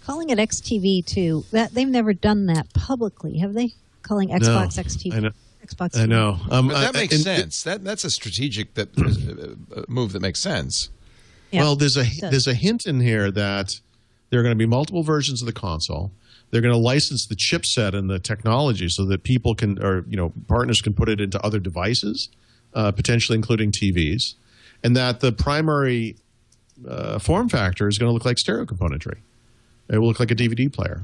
Speaker 5: Calling it XTV too. That they've never done that publicly, have they? Calling Xbox XTV.
Speaker 4: I know.
Speaker 5: Xbox.
Speaker 4: I know.
Speaker 1: But that makes sense. That's a strategic move that makes sense.
Speaker 5: Yeah.
Speaker 4: Well, there's a hint in here that there are going to be multiple versions of the console. They're going to license the chipset and the technology so that people can, or partners can put it into other devices, potentially including TVs, and that the primary form factor is going to look like stereo componentry. It will look like a DVD player,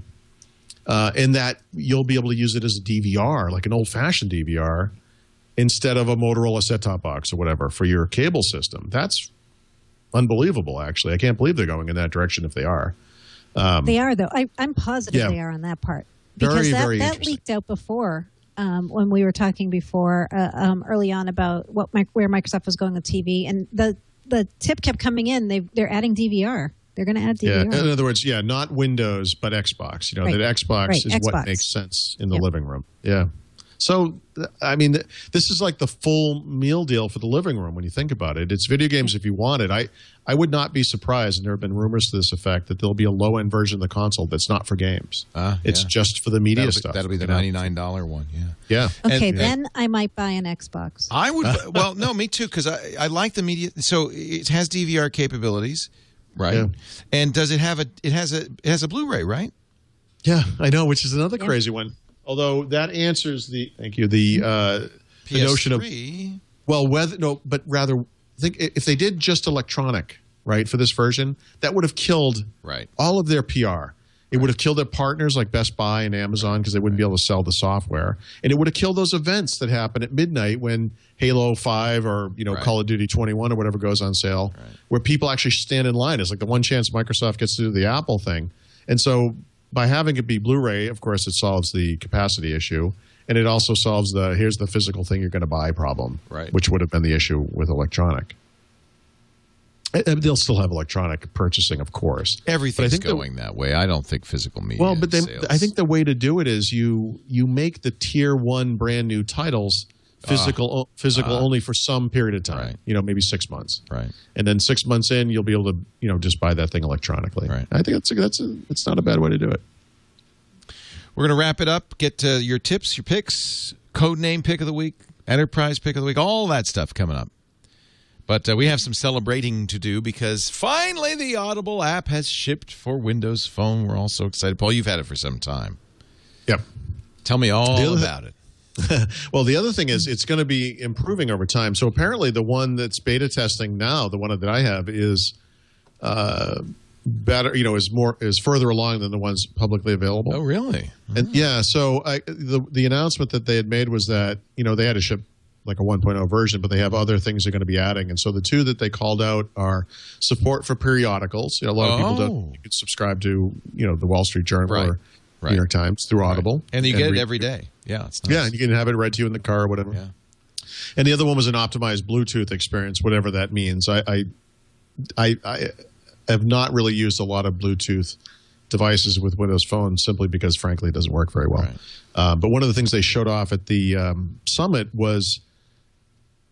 Speaker 4: and that you'll be able to use it as a DVR, like an old-fashioned DVR, instead of a Motorola set-top box or whatever for your cable system. That's unbelievable, actually. I can't believe they're going in that direction if they are.
Speaker 5: They are, though. I'm positive they are on that part. Because
Speaker 4: very
Speaker 5: that leaked out before when we were talking before early on about where Microsoft was going with TV. And the tip kept coming in. They're adding DVR. They're going to add DVR.
Speaker 4: Yeah, in other words, not Windows, but Xbox. That Xbox is Xbox. What makes sense in the living room. Yeah. So, I mean, this is like the full meal deal for the living room when you think about it. It's video games if you want it. I would not be surprised, and there have been rumors to this effect, that there'll be a low-end version of the console that's not for games. It's just for the media stuff.
Speaker 1: That'll be the $99 one,
Speaker 4: yeah.
Speaker 5: Okay, then I might buy an Xbox.
Speaker 1: I would. Well, no, me too, because I like the media. So it has DVR capabilities, right? Yeah. And does it have it has a Blu-ray, right?
Speaker 4: Yeah, I know, which is another crazy one. Although that answers the notion of but rather think if they did just electronic, right, for this version, that would have killed all of their PR. It would have killed their partners like Best Buy and Amazon because they wouldn't be able to sell the software, and it would have killed those events that happen at midnight when Halo 5 or Call of Duty 21 or whatever goes on sale, where people actually stand in line. It's like the one chance Microsoft gets to do the Apple thing, and so. By having it be Blu-ray, of course, it solves the capacity issue, and it also solves here's the physical thing you're going to buy problem, which would have been the issue with electronic. They'll still have electronic purchasing, of course.
Speaker 1: Everything's going that way. I don't think physical media.
Speaker 4: Well, but I think the way to do it is you make the tier 1 brand new titles physical only for some period of time, maybe 6 months, and then 6 months in you'll be able to just buy that thing electronically. I think it's not a bad way to do it.
Speaker 1: We're going to wrap it up, get to your tips, your picks, code name pick of the week, enterprise pick of the week, all that stuff coming up. But we have some celebrating to do because finally the Audible app has shipped for Windows Phone. We're all so excited. Paul, you've had it for some time.
Speaker 4: Yep.
Speaker 1: Tell me all about it.
Speaker 4: Well, the other thing is it's going to be improving over time. So apparently the one that's beta testing now, the one that I have, is better, is further along than the ones publicly available.
Speaker 1: Oh, really?
Speaker 4: And so the announcement that they had made was that, they had to ship like a 1.0 version, but they have other things they're going to be adding. And so the two that they called out are support for periodicals. A lot of people don't. You could subscribe to, the Wall Street Journal or New York Times through Audible.
Speaker 1: And you get it every day. Yeah, it's nice.
Speaker 4: Yeah, and you can have it read to you in the car or whatever.
Speaker 1: Yeah.
Speaker 4: And the other one was an optimized Bluetooth experience, whatever that means. I have not really used a lot of Bluetooth devices with Windows Phone simply because, frankly, it doesn't work very well. But one of the things they showed off at the summit was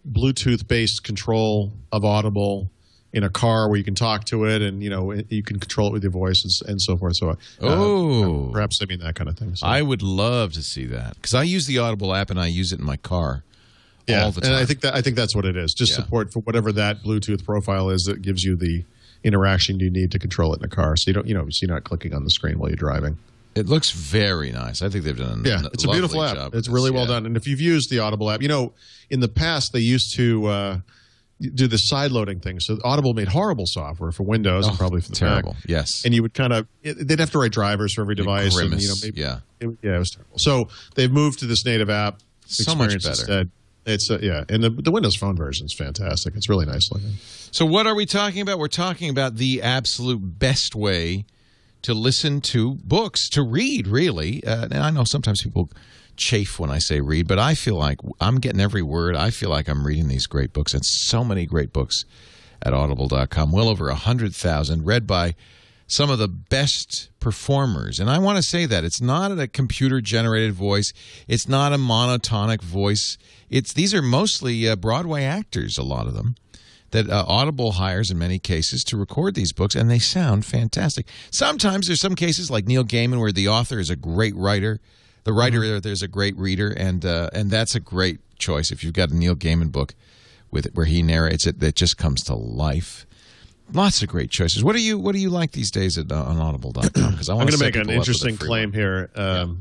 Speaker 4: Bluetooth-based control of Audible in a car where you can talk to it and, you can control it with your voice and so forth. So perhaps I mean that kind of thing. So.
Speaker 1: I would love to see that because I use the Audible app and I use it in my car all the time.
Speaker 4: And I think that's what it is. Just support for whatever that Bluetooth profile is that gives you the interaction you need to control it in the car. So so you're not clicking on the screen while you're driving.
Speaker 1: It looks very nice. I think they've done
Speaker 4: it's a beautiful app. It's really well done. And if you've used the Audible app, in the past they used to do the side loading thing. So Audible made horrible software for Windows and probably for the
Speaker 1: terrible.
Speaker 4: Mac.
Speaker 1: Yes.
Speaker 4: And you would they'd have to write drivers for every device.
Speaker 1: Grimace.
Speaker 4: And, it was terrible. So they've moved to this native app.
Speaker 1: So much better.
Speaker 4: Instead. It's and the Windows Phone version is fantastic. It's really nice looking.
Speaker 1: So what are we talking about? We're talking about the absolute best way to listen to books, to read, really. And I know sometimes people chafe when I say read, but I feel like I'm getting every word. I feel like I'm reading these great books, and so many great books at audible.com. Well over 100,000, read by some of the best performers. And I want to say that it's not a computer-generated voice. It's not a monotonic voice. These are mostly Broadway actors, a lot of them, that Audible hires in many cases to record these books, and they sound fantastic. Sometimes there's some cases like Neil Gaiman where the author is a great writer. The writer there's a great reader, and that's a great choice. If you've got a Neil Gaiman book where he narrates it, that just comes to life. Lots of great choices. What do you like these days on Audible.com? Because I'm going to
Speaker 4: make an interesting claim here.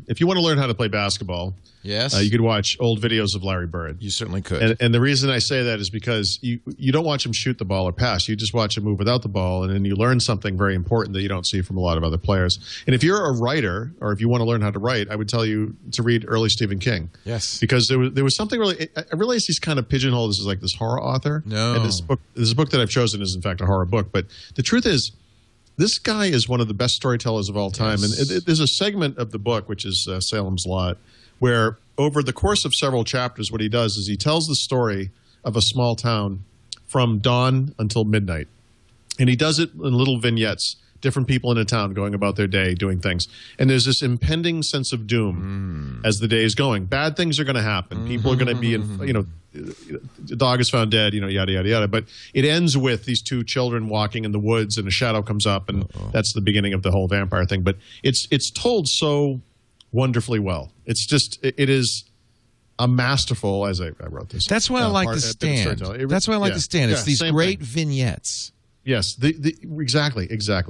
Speaker 4: If you want to learn how to play basketball,
Speaker 1: yes,
Speaker 4: you could watch old videos of Larry Bird.
Speaker 1: You certainly could.
Speaker 4: And the reason I say that is because you don't watch him shoot the ball or pass. You just watch him move without the ball, and then you learn something very important that you don't see from a lot of other players. And if you're a writer, or if you want to learn how to write, I would tell you to read early Stephen King.
Speaker 1: Yes,
Speaker 4: because there was something really. I realize he's kind of pigeonholed as like this horror author.
Speaker 1: No,
Speaker 4: and this book that I've chosen is in fact a horror book. But the truth is, this guy is one of the best storytellers of all time. Yes. And there's a segment of the book, which is Salem's Lot, where over the course of several chapters, what he does is he tells the story of a small town from dawn until midnight. And he does it in little vignettes, different people in a town going about their day, doing things. And there's this impending sense of doom as the day is going. Bad things are going to happen. People are going to be, the dog is found dead, yada, yada, yada. But it ends with these two children walking in the woods and a shadow comes up, and that's the beginning of the whole vampire thing. But it's told so wonderfully well. It is a masterful, as I wrote this.
Speaker 1: That's why I like The Stand. That's why I like The Stand. It's these great vignettes.
Speaker 4: Yes, exactly.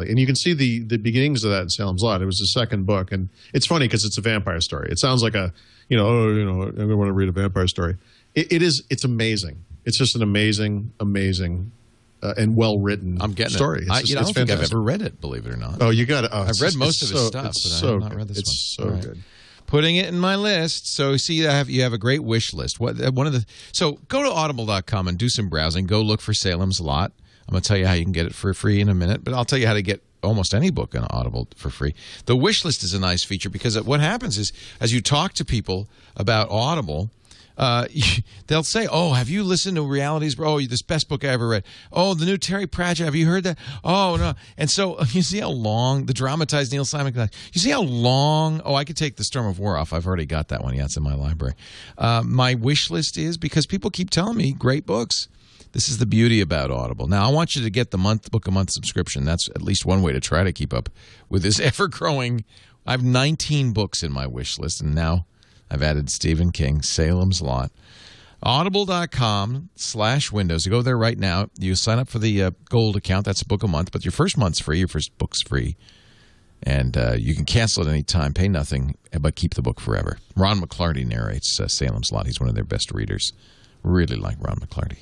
Speaker 4: And you can see the beginnings of that in Salem's Lot. It was the second book, and it's funny because it's a vampire story. It sounds like I want to read a vampire story. It's amazing. It's just an amazing and well-written story.
Speaker 1: I don't think I've ever read it, believe it or not.
Speaker 4: Oh, you got it.
Speaker 1: I've read most of his stuff, but I have not read this one.
Speaker 4: It's so good.
Speaker 1: Putting it in my list. So see, you have a great wish list. So go to audible.com and do some browsing. Go look for Salem's Lot. I'm going to tell you how you can get it for free in a minute, but I'll tell you how to get almost any book on Audible for free. The wish list is a nice feature because what happens is as you talk to people about Audible, they'll say, "Oh, have you listened to Realities? Oh, this best book I ever read. Oh, the new Terry Pratchett. Have you heard that? Oh, no." And so you see how long the dramatized Neil Simon. You see how long? Oh, I could take The Storm of War off. I've already got that one. Yeah, it's in my library. My wish list is because people keep telling me great books. This is the beauty about Audible. Now, I want you to get the book a month subscription. That's at least one way to try to keep up with this ever-growing. I have 19 books in my wish list, and now I've added Stephen King, Salem's Lot. Audible.com/Windows. You go there right now. You sign up for the gold account. That's a book a month, but your first month's free. Your first book's free. And you can cancel at any time, pay nothing, but keep the book forever. Ron McClarty narrates Salem's Lot. He's one of their best readers. Really like Ron McClarty.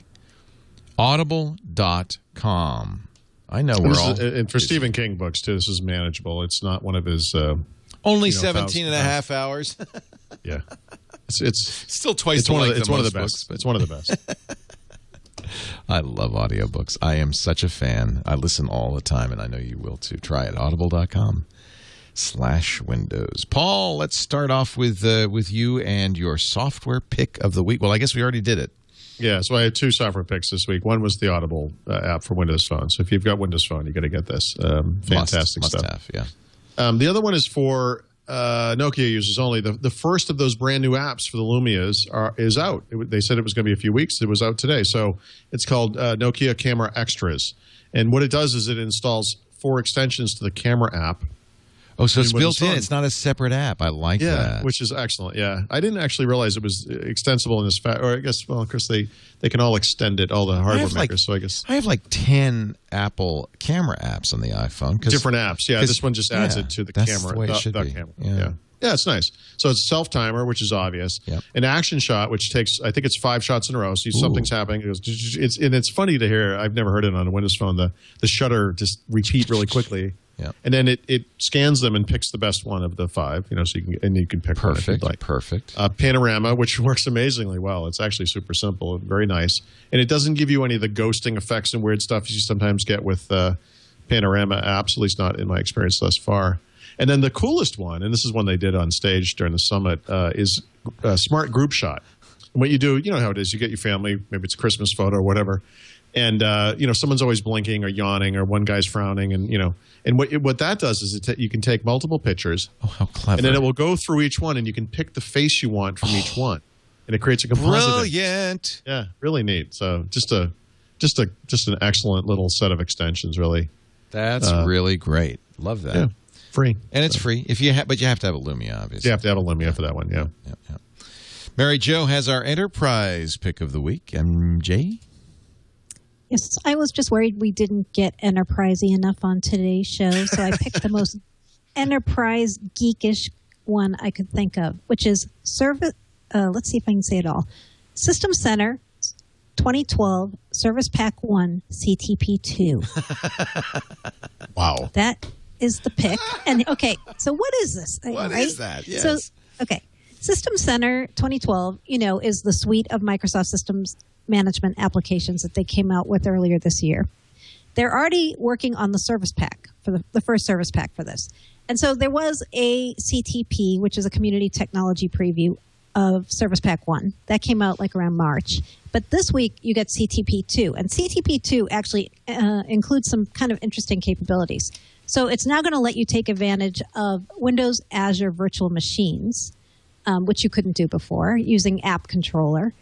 Speaker 1: Audible.com. I know we're all...
Speaker 4: And for Stephen King books, too, this is manageable. It's not one of his...
Speaker 1: Only 17 and a half hours.
Speaker 4: Yeah. It's
Speaker 1: still twice the length
Speaker 4: It's one of the best. It's one of the best.
Speaker 1: I love audiobooks. I am such a fan. I listen all the time, and I know you will, too. Try it. Audible.com/Windows. Paul, let's start off with you and your software pick of the week. Well, I guess we already did it.
Speaker 4: Yeah, so I had two software picks this week. One was the Audible app for Windows Phone. So if you've got Windows Phone, you got to get this. Fantastic stuff.
Speaker 1: Must have, yeah.
Speaker 4: The other one is for Nokia users only. The first of those brand new apps for the Lumias is out. They said it was going to be a few weeks. It was out today. So it's called Nokia Camera Extras. And what it does is it installs 4 extensions to the camera app.
Speaker 1: Oh, so it's built in. It's not a separate app. I like that.
Speaker 4: Yeah, which is excellent. Yeah. I didn't actually realize it was extensible in this or I guess, well, of course, they can all extend it, all the hardware makers, so I guess.
Speaker 1: I have like 10 Apple camera apps on the iPhone.
Speaker 4: Different apps. Yeah, this one just adds it to the camera.
Speaker 1: That's the way it should be.
Speaker 4: Camera. Yeah. Yeah, it's nice. So it's self-timer, which is obvious.
Speaker 1: Yep.
Speaker 4: An action shot, which takes, I think it's 5 shots in a row. So something's happening. It's funny to hear. I've never heard it on a Windows phone. The shutter just repeat really quickly.
Speaker 1: Yeah.
Speaker 4: And then it scans them and picks the best one of the 5. So you can pick one if you'd like.
Speaker 1: Perfect.
Speaker 4: Panorama, which works amazingly well. It's actually super simple and very nice. And it doesn't give you any of the ghosting effects and weird stuff you sometimes get with Panorama apps. At least not in my experience thus far. And then the coolest one, and this is one they did on stage during the summit, is Smart Group Shot. what you do, you know how it is. You get your family, maybe it's a Christmas photo or whatever, and someone's always blinking or yawning or one guy's frowning, and what that does is you can take multiple pictures.
Speaker 1: Oh, how clever!
Speaker 4: And then it will go through each one, and you can pick the face you want from each one, and it creates a composite.
Speaker 1: Brilliant!
Speaker 4: Yeah, really neat. So just an excellent little set of extensions, really.
Speaker 1: That's really great. Love that.
Speaker 4: Yeah, free,
Speaker 1: and it's free but you have to have a Lumia, obviously.
Speaker 4: You have to have a Lumia for that one. Yeah.
Speaker 1: Mary Jo has our enterprise pick of the week. MJ?
Speaker 5: Yes, I was just worried we didn't get enterprisey enough on today's show, so I picked the most enterprise geekish one I could think of, which is let's see if I can say it all. System Center 2012 Service Pack 1 CTP2.
Speaker 4: Wow.
Speaker 5: That is the pick. And okay, so what is this thing?
Speaker 1: What is that? Yes.
Speaker 5: So, okay. System Center 2012, is the suite of Microsoft Systems management applications that they came out with earlier this year. They're already working on the service pack for the first service pack for this. And so there was a CTP, which is a community technology preview of Service Pack 1. That came out like around March. But this week you get CTP 2. And CTP 2 actually includes some kind of interesting capabilities. So it's now going to let you take advantage of Windows Azure virtual machines, which you couldn't do before, using App Controller.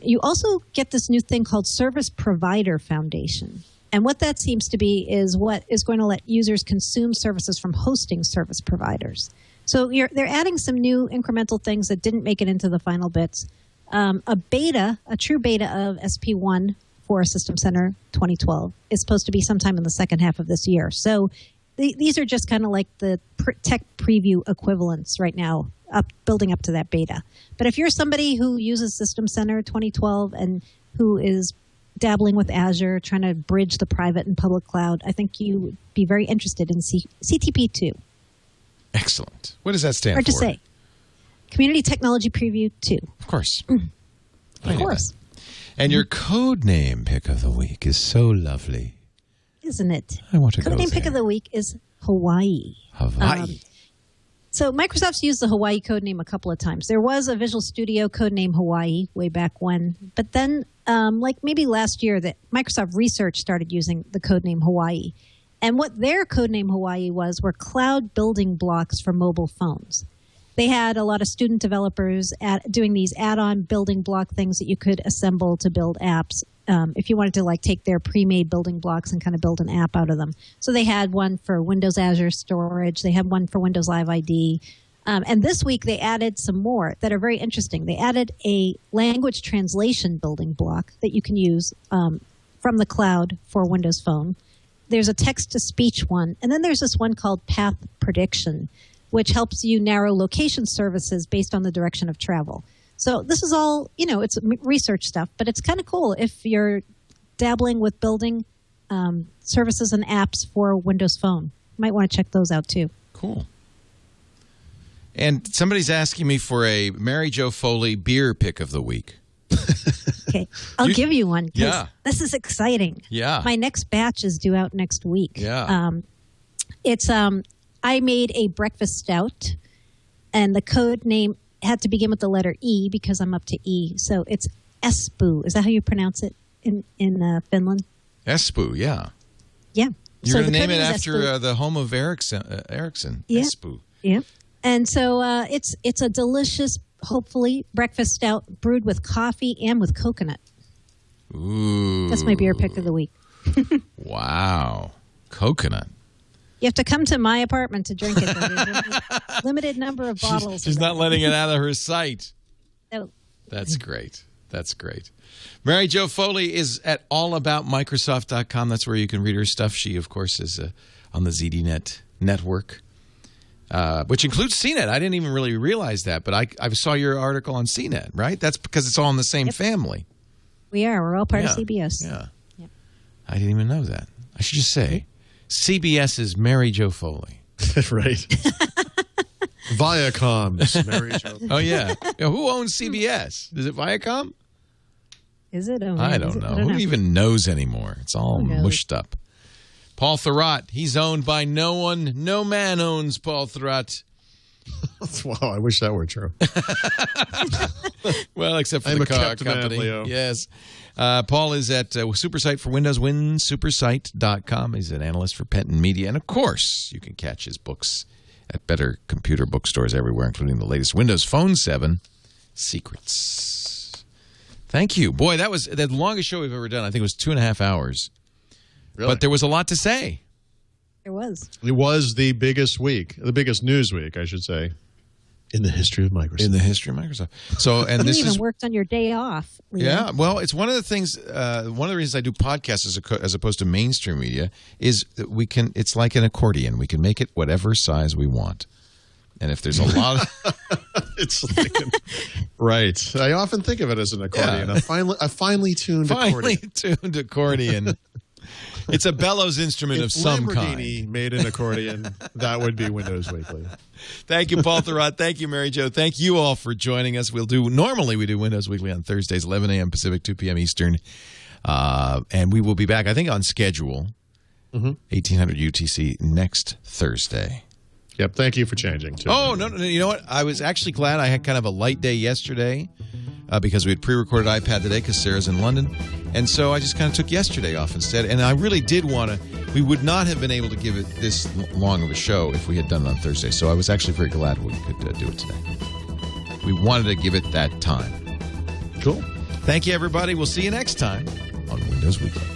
Speaker 5: You also get this new thing called Service Provider Foundation. And what that seems to be is what is going to let users consume services from hosting service providers. So they're adding some new incremental things that didn't make it into the final bits. A true beta of SP1 for System Center 2012 is supposed to be sometime in the second half of this year. So these are just kind of like the tech preview equivalents right now, building up to that beta. But if you're somebody who uses System Center 2012 and who is dabbling with Azure, trying to bridge the private and public cloud, I think you would be very interested in CTP2.
Speaker 1: Excellent. What does that stand for?
Speaker 5: Hard to say. Community Technology Preview 2.
Speaker 1: Of course.
Speaker 5: Of course.
Speaker 1: And your code name pick of the week is so lovely.
Speaker 5: Isn't it?
Speaker 1: I want to go
Speaker 5: Code name
Speaker 1: there.
Speaker 5: pick of the week is Hawaii.
Speaker 1: Hawaii.
Speaker 5: So Microsoft's used the Hawaii code name a couple of times. There was a Visual Studio code name Hawaii way back when. But then, like maybe last year, that Microsoft Research started using the code name Hawaii. And what their code name Hawaii were cloud building blocks for mobile phones. They had a lot of student developers doing these add-on building block things that you could assemble to build apps if you wanted to like take their pre-made building blocks and kind of build an app out of them. So they had one for Windows Azure Storage. They had one for Windows Live ID. And this week they added some more that are very interesting. They added a language translation building block that you can use from the cloud for Windows Phone. There's a text-to-speech one. And then there's this one called Path Prediction, which helps you narrow location services based on the direction of travel. So this is all, it's research stuff, but it's kind of cool if you're dabbling with building services and apps for Windows Phone. You might want to check those out too.
Speaker 1: Cool. And somebody's asking me for a Mary Jo Foley beer pick of the week.
Speaker 5: Okay, I'll give you one.
Speaker 1: Yeah.
Speaker 5: This is exciting.
Speaker 1: Yeah.
Speaker 5: My next batch is due out next week.
Speaker 1: Yeah.
Speaker 5: I made a breakfast stout, and the code name had to begin with the letter E because I'm up to E. So it's Espoo. Is that how you pronounce it in Finland?
Speaker 1: Espoo, yeah.
Speaker 5: Yeah.
Speaker 1: You're
Speaker 5: so
Speaker 1: going to name it
Speaker 5: is
Speaker 1: after
Speaker 5: Espoo.
Speaker 1: the home of Ericsson.
Speaker 5: Yeah.
Speaker 1: Espoo.
Speaker 5: Yeah. And so it's a delicious, hopefully, breakfast stout brewed with coffee and with coconut.
Speaker 1: Ooh.
Speaker 5: That's my beer pick of the week.
Speaker 1: Wow. Coconut.
Speaker 5: You have to come to my apartment to drink it. There's a limited number of bottles.
Speaker 1: She's not letting it out of her sight.
Speaker 5: No.
Speaker 1: That's great. That's great. Mary Jo Foley is at allaboutmicrosoft.com. That's where you can read her stuff. She, of course, is on the ZDNet network, which includes CNET. I didn't even really realize that, but I saw your article on CNET, right? That's because it's all in the same family.
Speaker 5: We are. We're all part of CBS.
Speaker 1: Yeah.
Speaker 5: Yep.
Speaker 1: I didn't even know that. I should just say CBS's Mary Jo Foley.
Speaker 4: Right. Viacom's Mary Jo.
Speaker 1: Oh, yeah. Who owns CBS? Is it Viacom?
Speaker 5: Is it?
Speaker 1: I don't know. Who even knows anymore? It's all mushed up. Paul Thurrott, he's owned by no one. No man owns Paul Thurrott.
Speaker 4: Wow, I wish that were true.
Speaker 1: Well, except for the car company.
Speaker 4: Leo.
Speaker 1: Yes. Paul is at SuperSite for Windows, winsupersite.com. He's an analyst for Penton Media. And, of course, you can catch his books at better computer bookstores everywhere, including the latest Windows Phone 7 Secrets. Thank you. Boy, that was the longest show we've ever done. I think it was 2.5 hours.
Speaker 4: Really?
Speaker 1: But there was a lot to say.
Speaker 5: There was.
Speaker 4: It was the biggest week, the biggest news week, I should say, in the history of Microsoft.
Speaker 1: In the history of Microsoft. So, and
Speaker 5: You
Speaker 1: this
Speaker 5: even
Speaker 1: is
Speaker 5: worked on your day off. Leo.
Speaker 1: Yeah, well, it's one of the things. One of the reasons I do podcasts as opposed to mainstream media is that we can. It's like an accordion. We can make it whatever size we want. And if there's a lot of
Speaker 4: It's like right. I often think of it as an accordion,
Speaker 1: Yeah.
Speaker 4: a finely tuned accordion.
Speaker 1: tuned accordion. It's a bellows instrument of some
Speaker 4: Lamborghini
Speaker 1: kind.
Speaker 4: made an accordion, that would be Windows Weekly.
Speaker 1: Thank you, Paul Thurrott. Thank you, Mary Jo. Thank you all for joining us. Normally we do Windows Weekly on Thursdays, 11 a.m. Pacific, 2 p.m. Eastern. And we will be back, I think, on schedule, 1800 UTC next Thursday.
Speaker 4: Yep. Thank you for changing, too.
Speaker 1: Oh, no. You know what? I was actually glad I had kind of a light day yesterday because we had pre-recorded iPad today because Sarah's in London. And so I just kind of took yesterday off instead. And I really did want to. We would not have been able to give it this long of a show if we had done it on Thursday. So I was actually very glad we could do it today. We wanted to give it that time.
Speaker 4: Cool.
Speaker 1: Thank you, everybody. We'll see you next time on Windows Weekly.